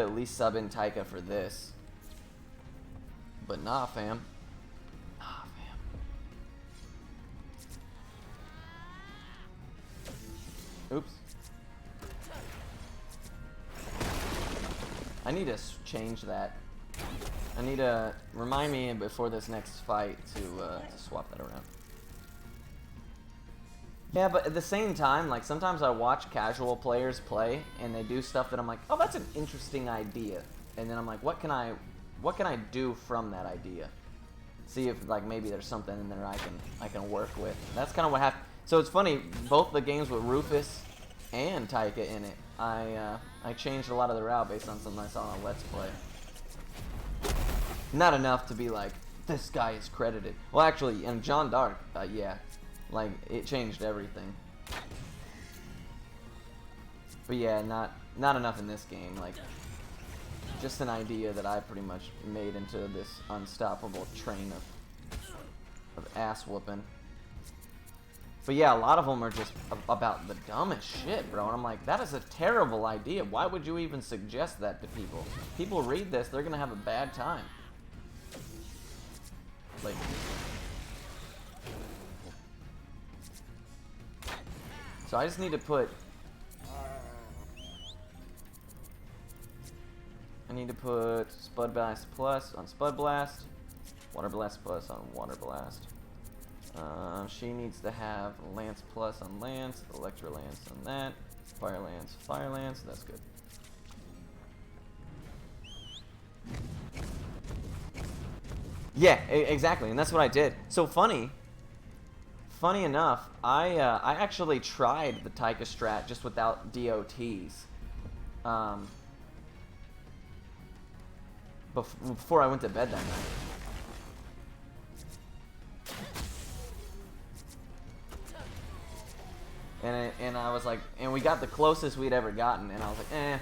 at least sub in Taika for this. But nah, fam. Nah, fam. Oops. I need to change that. I need to remind me before this next fight to swap that around. Yeah, but at the same time, like sometimes I watch casual players play and they do stuff that I'm like, oh, that's an interesting idea. And then I'm like, what can I do from that idea? See if like maybe there's something in there I can work with. That's kind of what happened. So it's funny, both the games with Rufus and Taika in it, I changed a lot of the route based on something I saw on Let's Play. Not enough to be like, this guy is credited. Well, actually, in John Dark, yeah. Like, it changed everything. But yeah, not enough in this game. Like, just an idea that I pretty much made into this unstoppable train of ass whooping. But yeah, a lot of them are just about the dumbest shit, bro. And I'm like, that is a terrible idea. Why would you even suggest that to people? People read this, they're gonna have a bad time. Like... So I just need to put... I need to put Spud Blast Plus on Spud Blast, Water Blast Plus on Water Blast. She needs to have Lance Plus on Lance, Electro Lance on that, Fire Lance, that's good. Yeah, exactly, and that's what I did. So funny enough, I actually tried the Taika strat just without DOTs. Before I went to bed that night. And I was like, and we got the closest we'd ever gotten, and I was like, eh.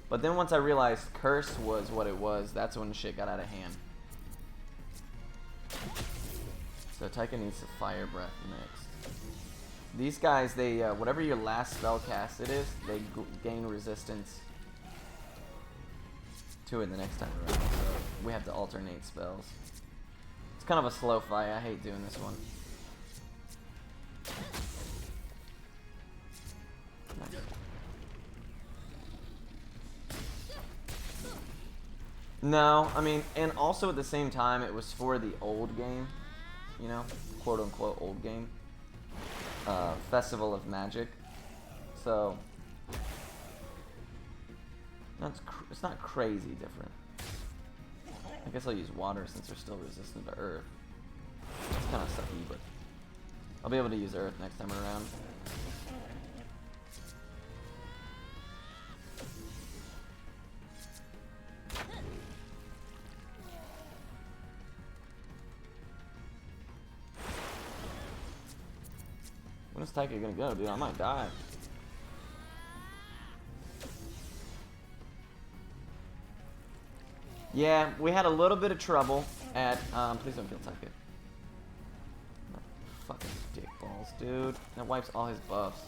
But then once I realized Curse was what it was, that's when shit got out of hand. So Taika needs to Fire Breath next. These guys, they, whatever your last spell cast it is, they gain resistance to it the next time around. So we have to alternate spells. It's kind of a slow fight. I hate doing this one. No, I mean, and also at the same time, it was for the old game, you know, quote unquote old game, Festival of Magic. So it's not crazy different. I guess I'll use water since they're still resistant to earth. It's kind of sucky, but I'll be able to use earth next time around. When is Taika gonna go, dude? I might die. Yeah, we had a little bit of trouble at, please don't kill Taika. No. Fucking dick balls, dude. That wipes all his buffs.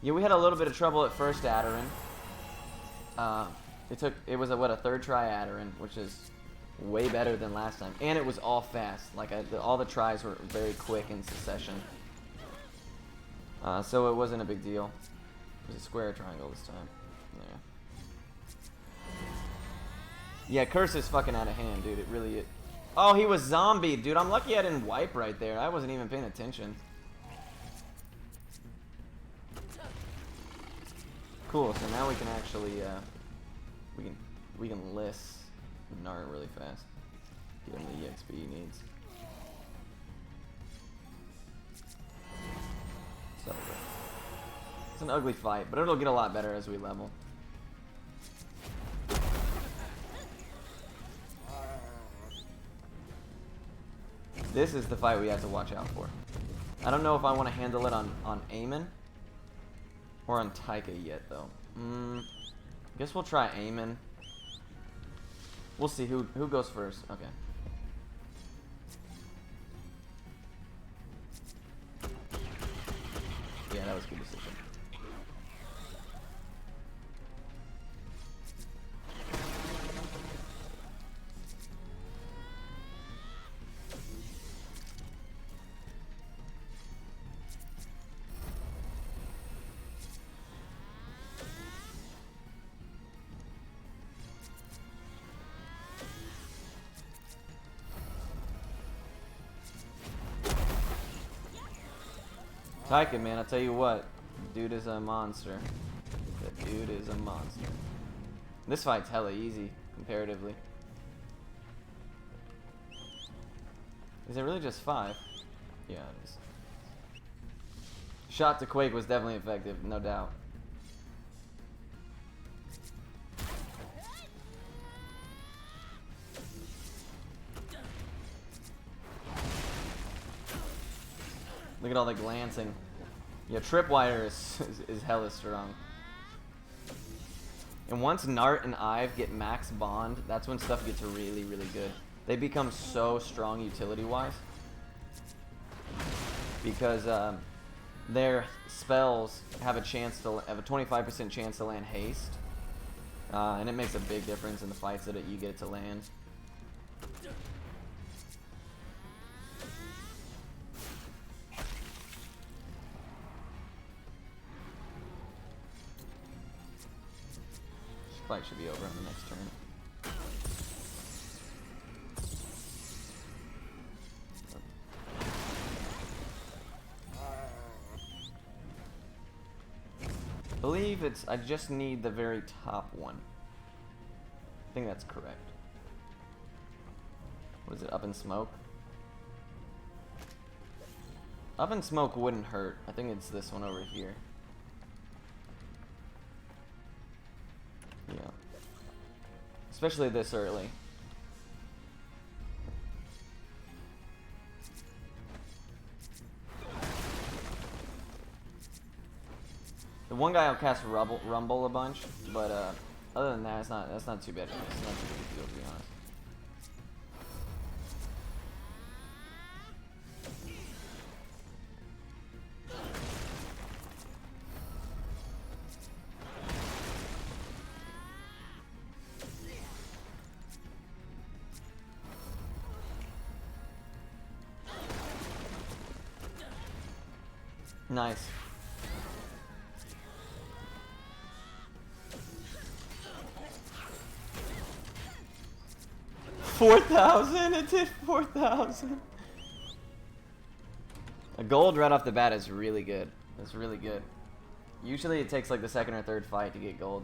Yeah, we had a little bit of trouble at first, Adarin. It was a third try Adarin, which is way better than last time. And it was all fast. Like, all the tries were very quick in succession. So it wasn't a big deal. It was a square triangle this time. Yeah, Curse is fucking out of hand, dude. It really is. Oh, he was zombie, dude. I'm lucky I didn't wipe right there. I wasn't even paying attention. Cool, so now we can actually, we can list Nart really fast. Get him the EXP he needs. So, it's an ugly fight, but it'll get a lot better as we level. This is the fight we have to watch out for. I don't know if I want to handle it on Aemon or on Taika yet, though. Guess we'll try Aemon. We'll see who goes first. Okay. Yeah, that was a good decision. Taika, man, I'll tell you what. Dude is a monster. That dude is a monster. This fight's hella easy, comparatively. Is it really just 5? Yeah, it is. Shot to Quake was definitely effective, no doubt. Look at all the glancing. Yeah, Tripwire is hella strong. And once Nart and Ive get max bond, that's when stuff gets really, really good. They become so strong utility-wise. Because their spells have a 25% chance to land haste. And it makes a big difference in the fights that you get to land. Fight should be over on the next turn. I believe I just need the very top one. I think that's correct. What is it, Up in Smoke? Up in Smoke wouldn't hurt. I think it's this one over here. Yeah. Especially this early. The one guy will cast Rumble a bunch, but other than that, that's not too bad. It's not too big a deal, to be honest. Nice. $4,000. It did 4,000. A gold right off the bat is really good. It's really good. Usually it takes like the second or third fight to get gold.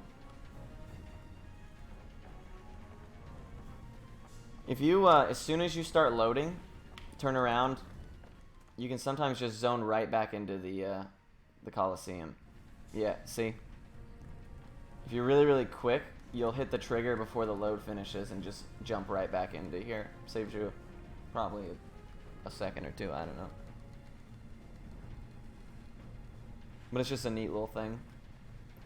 If you, as soon as you start loading, turn around. You can sometimes just zone right back into the Coliseum. Yeah, see? If you're really, really quick, you'll hit the trigger before the load finishes and just jump right back into here. Saves you probably a second or two, I don't know. But it's just a neat little thing.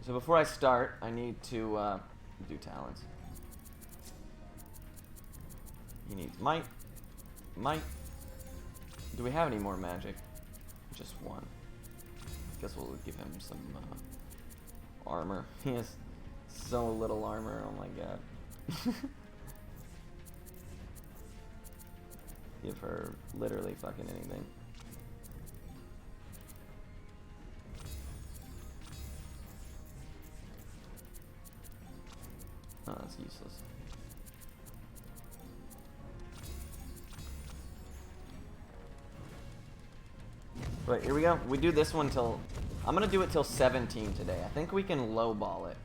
So before I start, I need to do talents. He needs might, Do we have any more magic? Just one. Guess we'll give him some armor. He has so little armor, oh my god. Give her literally fucking anything. Oh, that's useless. Right, here we go. We do this one till... I'm gonna do it till 17 today. I think we can lowball it.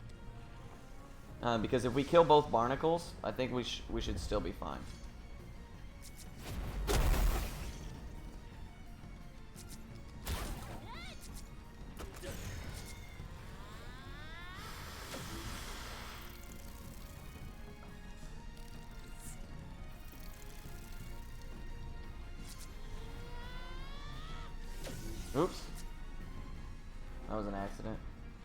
Because if we kill both barnacles, I think we should still be fine. Oops. That was an accident.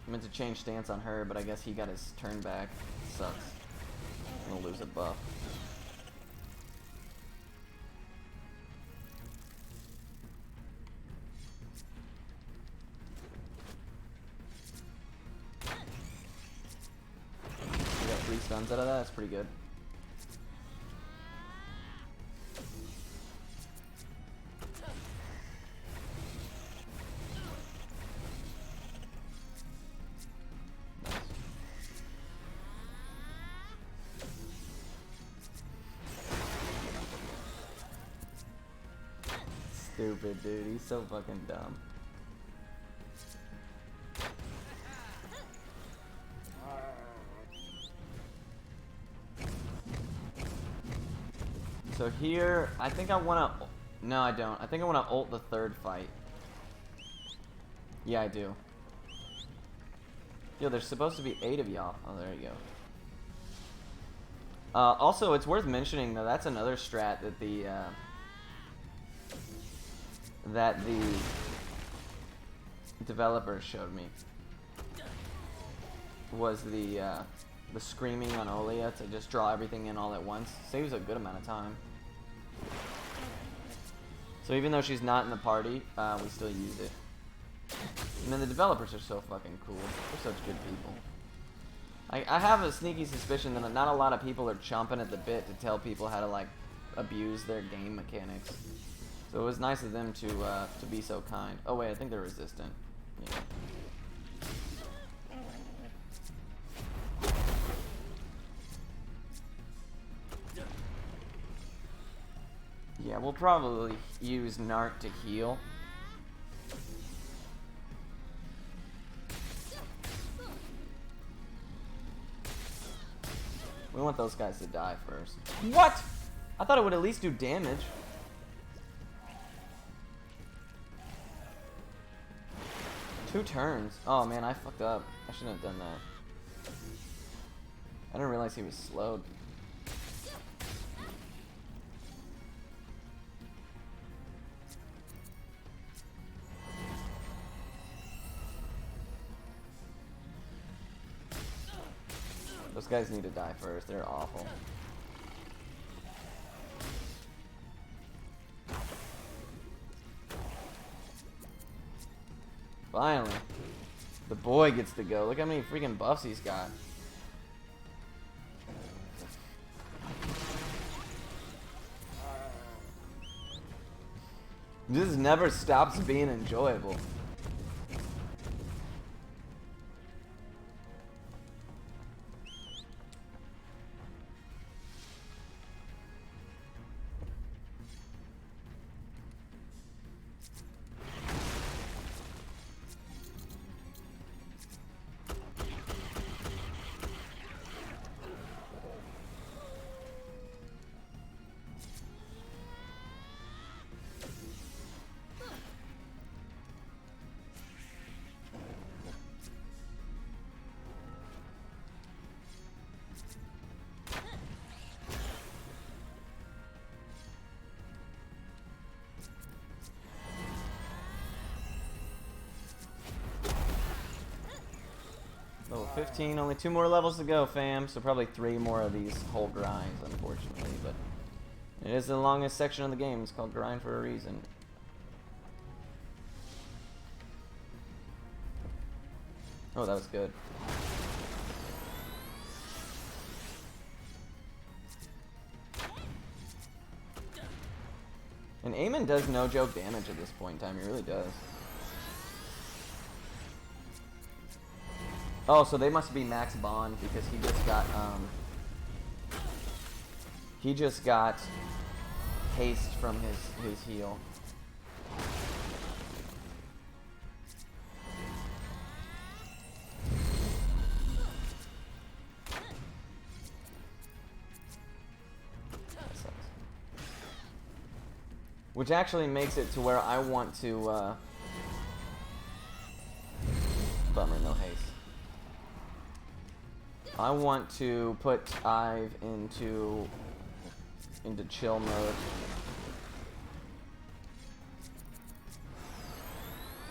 I meant to change stance on her, but I guess he got his turn back. Sucks. I'm gonna lose a buff. We got 3 stuns out of that, that's pretty good. Stupid, dude. He's so fucking dumb. So here, I think I want to... No, I don't. I think I want to ult the 3rd fight. Yeah, I do. Yo, there's supposed to be 8 of y'all. Oh, there you go. Also, it's worth mentioning, though, that's another strat that the developers showed me. Was the screaming on Olia to just draw everything in all at once. Saves a good amount of time. So even though she's not in the party, we still use it. And then the developers are so fucking cool. They're such good people. I have a sneaky suspicion that not a lot of people are chomping at the bit to tell people how to like abuse their game mechanics. So it was nice of them to be so kind. Oh wait, I think they're resistant. Yeah. Yeah, we'll probably use Narc to heal. We want those guys to die first. What? I thought it would at least do damage. Two turns. Oh man, I fucked up. I shouldn't have done that. I didn't realize he was slowed. Those guys need to die first. They're awful. Finally. The boy gets to go. Look how many freaking buffs he's got. This never stops being enjoyable. Level 15, only 2 more levels to go, fam. So probably 3 more of these whole grinds, unfortunately. But it is the longest section of the game. It's called grind for a reason. Oh, that was good. And Eamon does no joke damage at this point in time. He really does. Oh, so they must be max bond because he just got haste from his heal. Which actually makes it to where I want to, bummer, no haste. I want to put Ive into chill mode.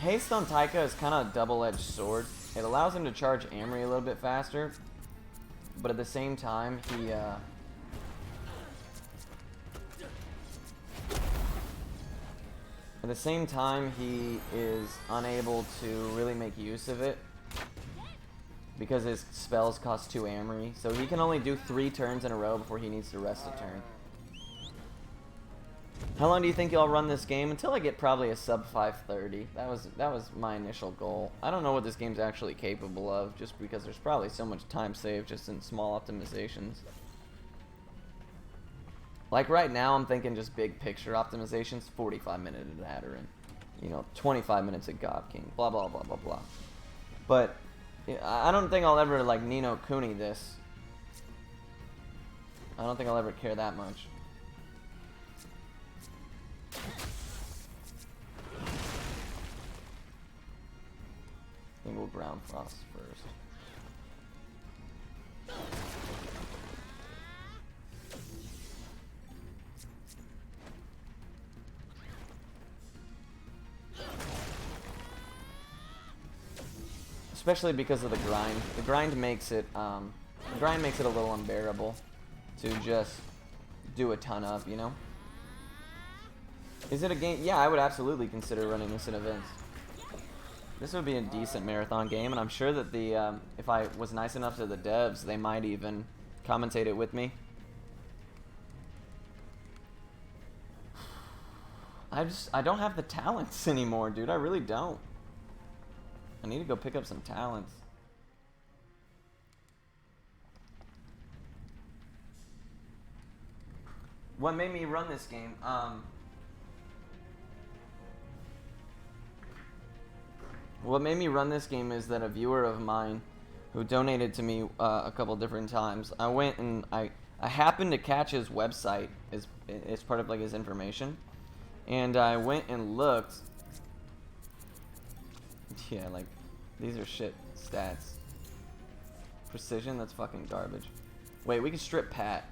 Haste on Taika is kind of a double-edged sword. It allows him to charge Amory a little bit faster, but at the same time, he is unable to really make use of it because his spells cost 2 Amory, so he can only do 3 turns in a row before he needs to rest a turn. How long do you think y'all run this game? Until I get probably a sub 530. That was my initial goal. I don't know what this game's actually capable of, just because there's probably so much time saved just in small optimizations. Like right now, I'm thinking just big picture optimizations, 45-minute at Adarin, you know, 25 minutes at God King, blah blah blah blah blah. But I don't think I'll ever like Ni no Kuni this. I don't think I'll ever care that much. I think we'll Ground Frost first. Especially because of the grind. The grind makes it a little unbearable to just do a ton of, you know? Is it a game? Yeah, I would absolutely consider running this in events. This would be a decent marathon game, and I'm sure that if I was nice enough to the devs, they might even commentate it with me. I don't have the talents anymore, dude. I really don't. I need to go pick up some talents. What made me run this game? What made me run this game is that a viewer of mine who donated to me a couple different times, I went and I happened to catch his website as part of like his information, and I went and looked. Yeah, like, these are shit stats. Precision, that's fucking garbage. Wait, we can strip Pat.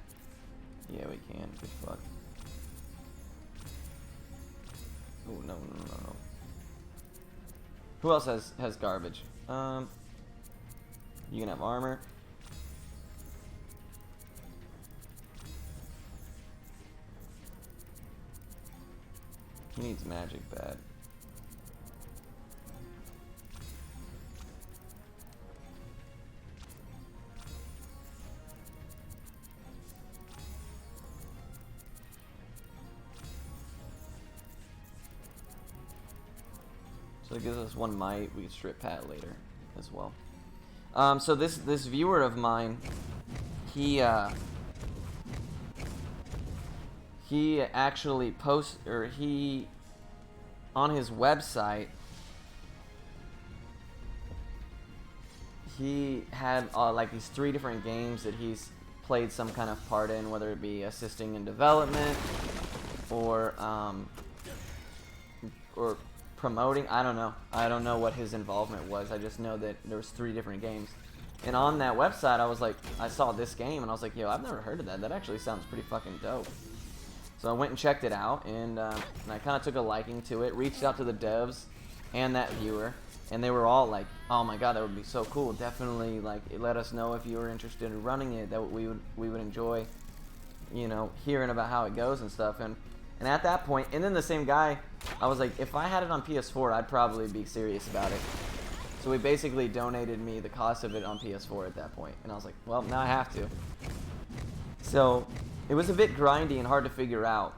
Yeah, we can. Good fuck. Oh, no, no, no, no. Who else has garbage? You can have armor. He needs magic bad. So it gives us 1 might. We can strip Pat later as well. So this viewer of mine, he actually posts, or he on his website, he had like these 3 different games that he's played some kind of part in, whether it be assisting in development or promoting. I don't know. I don't know what his involvement was. I just know that there was 3 different games. And on that website, I was like, I saw this game, and I was like, yo, I've never heard of that. That actually sounds pretty fucking dope. So I went and checked it out, and I kind of took a liking to it, reached out to the devs and that viewer, and they were all like, oh my god, that would be so cool. Definitely, like, let us know if you were interested in running it. That we would enjoy, you know, hearing about how it goes and stuff. And at that point, and then the same guy, I was like, if I had it on PS4, I'd probably be serious about it. So he basically donated me the cost of it on PS4 at that point. And I was like, well, now I have to. So it was a bit grindy and hard to figure out.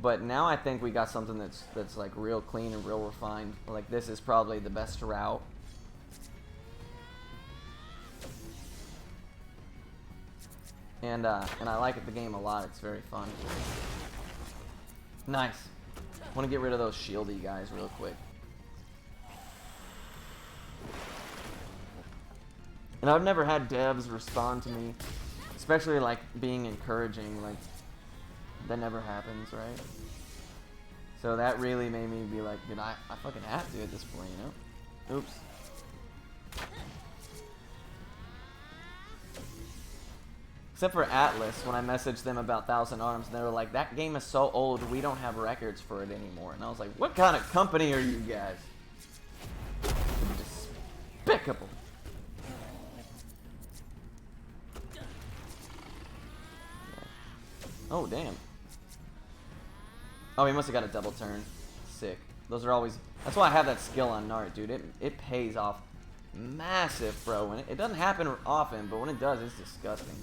But now I think we got something that's like real clean and real refined. Like this is probably the best route. And I like the game a lot. It's very fun. Nice. Want to get rid of those shieldy guys real quick. And I've never had devs respond to me, especially like being encouraging. Like that never happens, right? So that really made me be like, dude, I fucking have to at this point, you know? Oops. Except for Atlas, when I messaged them about Thousand Arms, and they were like, that game is so old, we don't have records for it anymore. And I was like, what kind of company are you guys? Despicable. Oh, damn. Oh, he must have got a double turn. Sick. Those are always... That's why I have that skill on Nart, dude. It pays off massive, bro. And it doesn't happen often, but when it does, it's disgusting.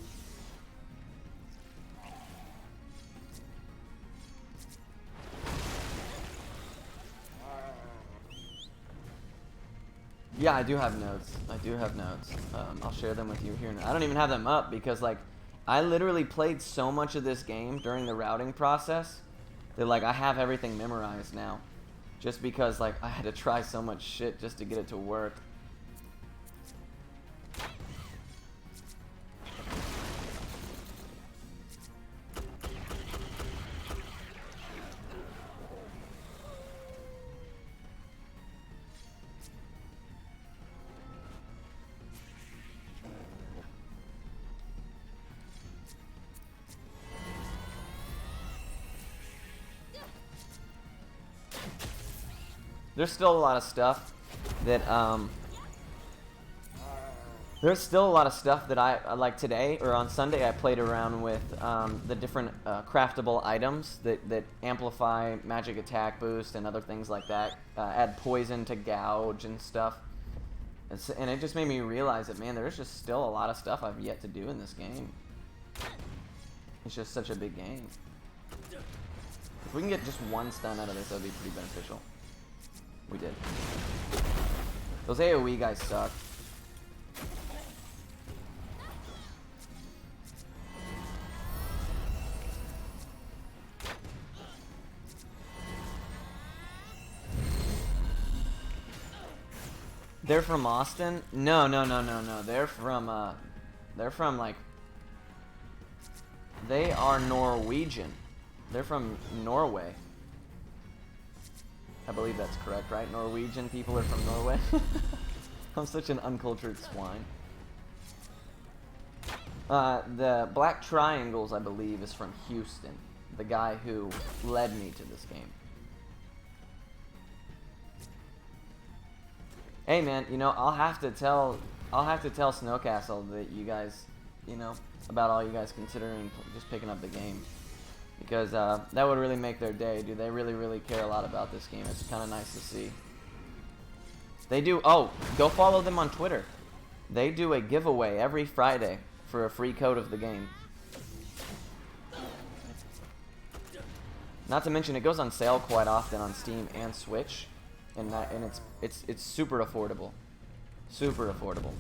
Yeah, I do have notes. I do have notes. I'll share them with you here. I don't even have them up because, like, I literally played so much of this game during the routing process that, like, I have everything memorized now. Just because, like, I had to try so much shit just to get it to work. There's still a lot of stuff that I like today or on Sunday. I played around with the different craftable items that amplify magic attack boost and other things like that. Add poison to gouge and stuff. And it just made me realize that, man, there's just still a lot of stuff I've yet to do in this game. It's just such a big game. If we can get just one stun out of this, that would be pretty beneficial. We did. Those AoE guys suck. They're from Austin? No. They're from like, they are Norwegian. They're from Norway. I believe that's correct, right? Norwegian people are from Norway. I'm such an uncultured swine. The Black Triangles, I believe, is from Houston. The guy who led me to this game. Hey man, you know, I'll have to tell Snowcastle that you guys, you know, about all you guys considering just picking up the game. Because that would really make their day, dude. They really, really care a lot about this game. It's kind of nice to see. They do... Oh, go follow them on Twitter. They do a giveaway every Friday for a free code of the game. Not to mention, it goes on sale quite often on Steam and Switch. And it's super affordable. Super affordable.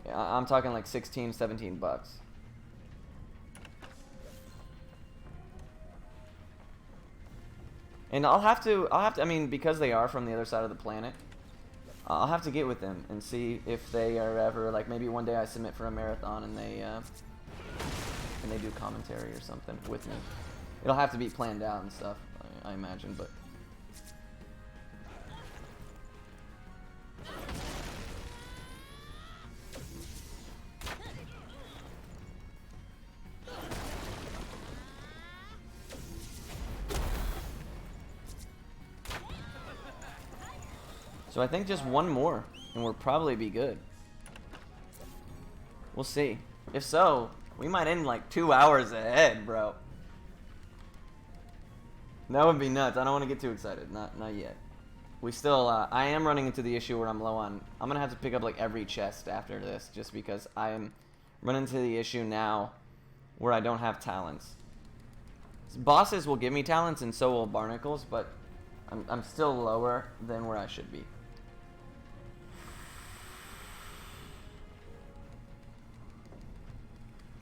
I'm talking like 16, 17 bucks. And I'll have to, I mean, because they are from the other side of the planet, I'll have to get with them and see if they are ever, like, maybe one day I submit for a marathon and they do commentary or something with me. It'll have to be planned out and stuff, I imagine, but... So I think just one more, and we'll probably be good. We'll see. If so, we might end like 2 hours ahead, bro. That would be nuts. I don't want to get too excited. Not yet. We still, I am running into the issue where I'm low on, I'm going to have to pick up like every chest after this just because I am running into the issue now where I don't have talents. Bosses will give me talents and so will barnacles, but I'm still lower than where I should be.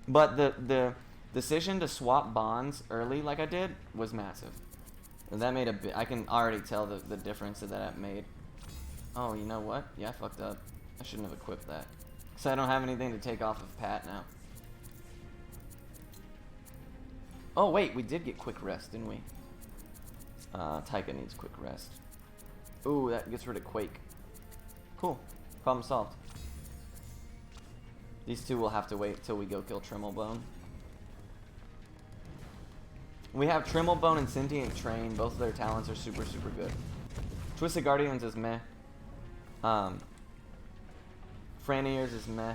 But the decision to swap bonds early like I did was massive. And that made a bit. I can already tell the difference that that made. Oh, you know what? Yeah, I fucked up. I shouldn't have equipped that. Because I don't have anything to take off of Pat now. Oh, wait. We did get quick rest, didn't we? Taika needs quick rest. Ooh, that gets rid of Quake. Cool. Problem solved. These two will have to wait till we go kill Trimblebone. We have Trimblebone and Sentient Train. Both of their talents are super, super good. Twisted Guardians is meh. Franiers is meh.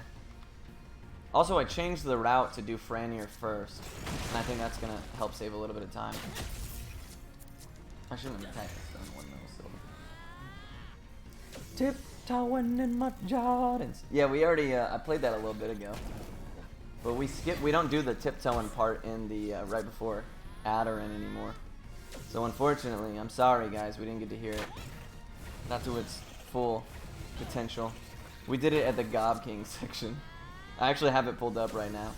Also, I changed the route to do Franier first. And I think that's going to help save a little bit of time. I shouldn't have attacked this stone one though, so. Tiptoeing in my Jordans. Yeah, we already, I played that a little bit ago. But we don't do the tiptoeing part in the, right before Adderin anymore. So unfortunately, I'm sorry guys, we didn't get to hear it. Not to its full potential. We did it at the Gob King section. I actually have it pulled up right now.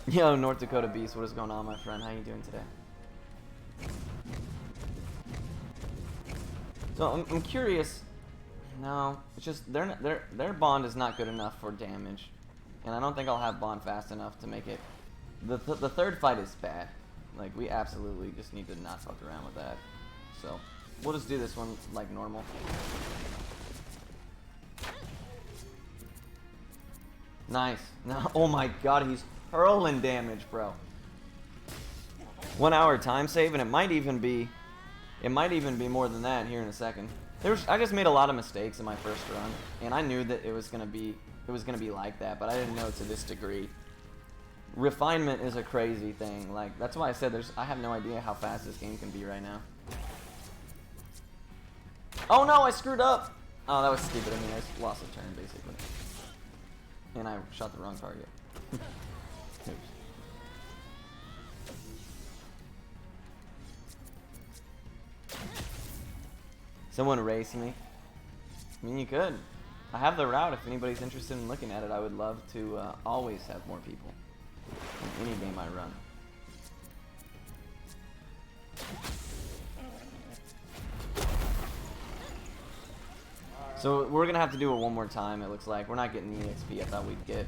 Yo, North Dakota Beast, what is going on, my friend? How you doing today? So I'm curious. No, it's just their bond is not good enough for damage, and I don't think I'll have bond fast enough to make it. The third fight is bad. Like, we absolutely just need to not fuck around with that. So we'll just do this one like normal. Nice. No, oh my god, he's hurling damage, bro. 1 hour time save, and it might even be more than that here in a second. I just made a lot of mistakes in my first run, and I knew that it was gonna be like that, but I didn't know to this degree. Refinement is a crazy thing. Like, that's why I said I have no idea how fast this game can be right now. Oh no, I screwed up. Oh, that was stupid. I mean, I lost a turn basically, and I shot the wrong target. Oops. Someone race me. I mean, you could. I have the route if anybody's interested in looking at it. I would love to always have more people in any game I run. So we're going to have to do it one more time, it looks like. We're not getting the EXP I thought we'd get.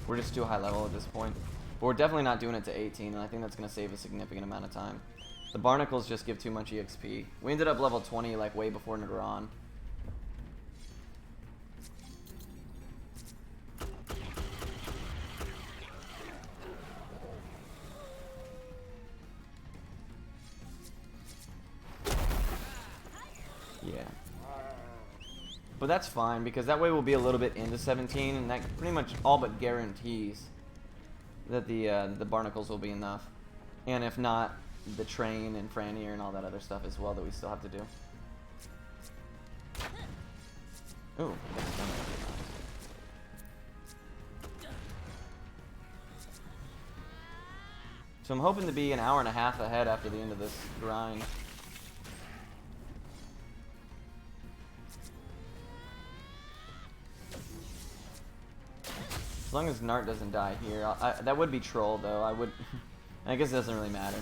We're just too high level at this point. But we're definitely not doing it to 18, and I think that's going to save a significant amount of time. The barnacles just give too much EXP. We ended up level 20 like way before Negron. Yeah. But that's fine because that way we'll be a little bit into 17, and that pretty much all but guarantees that the barnacles will be enough. And if not, the train and Franier and all that other stuff as well that we still have to do. Ooh, that's done. So I'm hoping to be an hour and a half ahead after the end of this grind. As long as Nart doesn't die here. That would be troll though. I guess it doesn't really matter.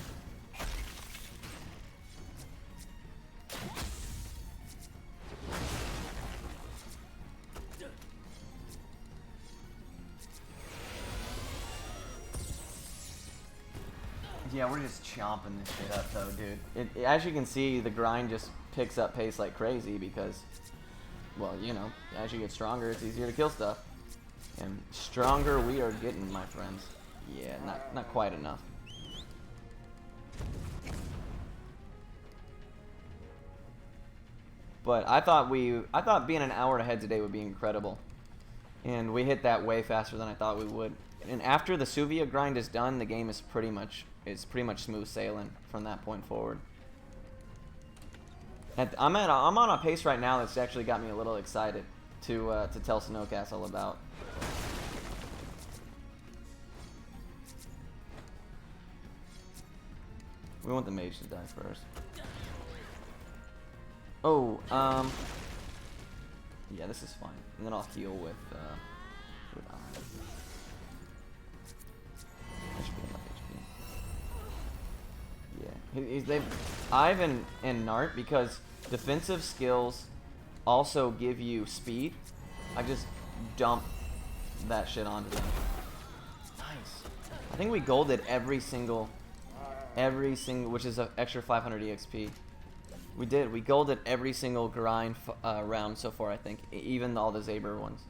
Yeah, we're just chomping this shit up though, dude. As you can see, the grind just picks up pace like crazy because, well, you know, as you get stronger, it's easier to kill stuff. And stronger we are getting, my friends. Yeah, not quite enough. But I thought being an hour ahead today would be incredible. And we hit that way faster than I thought we would. And after the Suvia grind is done, the game is pretty much is pretty much smooth sailing from that point forward. I'm on a pace right now that's actually got me a little excited to tell Snowcastle about. We want the mage to die first. Oh, yeah, this is fine. And then I'll heal with iron. That should be enough HP. Yeah, Ivan and Nart, because defensive skills also give you speed. I just dump that shit onto them. Nice. I think we golded every single, which is an extra 500 EXP. We did. We golded every single grind round so far, I think. Even all the Zaber ones.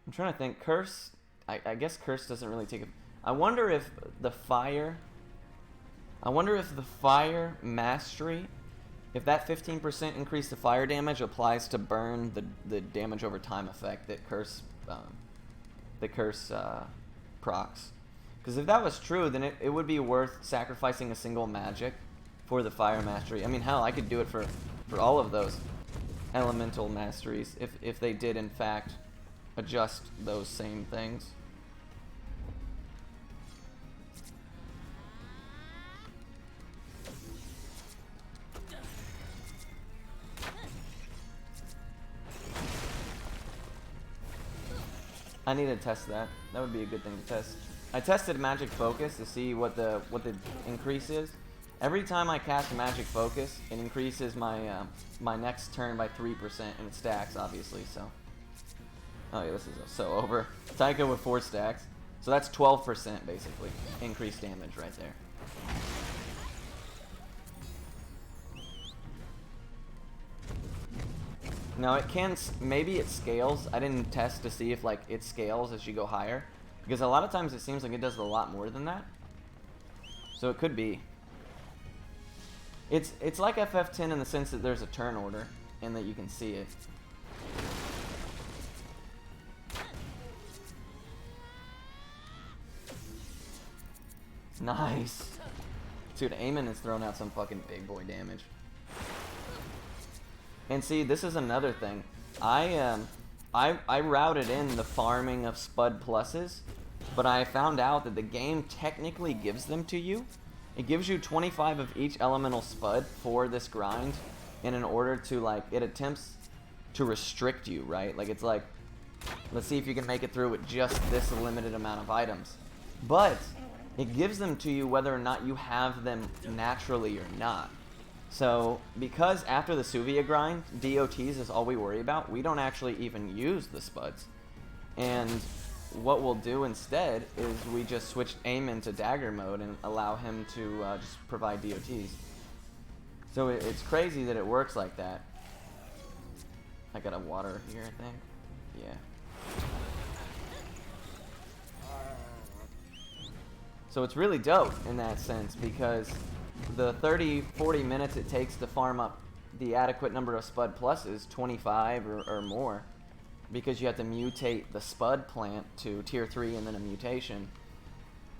I'm trying to think. Curse... I guess Curse doesn't really take a... I wonder if the fire mastery... If that 15% increase to fire damage applies to burn the damage over time effect that Curse procs. Because if that was true, then it would be worth sacrificing a single magic for the fire mastery. I mean, hell, I could do it for all of those elemental masteries if they did in fact adjust those same things. I need to test that. That would be a good thing to test. I tested Magic Focus to see what the increase is. Every time I cast Magic Focus, it increases my my next turn by 3%, and it stacks, obviously. So, oh yeah, this is so over. Taika with 4 stacks, so that's 12% basically increased damage right there. Now it can, maybe it scales. I didn't test to see if like it scales as you go higher, because a lot of times it seems like it does a lot more than that. So it could be. It's like FF10 in the sense that there's a turn order and that you can see it. Nice. Dude, Eamon is throwing out some fucking big boy damage. And see, this is another thing. I routed in the farming of Spud pluses, but I found out that the game technically gives them to you. It gives you 25 of each elemental Spud for this grind, and in order to, like, it attempts to restrict you, right? Like, it's like, let's see if you can make it through with just this limited amount of items. But it gives them to you whether or not you have them naturally or not. So, because after the Suvia grind, DOTs is all we worry about, we don't actually even use the Spuds. And what we'll do instead is we just switch Eamon to Dagger mode and allow him to just provide DOTs. So it's crazy that it works like that. I got a water here, I think. Yeah. So it's really dope in that sense, because the 30-40 minutes it takes to farm up the adequate number of Spud pluses, 25 or more, because you have to mutate the Spud plant to tier 3 and then a mutation.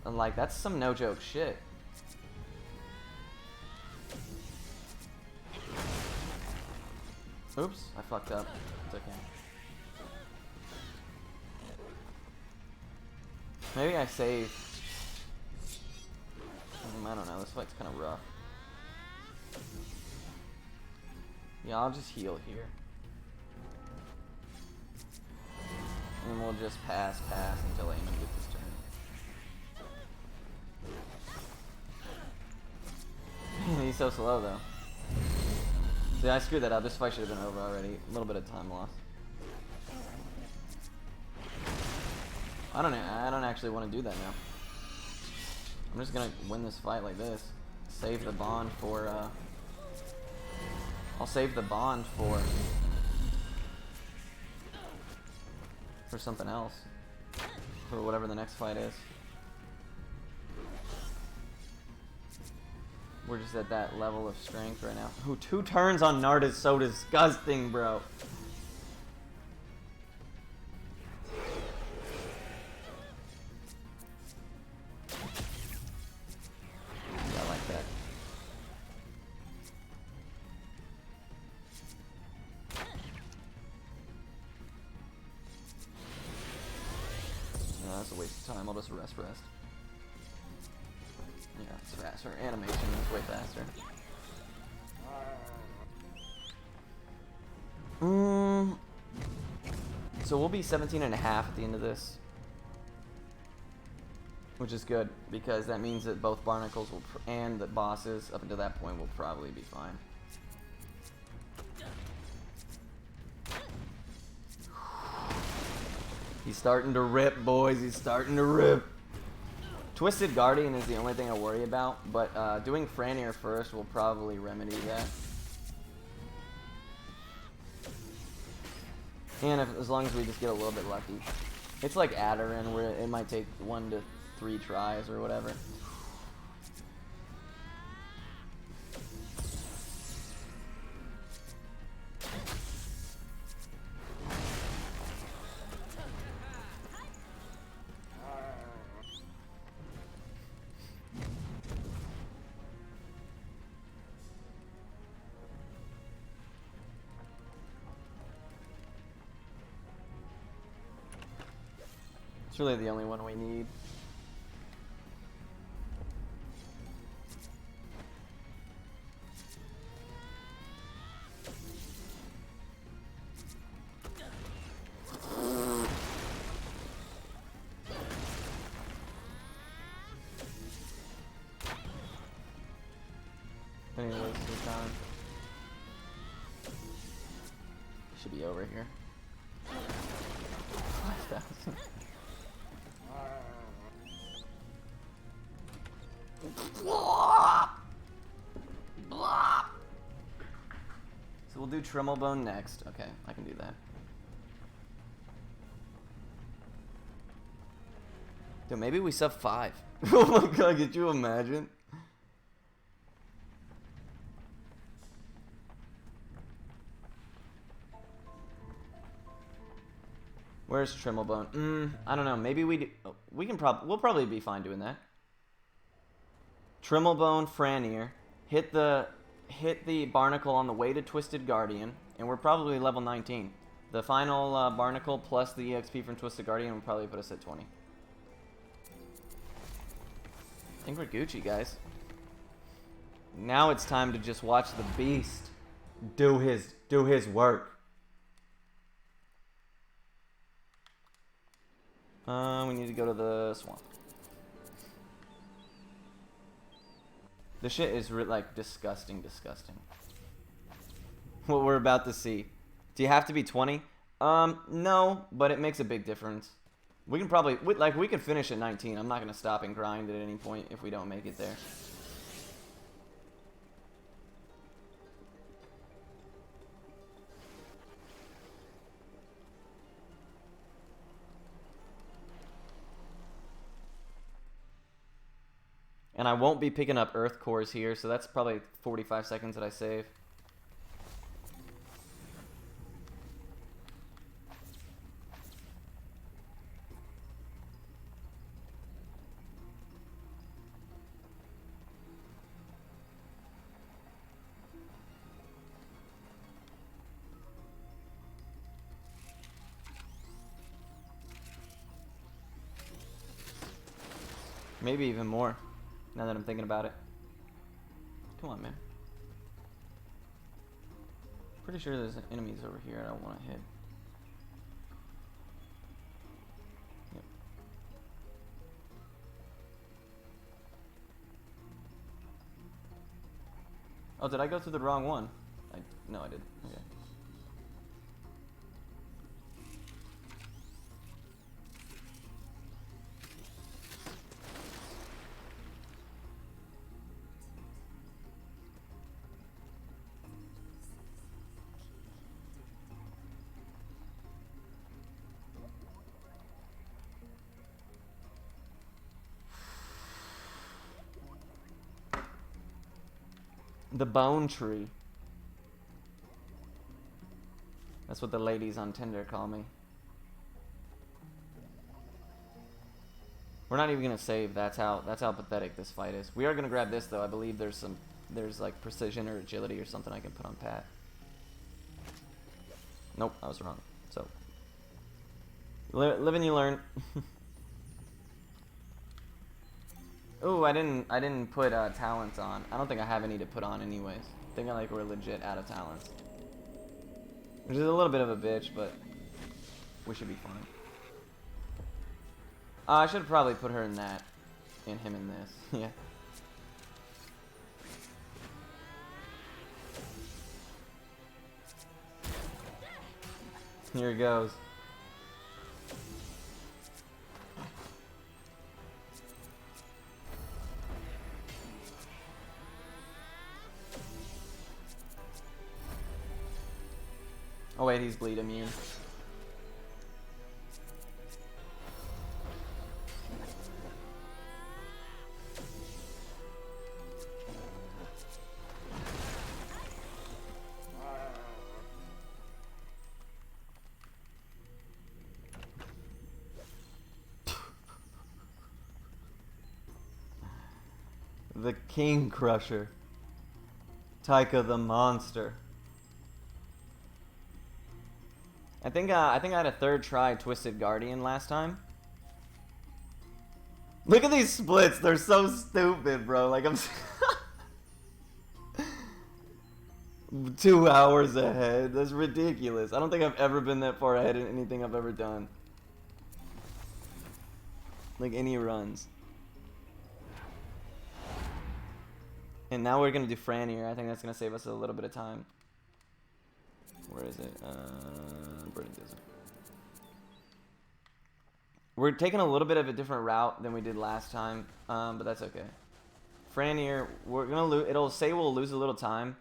And like, that's some no joke shit. Oops, I fucked up. It's okay. Maybe I saved. I don't know, this fight's kind of rough. Yeah, I'll just heal here. And we'll just pass until Eamon gets his turn. He's so slow though. See, I screwed that up. This fight should have been over already. A little bit of time lost. I don't actually want to do that now. I'm just gonna win this fight like this. Save the bond for, I'll save the bond for something else. For whatever the next fight is. We're just at that level of strength right now. Ooh, 2 turns on Nard is so disgusting, bro. Yeah, I like that. No, that's a waste of time. I'll just rest. Yeah, it's faster. Animation is way faster. So we'll be 17 and a half at the end of this. Which is good, because that means that both barnacles will and the bosses up until that point will probably be fine. He's starting to rip, boys. He's starting to rip. Twisted Guardian is the only thing I worry about, but doing Franir first will probably remedy that. And as long as we just get a little bit lucky. It's like Adarin, where it might take 1 to 3 tries or whatever. It's really the only one we need. Anyways, this time should be over here. 5,000. So we'll do Tremblebone next. Okay, I can do that. Dude, maybe we sub 5. Oh my god, could you imagine? Where's Tremblebone? I don't know. Maybe we'll probably be fine doing that. Tremblebone, Franir, hit the Barnacle on the way to Twisted Guardian, and we're probably level 19. The final Barnacle plus the EXP from Twisted Guardian will probably put us at 20. I think we're Gucci, guys. Now it's time to just watch the beast do his work. We need to go to the swamp. The shit is like disgusting. What we're about to see. Do you have to be 20? No, but it makes a big difference. We can probably, we can finish at 19. I'm not going to stop and grind at any point if we don't make it there. And I won't be picking up Earth Cores here, so that's probably 45 seconds that I save. Maybe even more. Now that I'm thinking about it. Come on, man. Pretty sure there's enemies over here I don't want to hit. Yep. Oh, did I go through the wrong one? No, I did. Okay. The bone tree. That's what the ladies on Tinder call me. We're not even gonna save. That's how pathetic this fight is. We are gonna grab this though. I believe there's like precision or agility or something I can put on Pat. Nope, I was wrong. So live and you learn. Ooh, I didn't put talents on. I don't think I have any to put on anyways. I think we're legit out of talents. Which is a little bit of a bitch, but we should be fine. I should have probably put her in that. And him in this. Yeah. Here it goes. Oh wait, he's bleed immune. The King Crusher. Taika the monster. I think I had a third try Twisted Guardian last time. Look at these splits, they're so stupid, bro. Like I'm 2 hours ahead. That's ridiculous. I don't think I've ever been that far ahead in anything I've ever done. Like any runs. And now we're gonna do Fran here. I think that's gonna save us a little bit of time. Where is it? Burning Desert. We're taking a little bit of a different route than we did last time, but that's okay. Fran here, we're gonna lose. It'll say we'll lose a little time,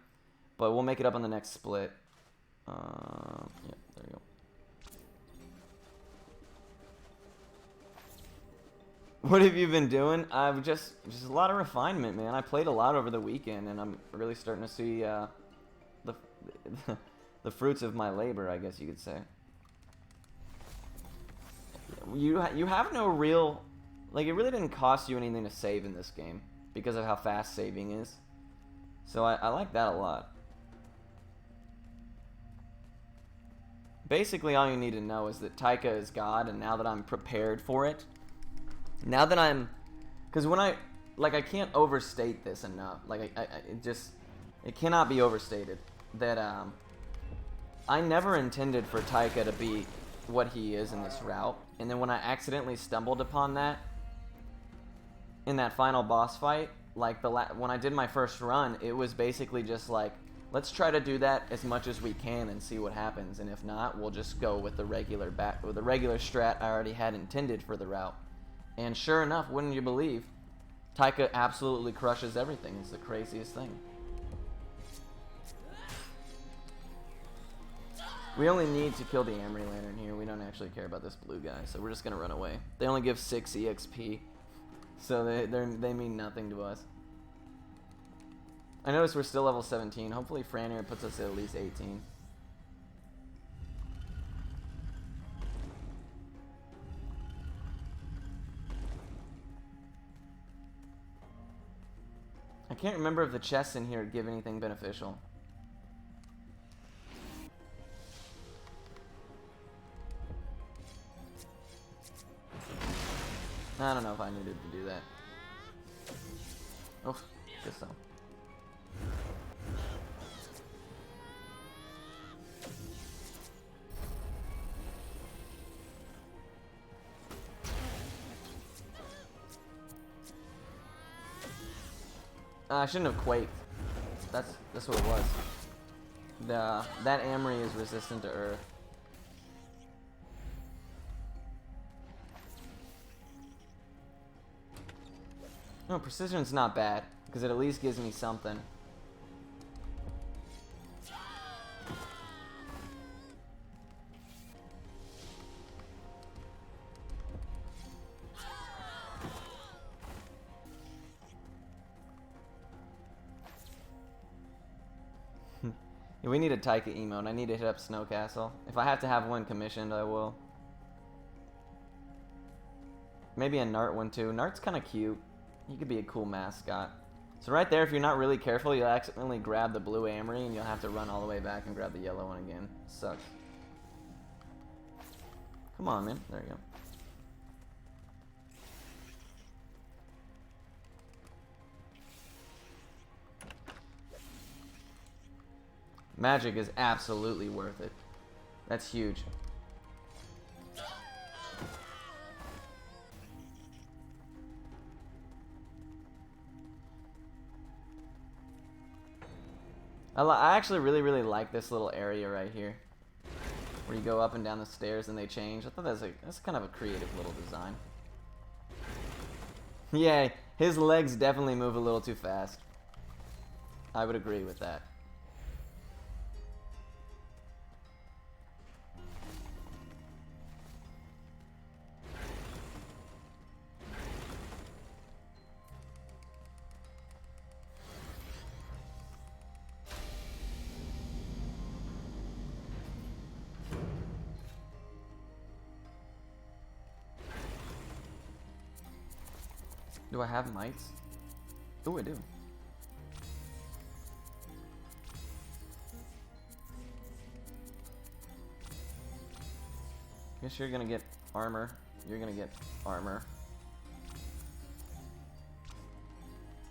but we'll make it up on the next split. Yeah, there you go. What have you been doing? I've just a lot of refinement, man. I played a lot over the weekend, and I'm really starting to see the fruits of my labor, I guess you could say. You have no real, like, it really didn't cost you anything to save in this game because of how fast saving is. So I like that a lot. Basically, all you need to know is that Taika is God, and now that I'm prepared for it, now that I'm, because when I can't overstate this enough. Like it cannot be overstated that I never intended for Taika to be what he is in this route, and then when I accidentally stumbled upon that in that final boss fight, like when I did my first run, it was basically just like, let's try to do that as much as we can and see what happens, and if not, we'll just go with the regular strat I already had intended for the route. And sure enough, wouldn't you believe, Taika absolutely crushes everything. It's the craziest thing. We only need to kill the Amory Lantern here. We don't actually care about this blue guy, so we're just gonna run away. They only give 6 EXP, so they mean nothing to us. I notice we're still level 17. Hopefully Fran here puts us at least 18. I can't remember if the chests in here give anything beneficial. I don't know if I needed to do that. Oh, guess so. I shouldn't have quaked. That's what it was. That Amory is resistant to Earth. No, precision's not bad, because it at least gives me something. We need a Taika emote. I need to hit up Snow Castle. If I have to have one commissioned, I will. Maybe a Nart one too. Nart's kind of cute. He could be a cool mascot. So right there, if you're not really careful, you'll accidentally grab the blue Amory and you'll have to run all the way back and grab the yellow one again. Sucks. Come on, man. There you go. Magic is absolutely worth it. That's huge. I actually really like this little area right here, where you go up and down the stairs and they change. I thought that's kind of a creative little design. Yeah, his legs definitely move a little too fast. I would agree with that. Do I have mites? Oh, I do. Guess you're gonna get armor. You're gonna get armor.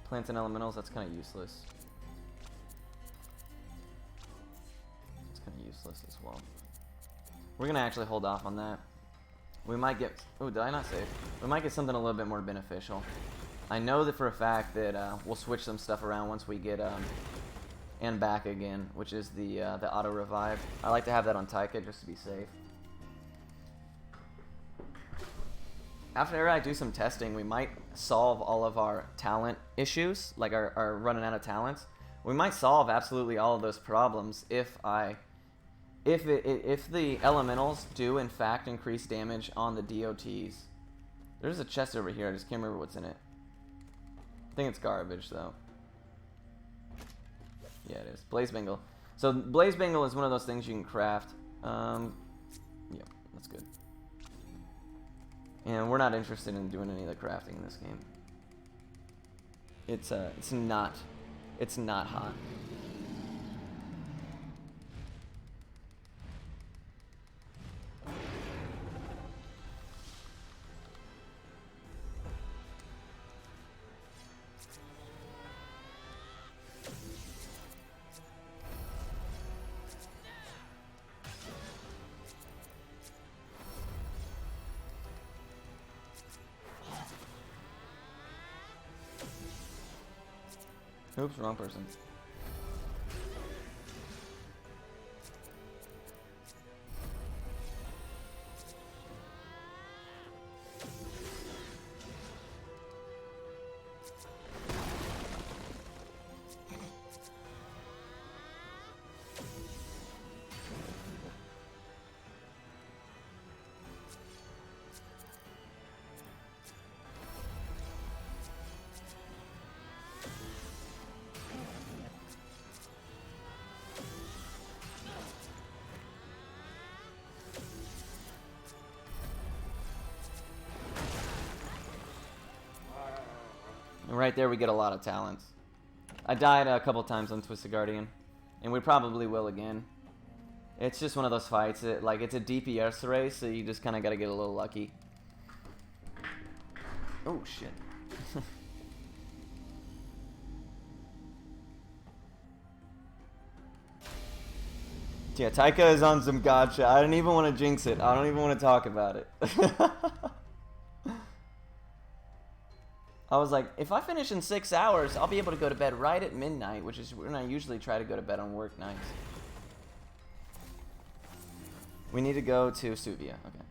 Plants and elementals, that's kind of useless. It's kind of useless as well. We're gonna actually hold off on that. We might get... Oh, did I not save? We might get something a little bit more beneficial. I know that for a fact that we'll switch some stuff around once we get and back again, which is the auto revive. I like to have that on Taika just to be safe. After I do some testing, we might solve all of our talent issues, like our running out of talents. We might solve absolutely all of those problems if the elementals do in fact increase damage on the DOTs. There's a chest over here. I just can't remember what's in it. I think it's garbage, though. Yeah, it is. Blaze Bangle. So Blaze Bangle is one of those things you can craft. Yeah, that's good. And we're not interested in doing any of the crafting in this game. It's not hot. Oops, wrong person. Right there we get a lot of talents. I died a couple times on Twisted Guardian, and we probably will again. It's just one of those fights that, like, it's a DPS race, so you just kind of got to get a little lucky. Oh shit. Yeah, Taika is on some god shit. I don't even want to jinx it. I don't even want to talk about it. I was like, if I finish in 6 hours, I'll be able to go to bed right at midnight, which is when I usually try to go to bed on work nights. We need to go to Suvia. Okay.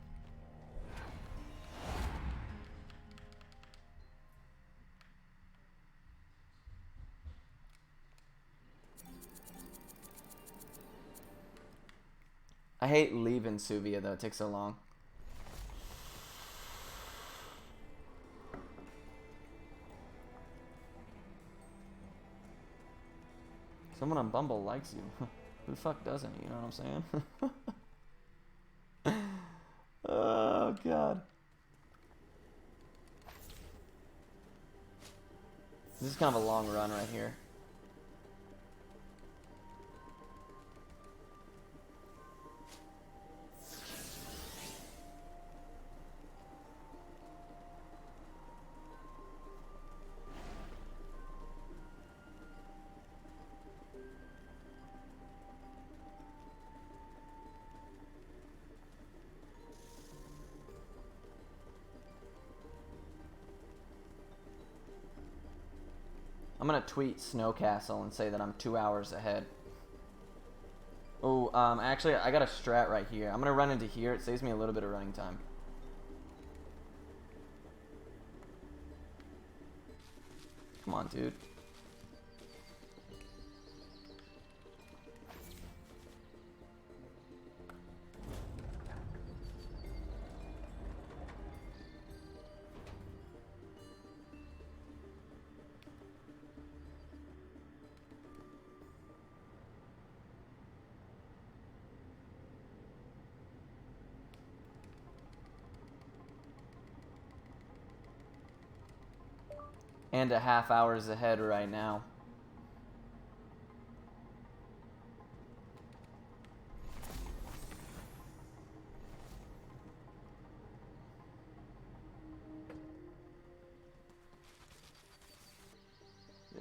I hate leaving Suvia, though. It takes so long. Someone on Bumble likes you. Who the fuck doesn't? You know what I'm saying? Oh, God. This is kind of a long run right here. I'm gonna tweet Snowcastle and say that I'm 2 hours ahead. Oh, actually, I got a strat right here. I'm gonna run into here. It saves me a little bit of running time. Come on, dude. And a half hours ahead right now.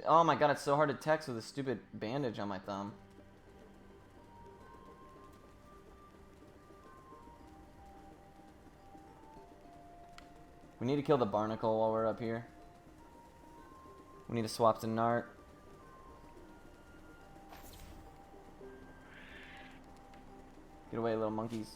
Oh my god, it's so hard to text with a stupid bandage on my thumb. We need to kill the barnacle while we're up here. We need to swap to Nart. Get away, little monkeys.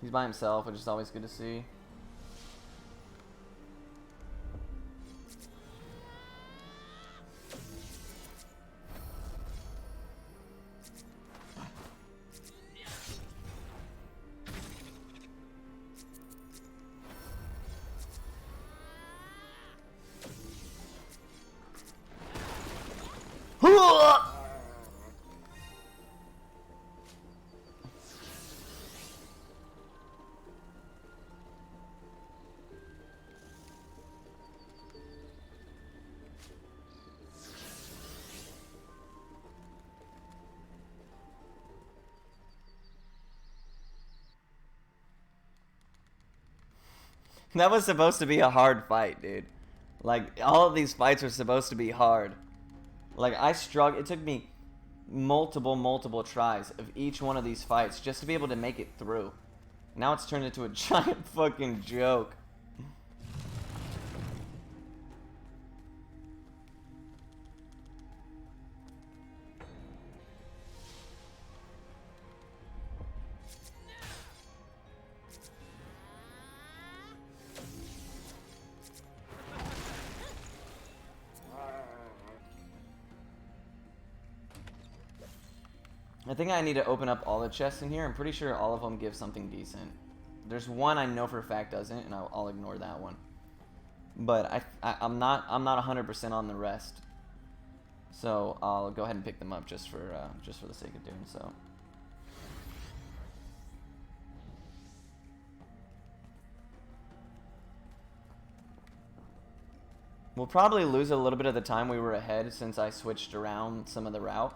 He's by himself, which is always good to see. That was supposed to be a hard fight, dude. Like, all of these fights were supposed to be hard. Like, I struggled. It took me multiple tries of each one of these fights just to be able to make it through. Now it's turned into a giant fucking joke. I think I need to open up all the chests in here. I'm pretty sure all of them give something decent. There's one I know for a fact doesn't, and I'll ignore that one. But I'm not 100% on the rest, so I'll go ahead and pick them up just for the sake of doing so. We'll probably lose a little bit of the time we were ahead since I switched around some of the route.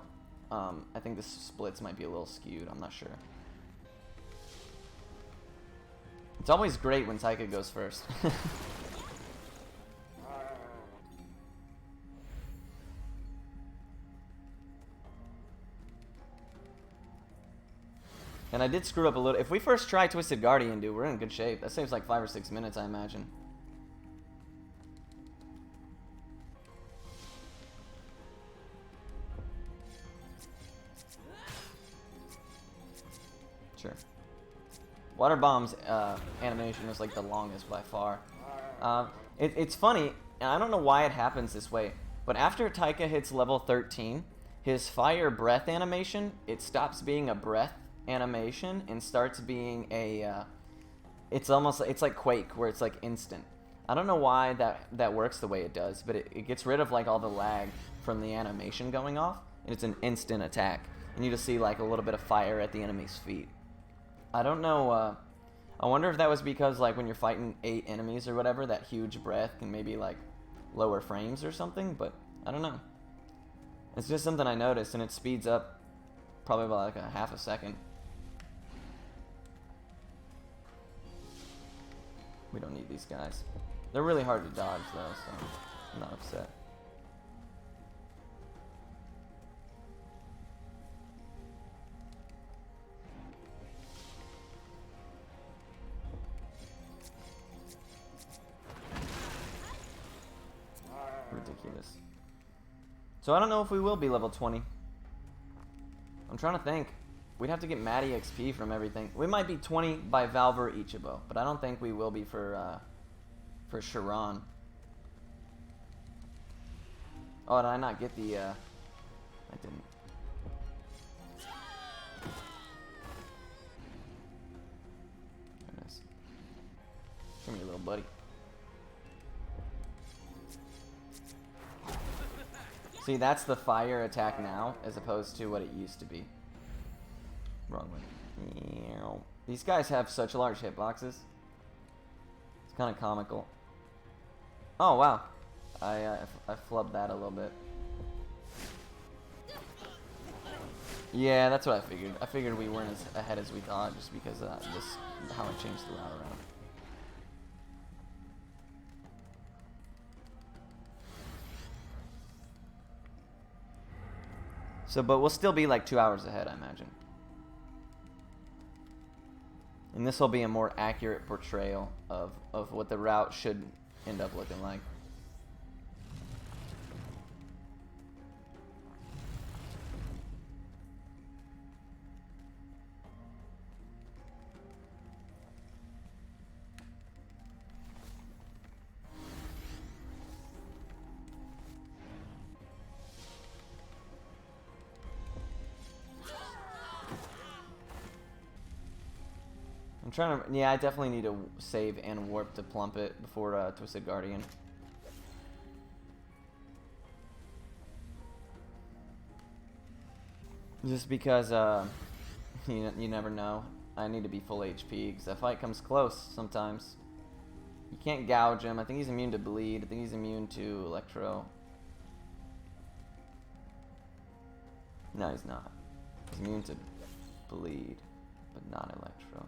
I think the splits might be a little skewed. I'm not sure. It's always great when Taika goes first. And I did screw up a little. If we first try Twisted Guardian, dude, we're in good shape. That saves like 5 or 6 minutes, I imagine. Sure. Water Bomb's animation was like the longest by far. It's funny, and I don't know why it happens this way, but after Taika hits level 13, his fire breath animation, it stops being a breath animation and starts being a, it's like Quake, where it's like instant. I don't know why that works the way it does, but it gets rid of like all the lag from the animation going off, and it's an instant attack. And you just see like a little bit of fire at the enemy's feet. I don't know, I wonder if that was because like when you're fighting 8 enemies or whatever, that huge breath can maybe like lower frames or something, but I don't know. It's just something I noticed, and it speeds up probably by like a half a second. We don't need these guys. They're really hard to dodge though, so I'm not upset. Ridiculous. So I don't know if we will be level 20. I'm trying to think. We'd have to get Maddie XP from everything. We might be 20 by Valve or Ichibo, but I don't think we will be for Sharon. Oh, did I not get the, I didn't. There it is. Come here, little buddy. See, that's the fire attack now, as opposed to what it used to be. Wrong way. These guys have such large hitboxes. It's kind of comical. Oh, wow. I flubbed that a little bit. Yeah, that's what I figured. I figured we weren't as ahead as we thought, just because how it changed the route around. So, but we'll still be like 2 hours ahead, I imagine. And this will be a more accurate portrayal of what the route should end up looking like. I'm trying to, yeah, I definitely need to save and warp to plump it before Twisted Guardian. Just because, you never know. I need to be full HP, because that fight comes close sometimes. You can't gouge him. I think he's immune to bleed. I think he's immune to electro. No, he's not. He's immune to bleed, but not electro.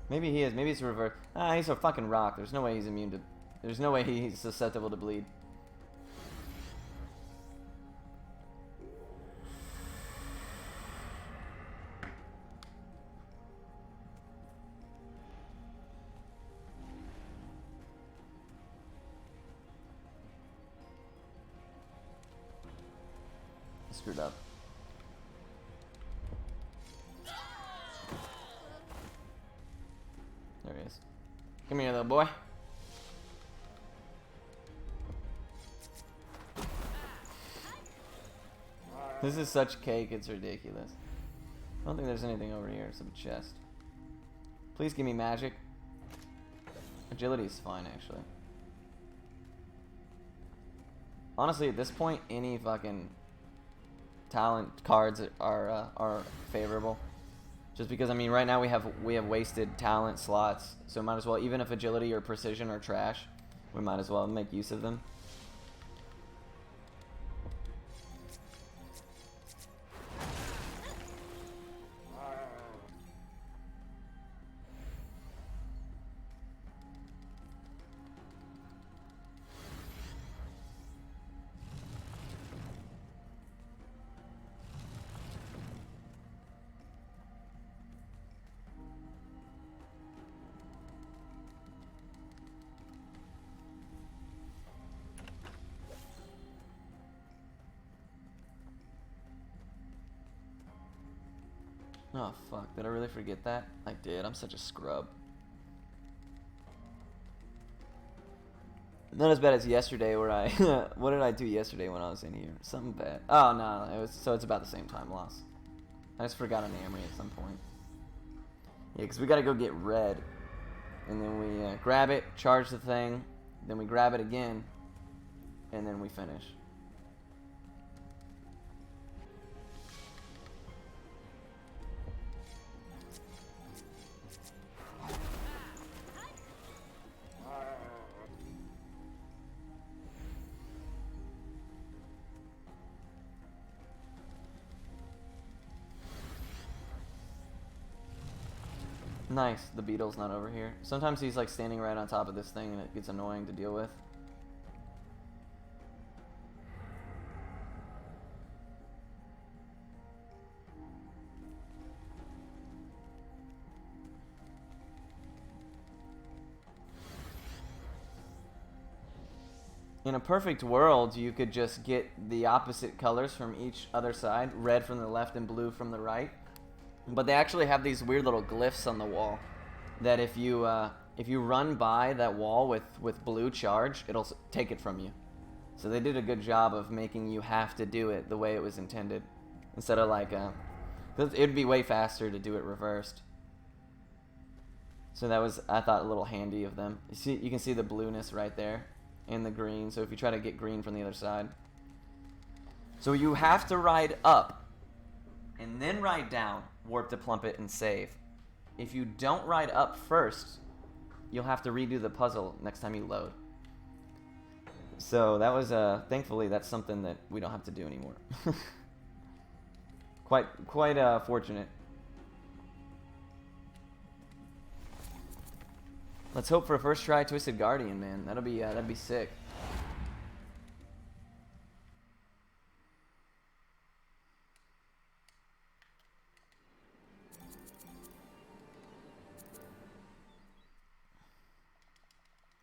Maybe he is. Maybe it's reverse. Ah, he's a fucking rock. There's no way he's immune to... There's no way he's susceptible to bleed. Screwed up. There he is. Come here, little boy. This is such cake, it's ridiculous. I don't think there's anything over here except a chest. Please give me magic. Agility is fine, actually. Honestly, at this point, any fucking talent cards are favorable. Just because, I mean, right now we have wasted talent slots, so might as well, even if agility or precision are trash, we might as well make use of them. Oh, fuck. Did I really forget that? I did. I'm such a scrub. Not as bad as yesterday where I... what did I do yesterday when I was in here? Something bad. Oh, no. So it's about the same time loss. I just forgot an Amory at some point. Yeah, because we got to go get red. And then we grab it, charge the thing. Then we grab it again. And then we finish. Nice, the beetle's not over here. Sometimes he's like standing right on top of this thing and it gets annoying to deal with. In a perfect world, you could just get the opposite colors from each other side, red from the left and blue from the right. But they actually have these weird little glyphs on the wall that if you run by that wall with blue charge, it'll take it from you. So they did a good job of making you have to do it the way it was intended, instead of like it'd be way faster to do it reversed. So that was, I thought, a little handy of them. You can see the blueness right there and the green. So if you try to get green from the other side, so you have to ride up and then ride down, warp to Plumpet, and save. If you don't ride up first, you'll have to redo the puzzle next time you load. So that was, thankfully, that's something that we don't have to do anymore. quite fortunate. Let's hope for a first try Twisted Guardian, man. That'd be sick.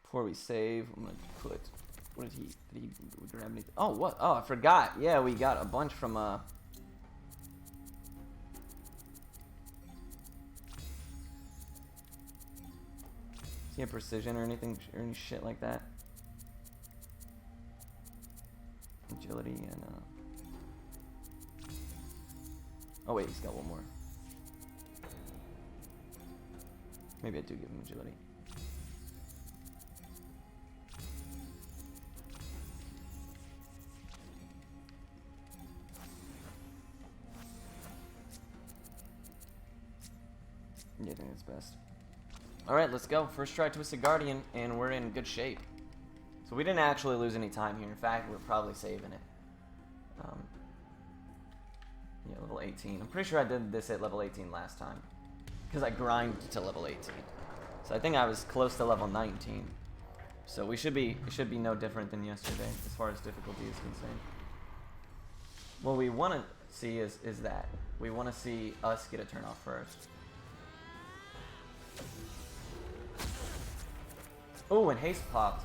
Before we save, I'm gonna put. What did he grab anything? Oh, what? Oh, I forgot. Yeah, we got a bunch from Does he have precision or anything or any shit like that? Agility and oh wait, he's got one more. Maybe I do give him agility. Yeah, I think it's best. Alright, let's go. First try Twisted Guardian, and we're in good shape. So we didn't actually lose any time here. In fact, we're probably saving it. Yeah, level 18. I'm pretty sure I did this at level 18 last time, because I grinded to level 18. So I think I was close to level 19. So it should be no different than yesterday as far as difficulty is concerned. What we want to see is that. We want to see us get a turn off first. Oh, and haste popped.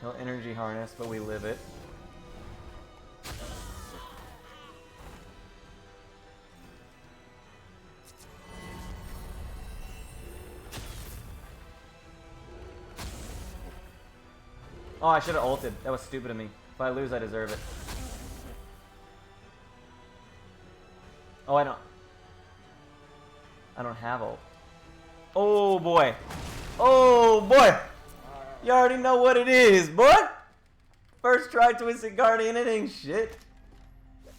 No energy harness, but we live it. Oh, I should have ulted. That was stupid of me. If I lose, I deserve it. Oh, I don't have ult. Oh boy. Oh boy. You already know what it is, boy. First try Twisted Guardian, it ain't shit.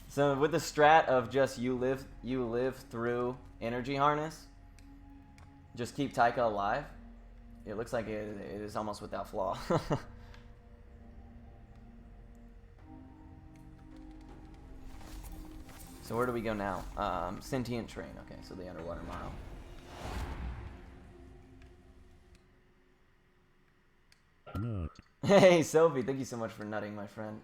So with the strat of just you live through energy harness, just keep Taika alive. It looks like it is almost without flaw. So where do we go now? Sentient Train. Okay, so the underwater mile. Nut. Hey, Sophie, thank you so much for nutting, my friend.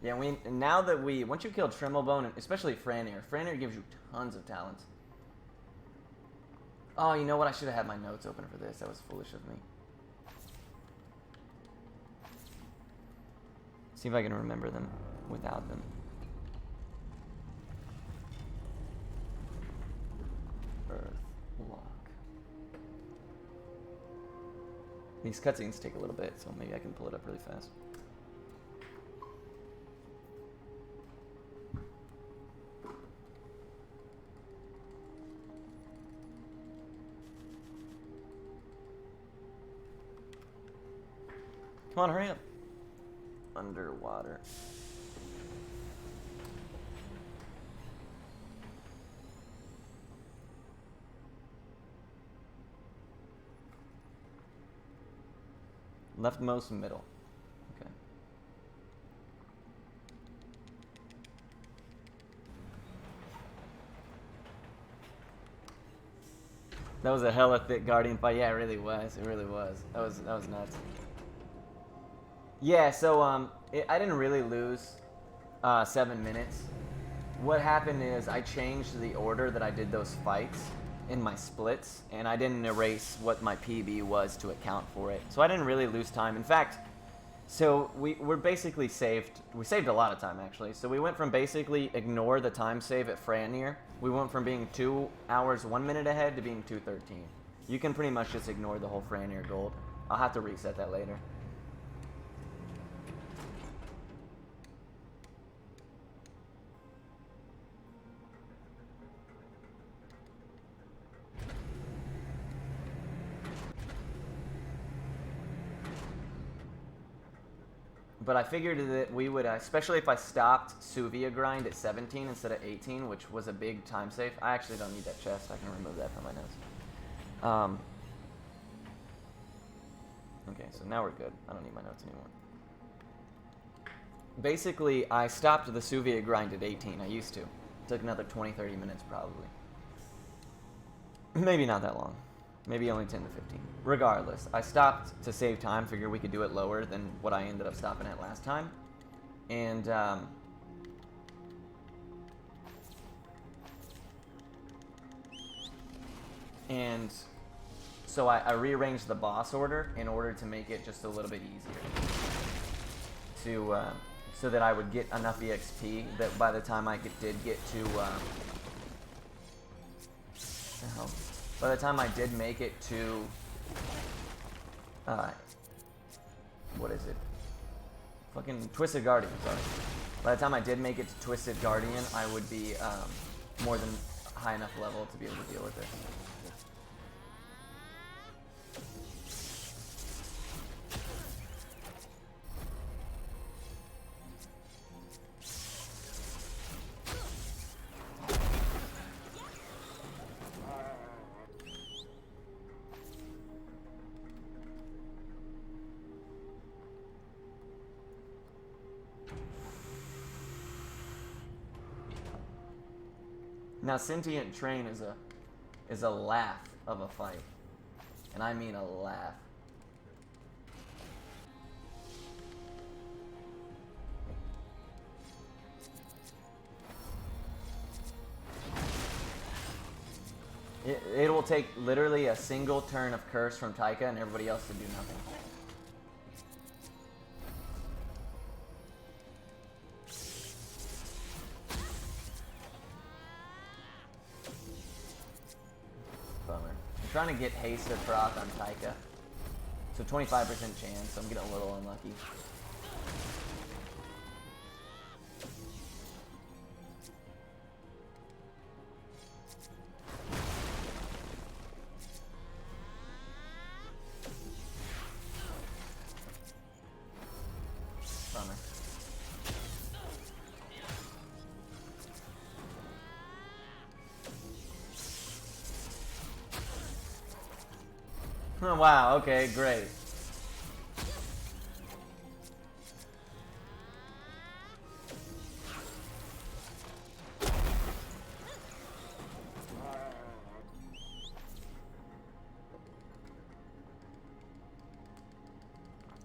Yeah, once you kill Trimblebone, and especially Franir gives you tons of talents. Oh, you know what? I should have had my notes open for this. That was foolish of me. See if I can remember them without them. Earthlock. These cutscenes take a little bit, so maybe I can pull it up really fast. Come on, hurry up. Underwater. Leftmost middle. Okay. That was a hella thick Guardian fight. Yeah, it really was. It really was. That was nuts. Yeah, so I didn't really lose 7 minutes. What happened is I changed the order that I did those fights in my splits, and I didn't erase what my PB was to account for it. So I didn't really lose time. In fact, so we're basically saved. We saved a lot of time, actually. So we went from basically ignore the time save at Franir. We went from being 2 hours, 1 minute ahead to being 2:13. You can pretty much just ignore the whole Franir gold. I'll have to reset that later. But I figured that we would, especially if I stopped Suvia grind at 17 instead of 18, which was a big time save. I actually don't need that chest. I can remove that from my notes. Okay, so now we're good. I don't need my notes anymore. Basically, I stopped the Suvia grind at 18. I used to. It took another 20-30 minutes probably. Maybe not that long. Maybe only 10 to 15. Regardless, I stopped to save time, figure we could do it lower than what I ended up stopping at last time. And, so I rearranged the boss order in order to make it just a little bit easier. So that I would get enough EXP that by the time I did get to, by the time I did make it to, what is it? Fucking Twisted Guardian, sorry. By the time I did make it to Twisted Guardian, I would be more than high enough level to be able to deal with it. Now, Sentient Train is a laugh of a fight, and I mean a laugh. It will take literally a single turn of curse from Taika and everybody else to do nothing. Trying to get haste to proc on Taika. So 25% chance, so I'm getting a little unlucky. Bummer. Oh, wow, okay, great.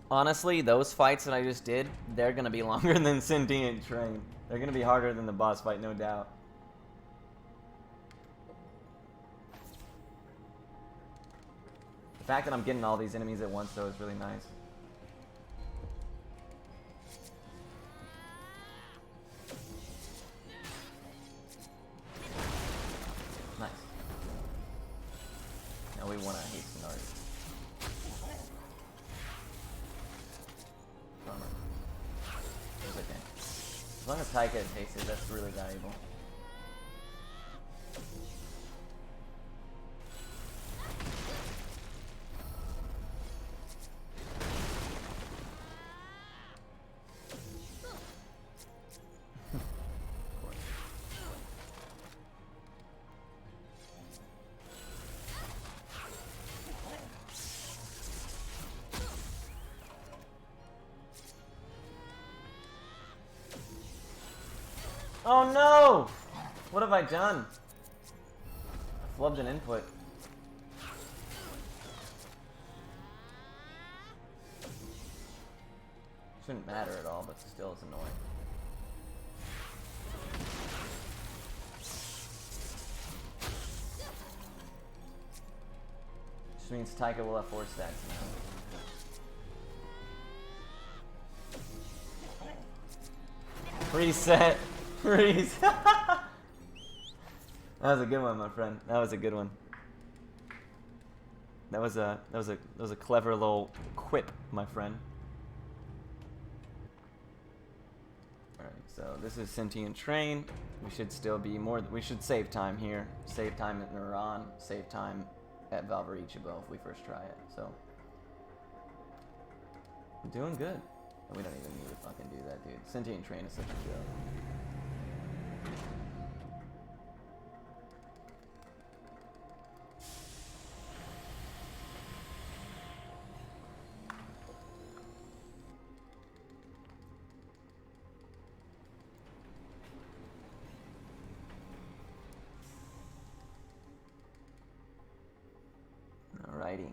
Honestly, those fights that I just did, they're gonna be longer than Sentient Train. They're gonna be harder than the boss fight, no doubt. The fact that I'm getting all these enemies at once, though, is really nice. Nice. Now we want to hasten our armor. As I can. As long as Taika is hasted, that's really valuable. Oh no! What have I done? I flubbed an input. Shouldn't matter at all, but still it's annoying. Which means Taika will have 4 stacks now. Reset! Reset! That was a good one, my friend. That was a good one. That was a clever little quip, my friend. Alright, so this is Sentient Train. We should still be more. We should save time here. Save time at Neuron. Save time at Valverichibo if we first try it. So. I'm doing good. We don't even need to fucking do that, dude. Sentient Train is such a joke. Alrighty.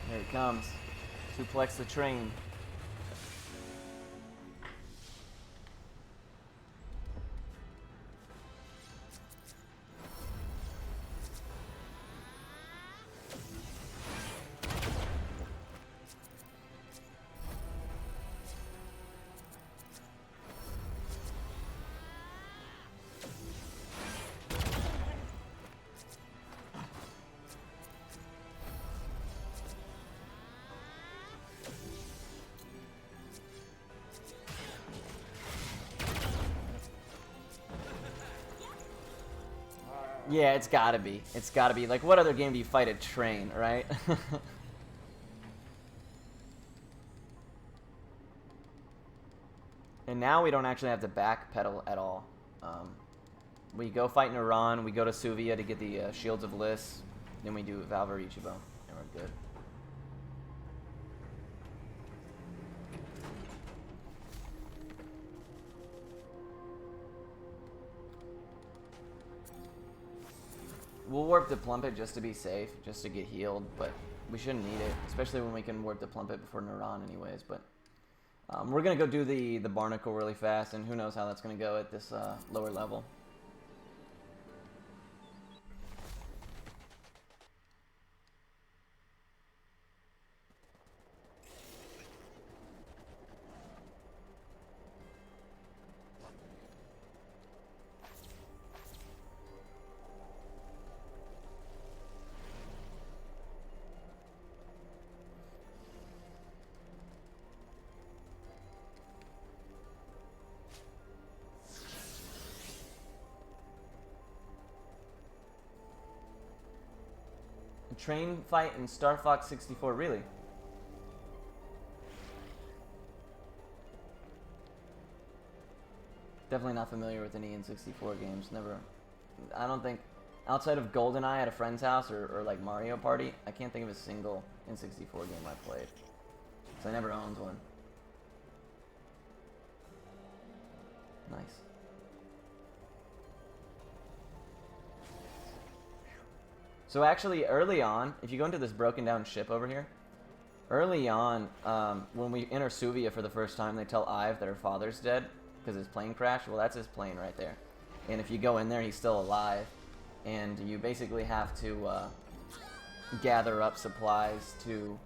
Here he comes. Suplex the train. Yeah, it's gotta be. It's gotta be. Like, what other game do you fight a train, right? And now we don't actually have to backpedal at all. We go fight Neuron, we go to Suvia to get the Shields of Lys, then we do Valverichibo, and we're good. We'll warp to Plumpet just to be safe, just to get healed, but we shouldn't need it, especially when we can warp to Plumpet before Neuron anyways, but we're going to go do the Barnacle really fast, and who knows how that's going to go at this lower level. Train fight in Star Fox 64, really? Definitely not familiar with any N64 games. Never. I don't think Outside of GoldenEye at a friend's house or like Mario Party, I can't think of a single N64 game I played. So I never owned one. Nice. So actually, early on, if you go into this broken down ship over here, early on, when we enter Suvia for the first time, they tell Ive that her father's dead because his plane crashed. Well, that's his plane right there. And if you go in there, he's still alive. And you basically have to gather up supplies to...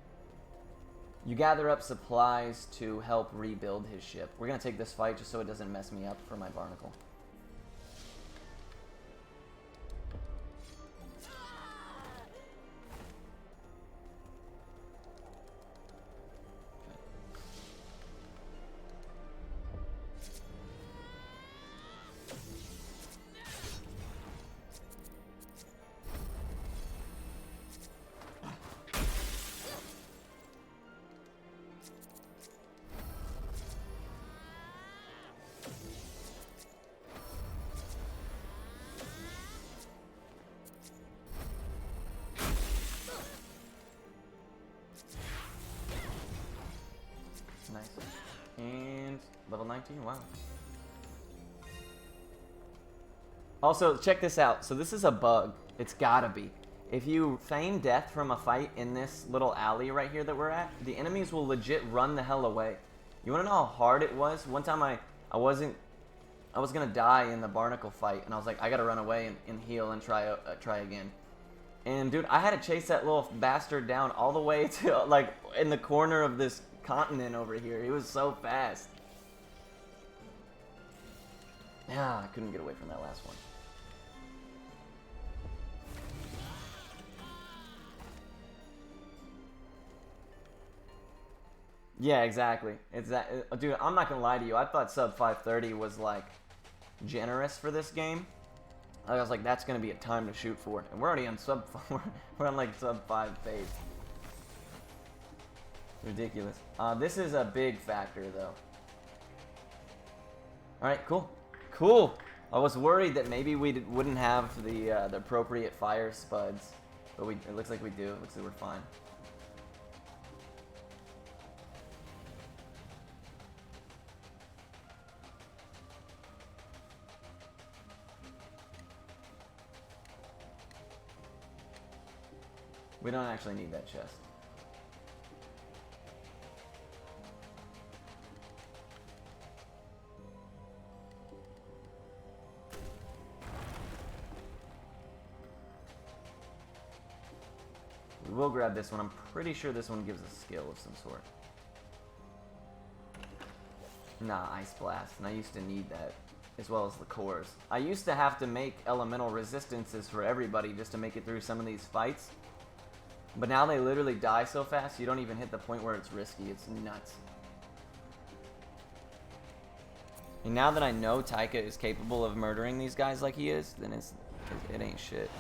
You gather up supplies to help rebuild his ship. We're going to take this fight just so it doesn't mess me up for my barnacle. Nice. And level 19, wow. Also, check this out. So this is a bug. It's gotta be. If you feign death from a fight in this little alley right here that we're at, the enemies will legit run the hell away. You wanna know how hard it was? One time I was gonna die in the barnacle fight, and I was like, I gotta run away and heal and try again. And dude, I had to chase that little bastard down all the way to like in the corner of this continent over here. He was so fast. Yeah, I couldn't get away from that last one. Yeah, exactly. It's that, dude. I'm not gonna lie to you. I thought sub 530 was like generous for this game. I was like, that's gonna be a time to shoot for, and we're already on sub. We're on like sub 5 phase. Ridiculous. This is a big factor, though. All right, cool, cool. I was worried that maybe we wouldn't have the appropriate fire spuds, but it looks like we do. It looks like we're fine. We don't actually need that chest. We will grab this one. I'm pretty sure this one gives a skill of some sort. Nah, Ice Blast. And I used to need that, as well as the cores. I used to have to make elemental resistances for everybody just to make it through some of these fights. But now they literally die so fast, you don't even hit the point where it's risky. It's nuts. And now that I know Taika is capable of murdering these guys like he is, then it ain't shit.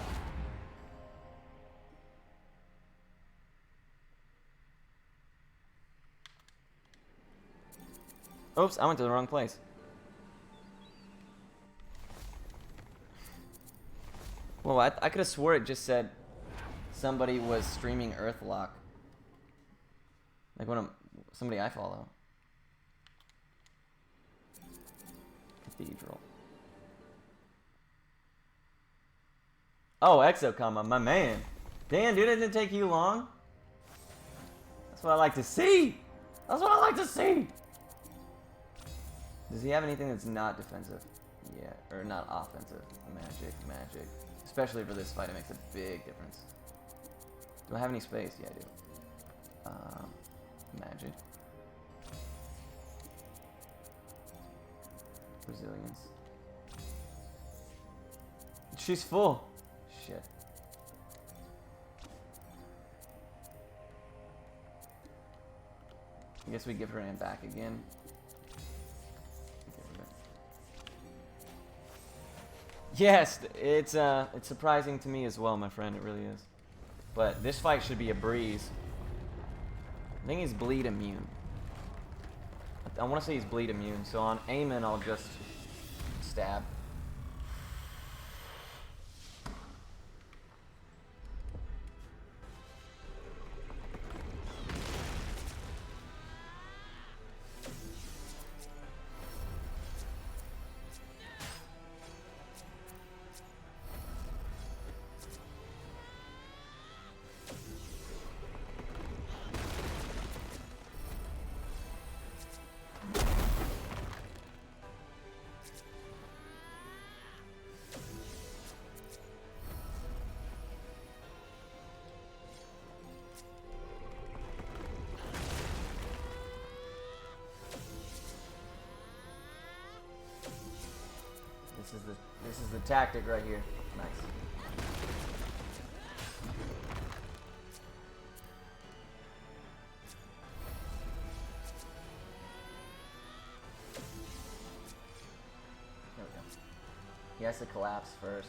Oops, I went to the wrong place. Well, I could have swore it just said somebody was streaming Earthlock. Like somebody I follow. Cathedral. Oh, Exocomma, my man. Damn, dude, it didn't take you long. That's what I like to see. That's what I like to see. Does he have anything that's not defensive? Yeah, or not offensive? Magic. Especially for this fight, it makes a big difference. Do I have any space? Yeah, I do. Magic. Resilience. She's full. Shit. I guess we give her hand back again. Yes, it's surprising to me as well, my friend. It really is. But this fight should be a breeze. I think he's bleed immune. I want to say he's bleed immune. So on Aemon, I'll just stab. this is the tactic right here. Nice. There we go. He has to collapse first.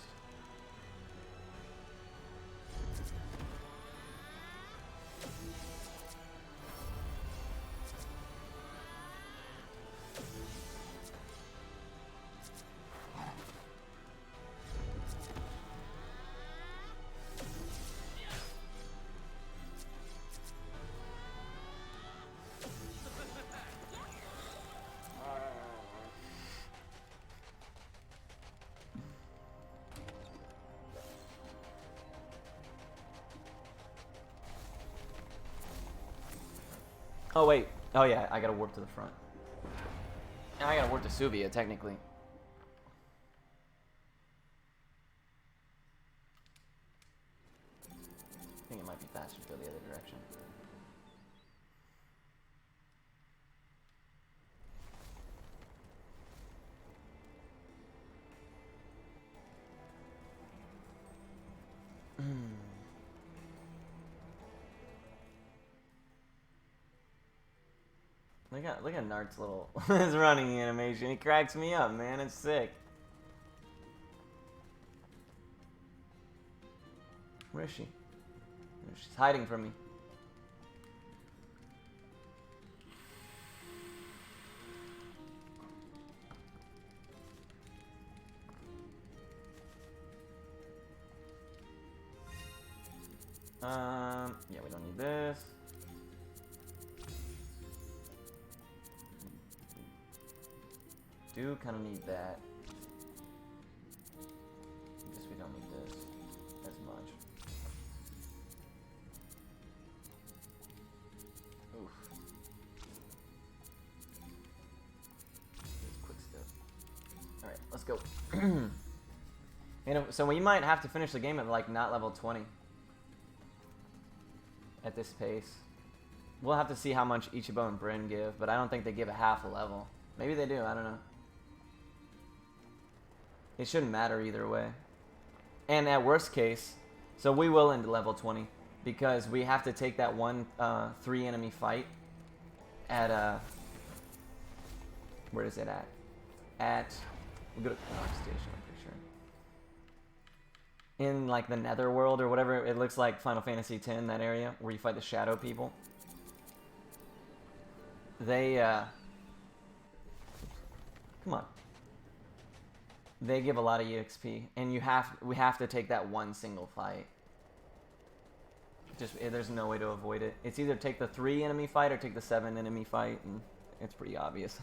Oh wait. Oh yeah, I gotta warp to the front. I gotta warp to Suvia, technically. I think it might be faster to go the other direction. Look at Nart's little his running animation. He cracks me up, man. It's sick. Where is she? She's hiding from me. Yeah, we don't need this. Do kind of need that. Guess we don't need this as much. Oof. Quick step. All right, let's go. You know, so we might have to finish the game at like not level 20 at this pace. We'll have to see how much Ichibo and Bryn give, but I don't think they give a half a level. Maybe they do. I don't know. It shouldn't matter either way. And at worst case, so we will end level 20 because we have to take that one 3 enemy fight at where is it at? We'll go to Clark Station, I'm pretty sure. In like the Netherworld or whatever, it looks like Final Fantasy X, that area where you fight the shadow people. They come on. They give a lot of EXP, and we have to take that one single fight. There's no way to avoid it. It's either take the 3 enemy fight or take the 7 enemy fight, and it's pretty obvious.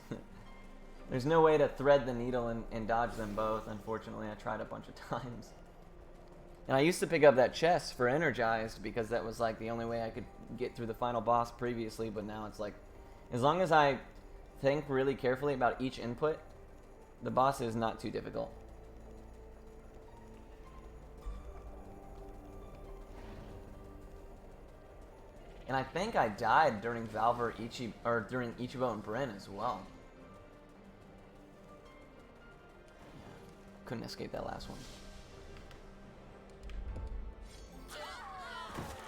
There's no way to thread the needle and dodge them both, unfortunately. I tried a bunch of times. And I used to pick up that chest for Energized because that was like the only way I could get through the final boss previously, but now it's like, as long as I think really carefully about each input, the boss is not too difficult. And I think I died during during Ichibo and Bryn as well. Couldn't escape that last one.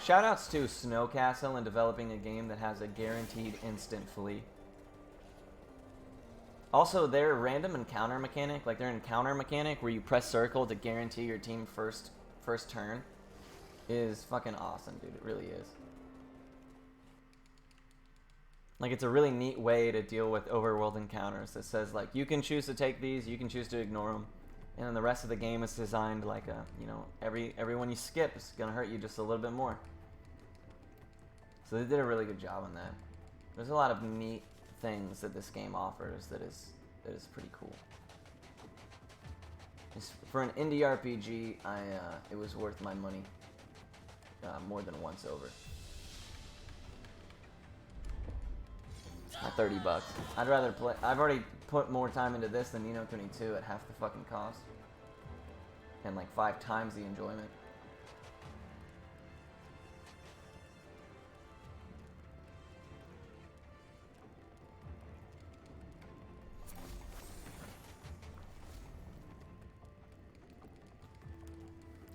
Shoutouts to Snowcastle and developing a game that has a guaranteed instant flee. Also, their random encounter mechanic, like their encounter mechanic where you press circle to guarantee your team first turn, is fucking awesome, dude. It really is. Like, it's a really neat way to deal with overworld encounters that says, like, you can choose to take these, you can choose to ignore them. And then the rest of the game is designed like a, you know, every one you skip is going to hurt you just a little bit more. So they did a really good job on that. There's a lot of neat things that this game offers that is pretty cool. For an indie RPG, it was worth my money more than once over. At $30. I'd rather play. I've already put more time into this than Ni no Kuni 2 at half the fucking cost, and like 5 times the enjoyment.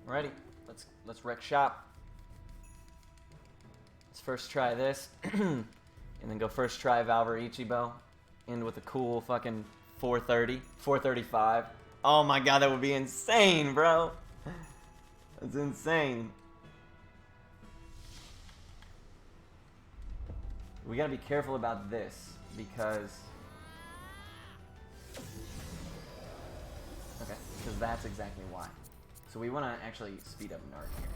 Alrighty, let's wreck shop. Let's first try this, and then go first try Valver Ichibo. End with a cool fucking 430, 435. Oh my god, that would be insane, bro. That's insane. We gotta be careful about this, because... Okay, because that's exactly why. So we want to actually speed up Narc here.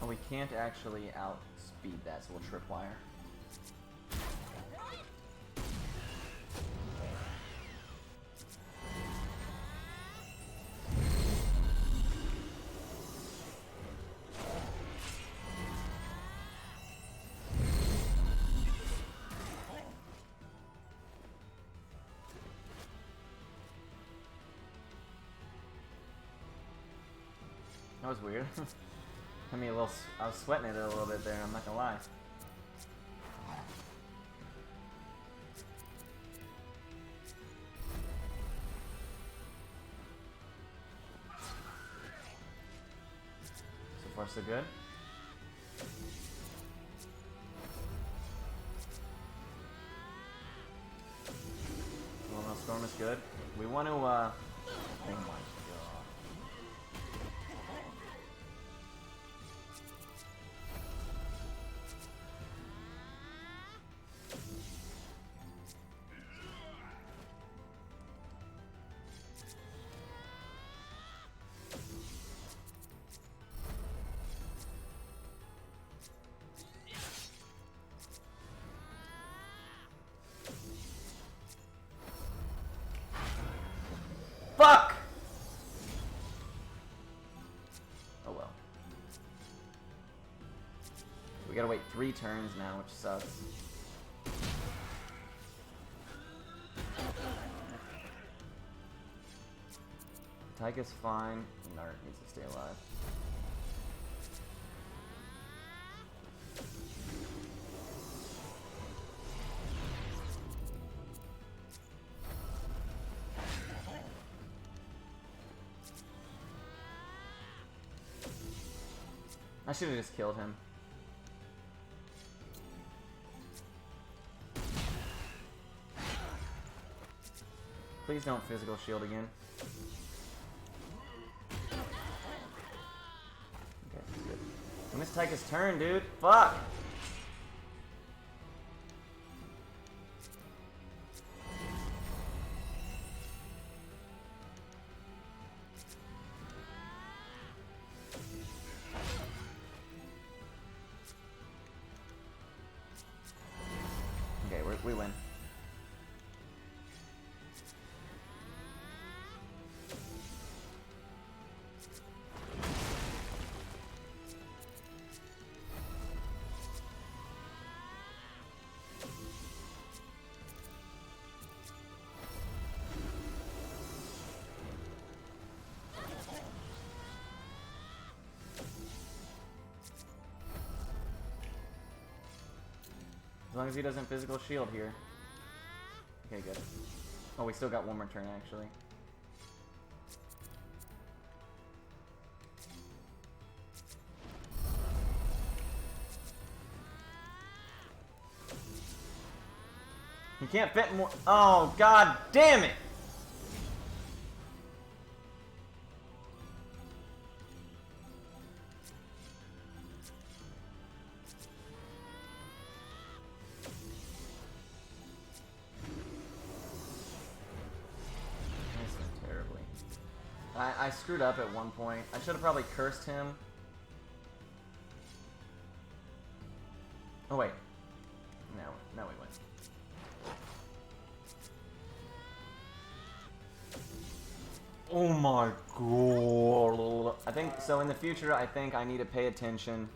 We can't actually outspeed that, so we'll tripwire. That was weird. I was sweating it a little bit there, I'm not gonna lie. So far so good. Well, no, Storm is good. We want to, oh my god. Fuck! Oh well. We gotta wait 3 turns now, which sucks. Tyka's fine. Nart needs to stay alive. I should have just killed him. Please don't physical shield again. Okay, that's good. I missed Tyka's turn, dude. Fuck! Okay, we win. As long as he doesn't physical shield here. Okay, good. Oh, we still got one more turn, actually. You can't fit more. Oh, god damn it! I screwed up at one point. I should have probably cursed him. Oh wait. Now we win. Oh my god. I think, so in the future, I think I need to pay attention.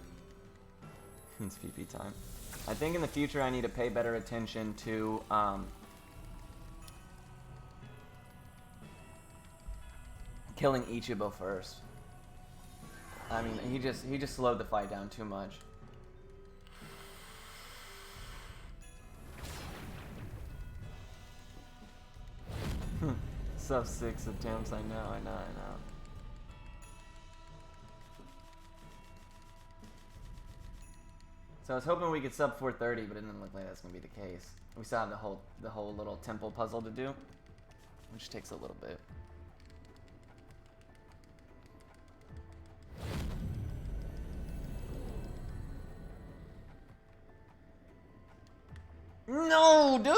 It's PP time. I think in the future I need to pay better attention to, killing Ichibo first. I mean, he just slowed the fight down too much. Sub 6 attempts, I know. So I was hoping we could sub 430, but it didn't look like that's gonna be the case. We still have the whole little temple puzzle to do, which takes a little bit. No, dude!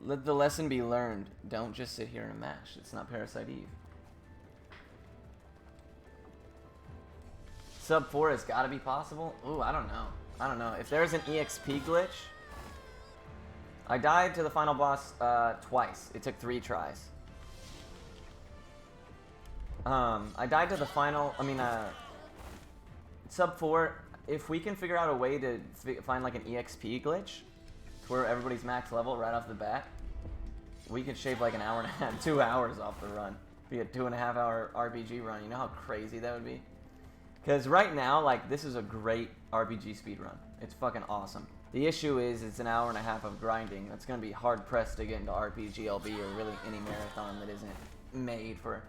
Let the lesson be learned. Don't just sit here and mash. It's not Parasite Eve. Sub 4 has got to be possible? Ooh, I don't know. If there's an EXP glitch... I died to the final boss twice. It took 3 tries. I died to the final... Sub 4, if we can figure out a way to find like an EXP glitch to where everybody's max level right off the bat, we could shave like an hour and a half, 2 hours off the run. Be a 2.5 hour RPG run. You know how crazy that would be? Because right now, like, this is a great RPG speedrun. It's fucking awesome. The issue is it's an hour and a half of grinding. That's going to be hard pressed to get into RPG, LB, or really any marathon that isn't made for,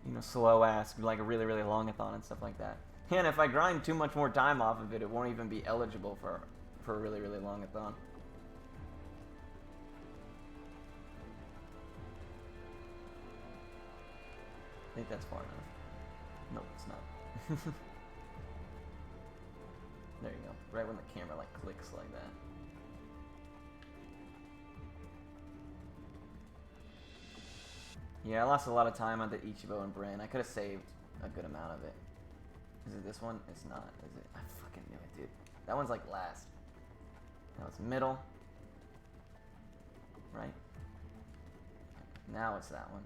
you know, slow ass, like a really, really long-a-thon and stuff like that. And if I grind too much more time off of it, it won't even be eligible for a really, really long-a-thon. I think that's far enough. Nope, it's not. There you go. Right when the camera like clicks like that. Yeah, I lost a lot of time on the Ichibo and Bran. I could have saved a good amount of it. Is it this one? It's not, is it? I fucking knew it, dude. That one's like last. Now it's middle. Right? Now it's that one.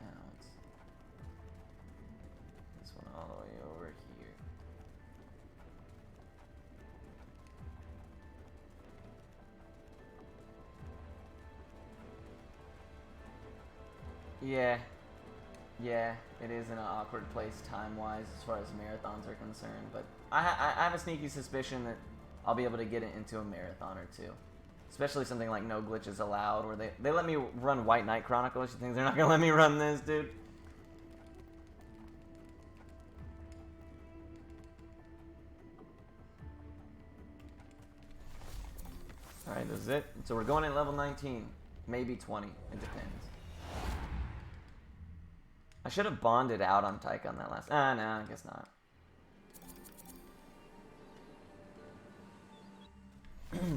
Now it's this one all the way over here. Yeah, it is in an awkward place time-wise as far as marathons are concerned, but I have a sneaky suspicion that I'll be able to get it into a marathon or two. Especially something like No Glitches Allowed, where they let me run White Knight Chronicles. You think they're not gonna let me run this, dude? Alright, this is it. So we're going at level 19. Maybe 20. It depends. I should have bonded out on Taika on that last... no, I guess not. Because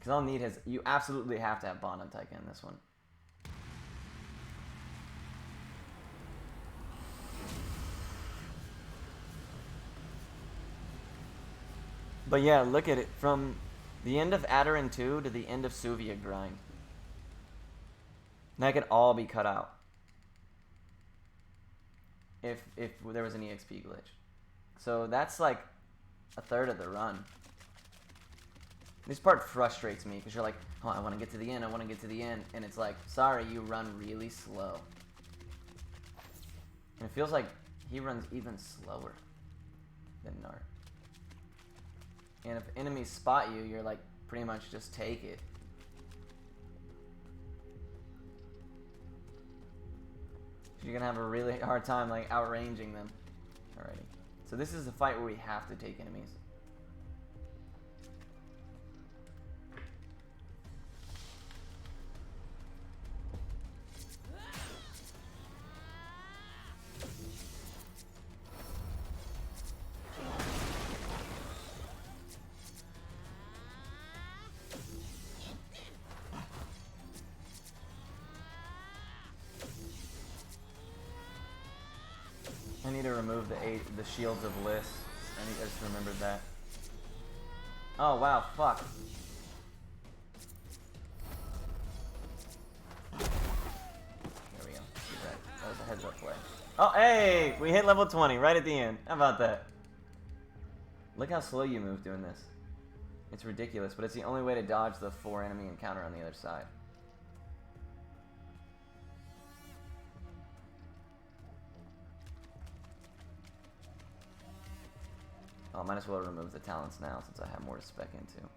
I'll need his... You absolutely have to have bond on Taika in this one. But yeah, look at it. From the end of Adarin 2 to the end of Suvia grind. That could all be cut out. If there was an EXP glitch. So that's like a third of the run. This part frustrates me because you're like, oh, I want to get to the end, and it's like, sorry, you run really slow. And it feels like he runs even slower than Nart. And if enemies spot you, you're like, pretty much just take it. You're gonna have a really hard time like outranging them. Alrighty. So this is a fight where we have to take enemies. I need to remove the shields of Liss. I just remembered that. Oh wow, fuck. There we go. That was a heads up play. Oh hey! We hit level 20 right at the end. How about that? Look how slow you move doing this. It's ridiculous, but it's the only way to dodge the 4 enemy encounter on the other side. Oh, I might as well remove the talents now since I have more to spec into.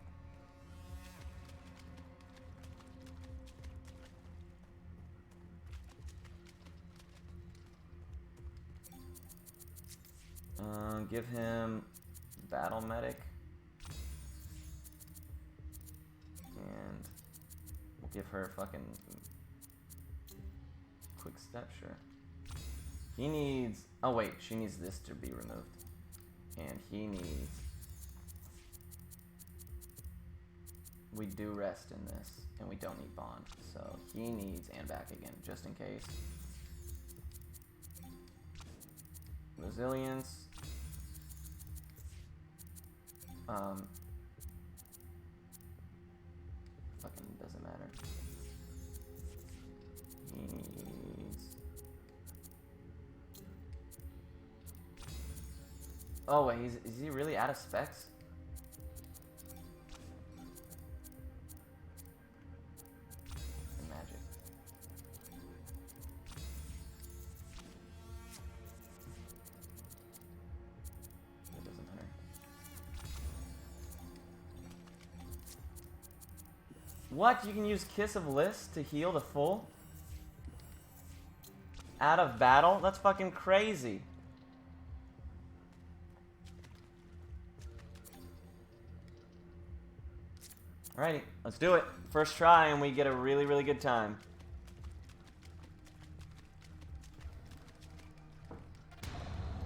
Give him Battle Medic. And we'll give her fucking Quick Step, sure. He needs... Oh wait, she needs this to be removed. And he needs... We do rest in this, and we don't need Bond. So he needs and back again, just in case. Resilience. Fucking doesn't matter. He needs... Oh wait, is he really out of specs? Magic. It doesn't matter. What? You can use Kiss of Liss to heal the full? Out of battle? That's fucking crazy. Alrighty, let's do it. First try and we get a really, really good time.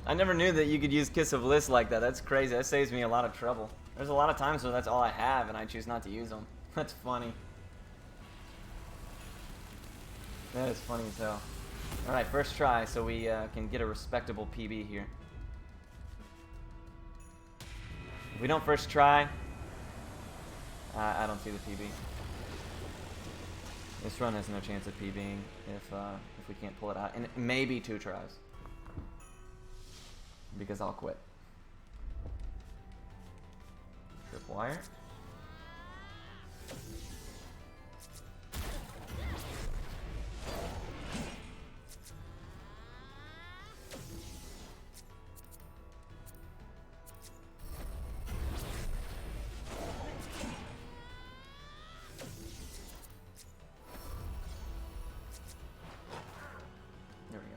I never knew that you could use Kiss of Liss like that. That's crazy. That saves me a lot of trouble. There's a lot of times where that's all I have and I choose not to use them. That's funny. That is funny as hell. Alright, first try so we can get a respectable PB here. If we don't first try, I don't see the PB. This run has no chance of PBing if we can't pull it out. And maybe 2 tries. Because I'll quit. Tripwire. There we go.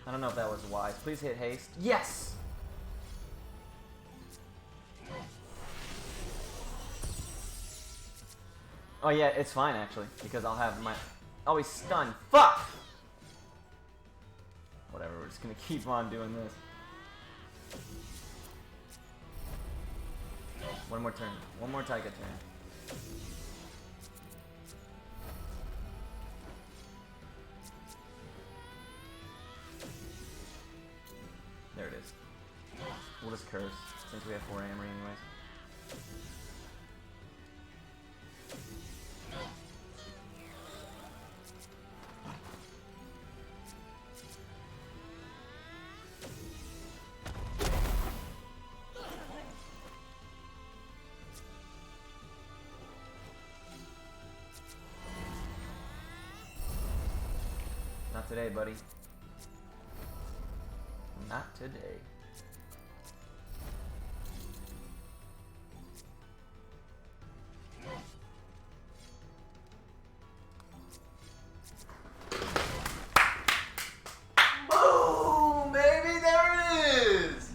I don't know if that was wise. Please hit haste. Yes! Oh yeah, it's fine actually, because I'll have my... Oh, he's stunned. Fuck! Whatever, we're just gonna keep on doing this. One more turn. One more Taika turn. There it is. We'll just curse, since we have 4 Amory anyways. Not today, buddy. Not today. Boom, baby, there it is.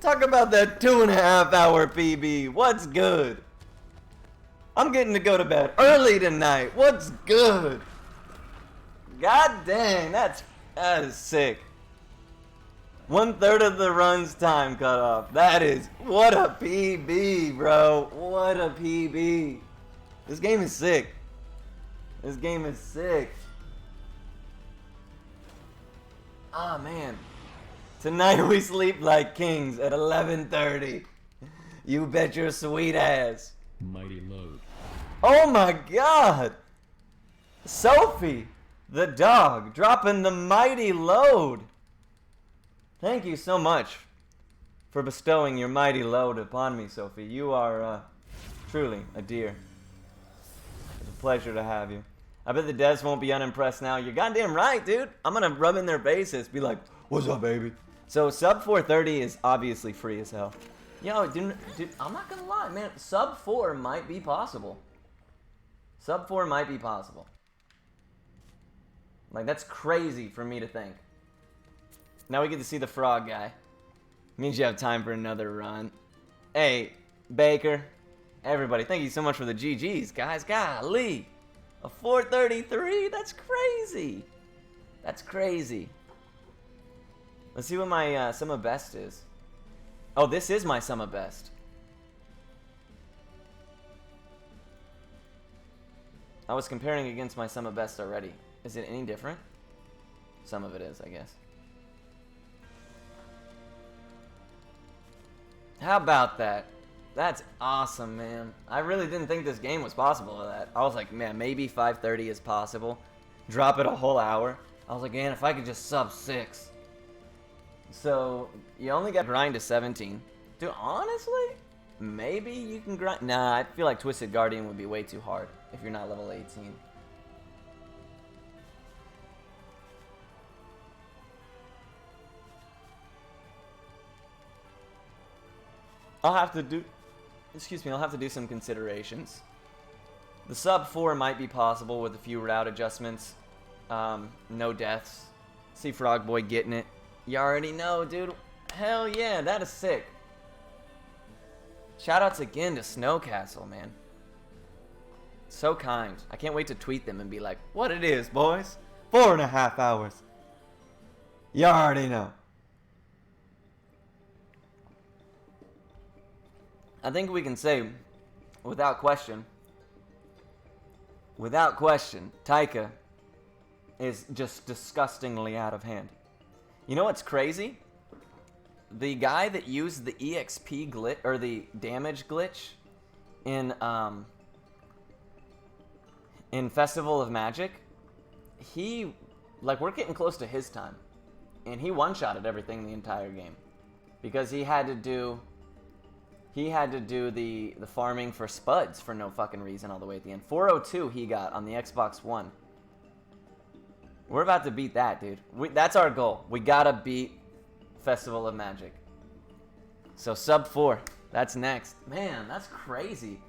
Talk about that 2.5 hour PB. What's good? I'm getting to go to bed early tonight. What's good? God dang, that is sick. 1/3 of the run's time cut off. That is, what a PB, bro. What a PB. This game is sick. This game is sick. Ah, man. Tonight we sleep like kings at 11:30. You bet your sweet ass. Mighty load. Oh my god. Sophie, the dog, dropping the mighty load. Thank you so much for bestowing your mighty load upon me, Sophie. You are truly a dear. It's a pleasure to have you. I bet the devs won't be unimpressed now. You're goddamn right, dude. I'm gonna rub in their faces, be like, what's up, baby? So sub 430 is obviously free as hell. Yo, dude, I'm not gonna lie, man. Sub 4 might be possible. Sub 4 might be possible. Like, that's crazy for me to think. Now we get to see the frog guy. Means you have time for another run. Hey, Baker, everybody, thank you so much for the GGs, guys. Golly. A 433? That's crazy. That's crazy. Let's see what my sum of best is. Oh, this is my sum of best. I was comparing against my sum of best already. Is it any different? Some of it is, I guess. How about that? That's awesome, man. I really didn't think this game was possible with that. I was like, man, maybe 530 is possible. Drop it a whole hour. I was like, man, if I could just sub 6. So, you only got grind to 17. Dude, honestly, maybe you can grind. Nah, I feel like Twisted Guardian would be way too hard if you're not level 18. I'll have to do some considerations. The sub 4 might be possible with a few route adjustments. No deaths. See Frog Boy getting it. You already know, dude. Hell yeah, that is sick. Shoutouts again to Snowcastle, man. So kind. I can't wait to tweet them and be like, what it is, boys? 4.5 hours. You already know. I think we can say, without question, Taika is just disgustingly out of hand. You know what's crazy? The guy that used the EXP glitch, or the damage glitch, in Festival of Magic, we're getting close to his time. And he one-shotted everything the entire game. Because he had to do the farming for spuds for no fucking reason all the way at the end. 402 he got on the Xbox One. We're about to beat that, dude. That's our goal. We gotta beat Festival of Magic. So sub 4, that's next. Man, that's crazy.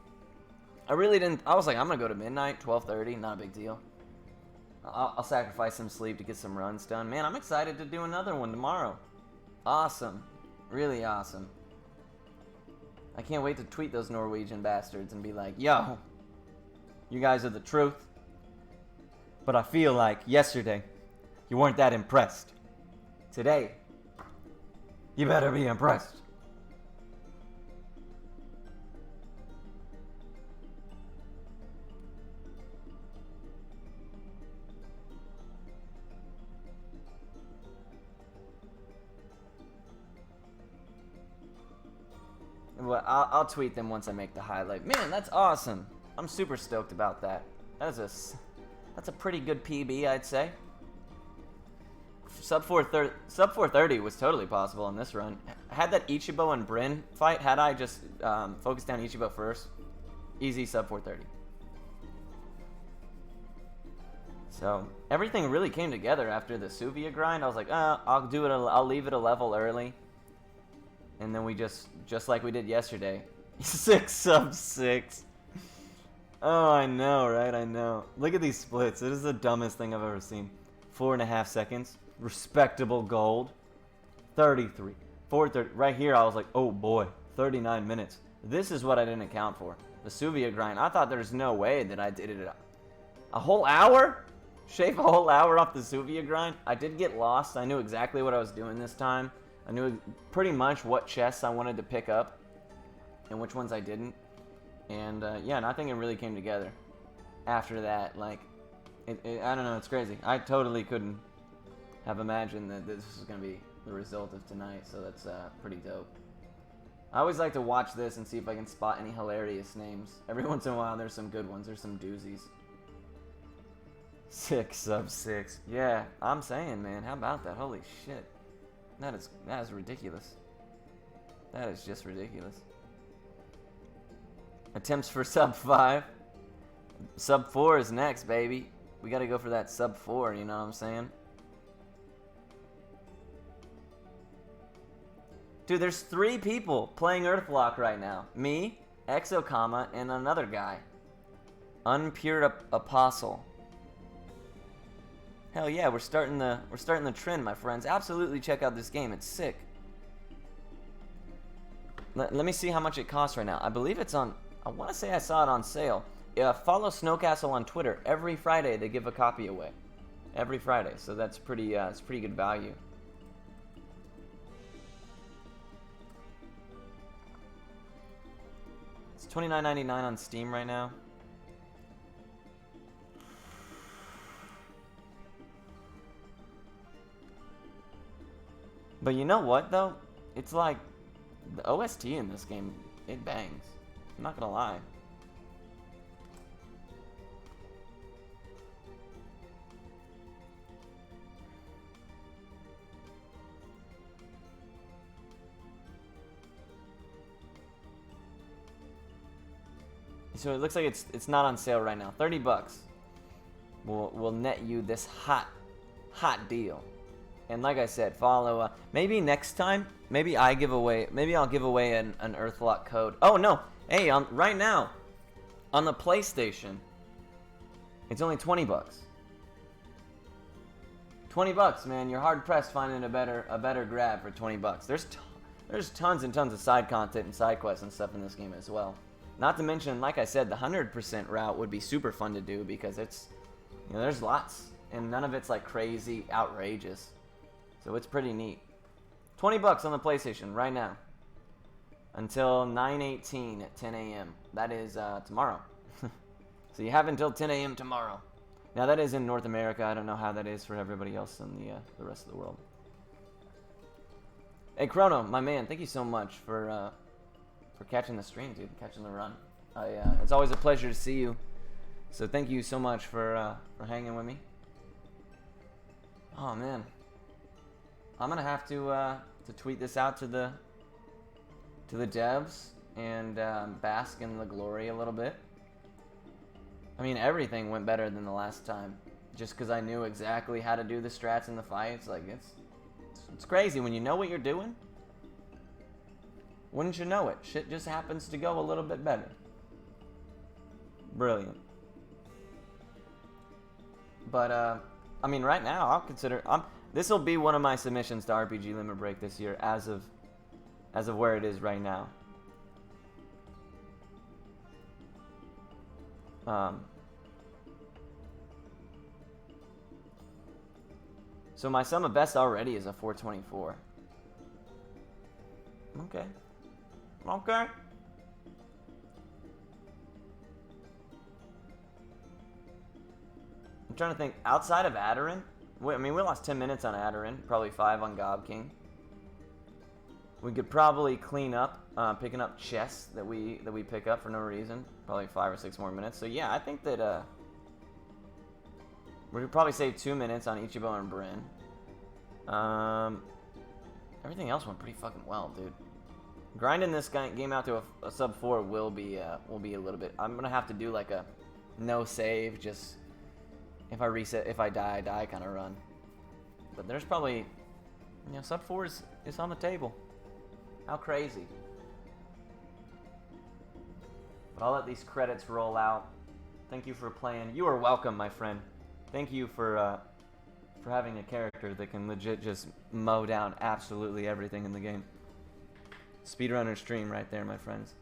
I was like, I'm gonna go to midnight, 12:30, not a big deal. I'll sacrifice some sleep to get some runs done. Man, I'm excited to do another one tomorrow. Awesome. Really awesome. I can't wait to tweet those Norwegian bastards and be like, yo, you guys are the truth. But I feel like yesterday, you weren't that impressed. Today, you better be impressed. Well, I'll tweet them once I make the highlight. Man, that's awesome. I'm super stoked about that. That's a pretty good PB, I'd say. Sub 430 was totally possible in this run. Had that Ichibo and Bryn fight, had I just focused down Ichibo first, easy sub 430. So everything really came together after the Suvia grind. I was like, I'll leave it a level early. And then we just like we did yesterday, 6 sub 6. Oh, I know, right? I know. Look at these splits. It is the dumbest thing I've ever seen. 4.5 seconds. Respectable gold. 33. 4:30. Right here, I was like, oh boy, 39 minutes. This is what I didn't account for. Vesuvia grind. I thought there's no way that I did it. A whole hour? Shave a whole hour off the Vesuvia grind? I did get lost. I knew exactly what I was doing this time. I knew pretty much what chests I wanted to pick up and which ones I didn't. And yeah, nothing really came together after that. Like, I don't know, it's crazy. I totally couldn't have imagined that this was going to be the result of tonight, so that's pretty dope. I always like to watch this and see if I can spot any hilarious names. Every once in a while, there's some good ones. There's some doozies. 6 sub 6. Yeah, I'm saying, man. How about that? Holy shit. That is ridiculous. That is just ridiculous. Attempts for sub 5. Sub 4 is next, baby. We got to go for that sub 4, you know what I'm saying? Dude, there's 3 people playing Earthlock right now. Me, Exokama, and another guy. Unpure Apostle. Hell yeah, we're starting the trend, my friends. Absolutely check out this game. It's sick. Let me see how much it costs right now. I believe it's on... I want to say I saw it on sale. Follow Snowcastle on Twitter. Every Friday they give a copy away. Every Friday, so that's pretty. It's pretty good value. It's $29.99 on Steam right now. But you know what though? It's like the OST in this game. It bangs. I'm not gonna lie. So it looks like it's not on sale right now. $30 will net you this hot deal. And like I said, follow. Maybe next time, maybe I'll give away an Earthlock code. Oh no! Hey, right now, on the PlayStation, it's only $20. $20, man. You're hard pressed finding a better grab for $20. There's tons and tons of side content and side quests and stuff in this game as well. Not to mention, like I said, the 100% route would be super fun to do because it's, there's lots and none of it's like crazy outrageous. So it's pretty neat. $20 on the PlayStation right now. Until 9/18 at 10 a.m. That is tomorrow. So you have until 10 a.m. tomorrow. Now that is in North America. I don't know how that is for everybody else in the rest of the world. Hey Chrono, my man, thank you so much for catching the stream, dude. Catching the run. It's always a pleasure to see you. So thank you so much for hanging with me. Oh man. I'm gonna have to tweet this out to the devs and bask in the glory a little bit. I mean, everything went better than the last time, just because I knew exactly how to do the strats in the fights. Like it's crazy when you know what you're doing. Wouldn't you know it? Shit just happens to go a little bit better. Brilliant. But I mean, right now I'll consider this will be one of my submissions to RPG Limit Break this year, as of where it is right now. So my sum of best already is a 424. Okay. Okay. I'm trying to think. Outside of Adarin, I mean, we lost 10 minutes on Adarin, probably 5 on Gob King. We could probably clean up, picking up chests that we pick up for no reason. Probably 5 or 6 more minutes. So yeah, I think that we could probably save 2 minutes on Ichibo and Bryn. Everything else went pretty fucking well, dude. Grinding this game out to a sub 4 will be a little bit. I'm gonna have to do like a no save, just if I reset, if I die kind of run. But there's probably, sub 4 is on the table. How crazy. But I'll let these credits roll out. Thank you for playing. You are welcome, my friend. Thank you for having a character that can legit just mow down absolutely everything in the game. Speedrunner's dream right there, my friends.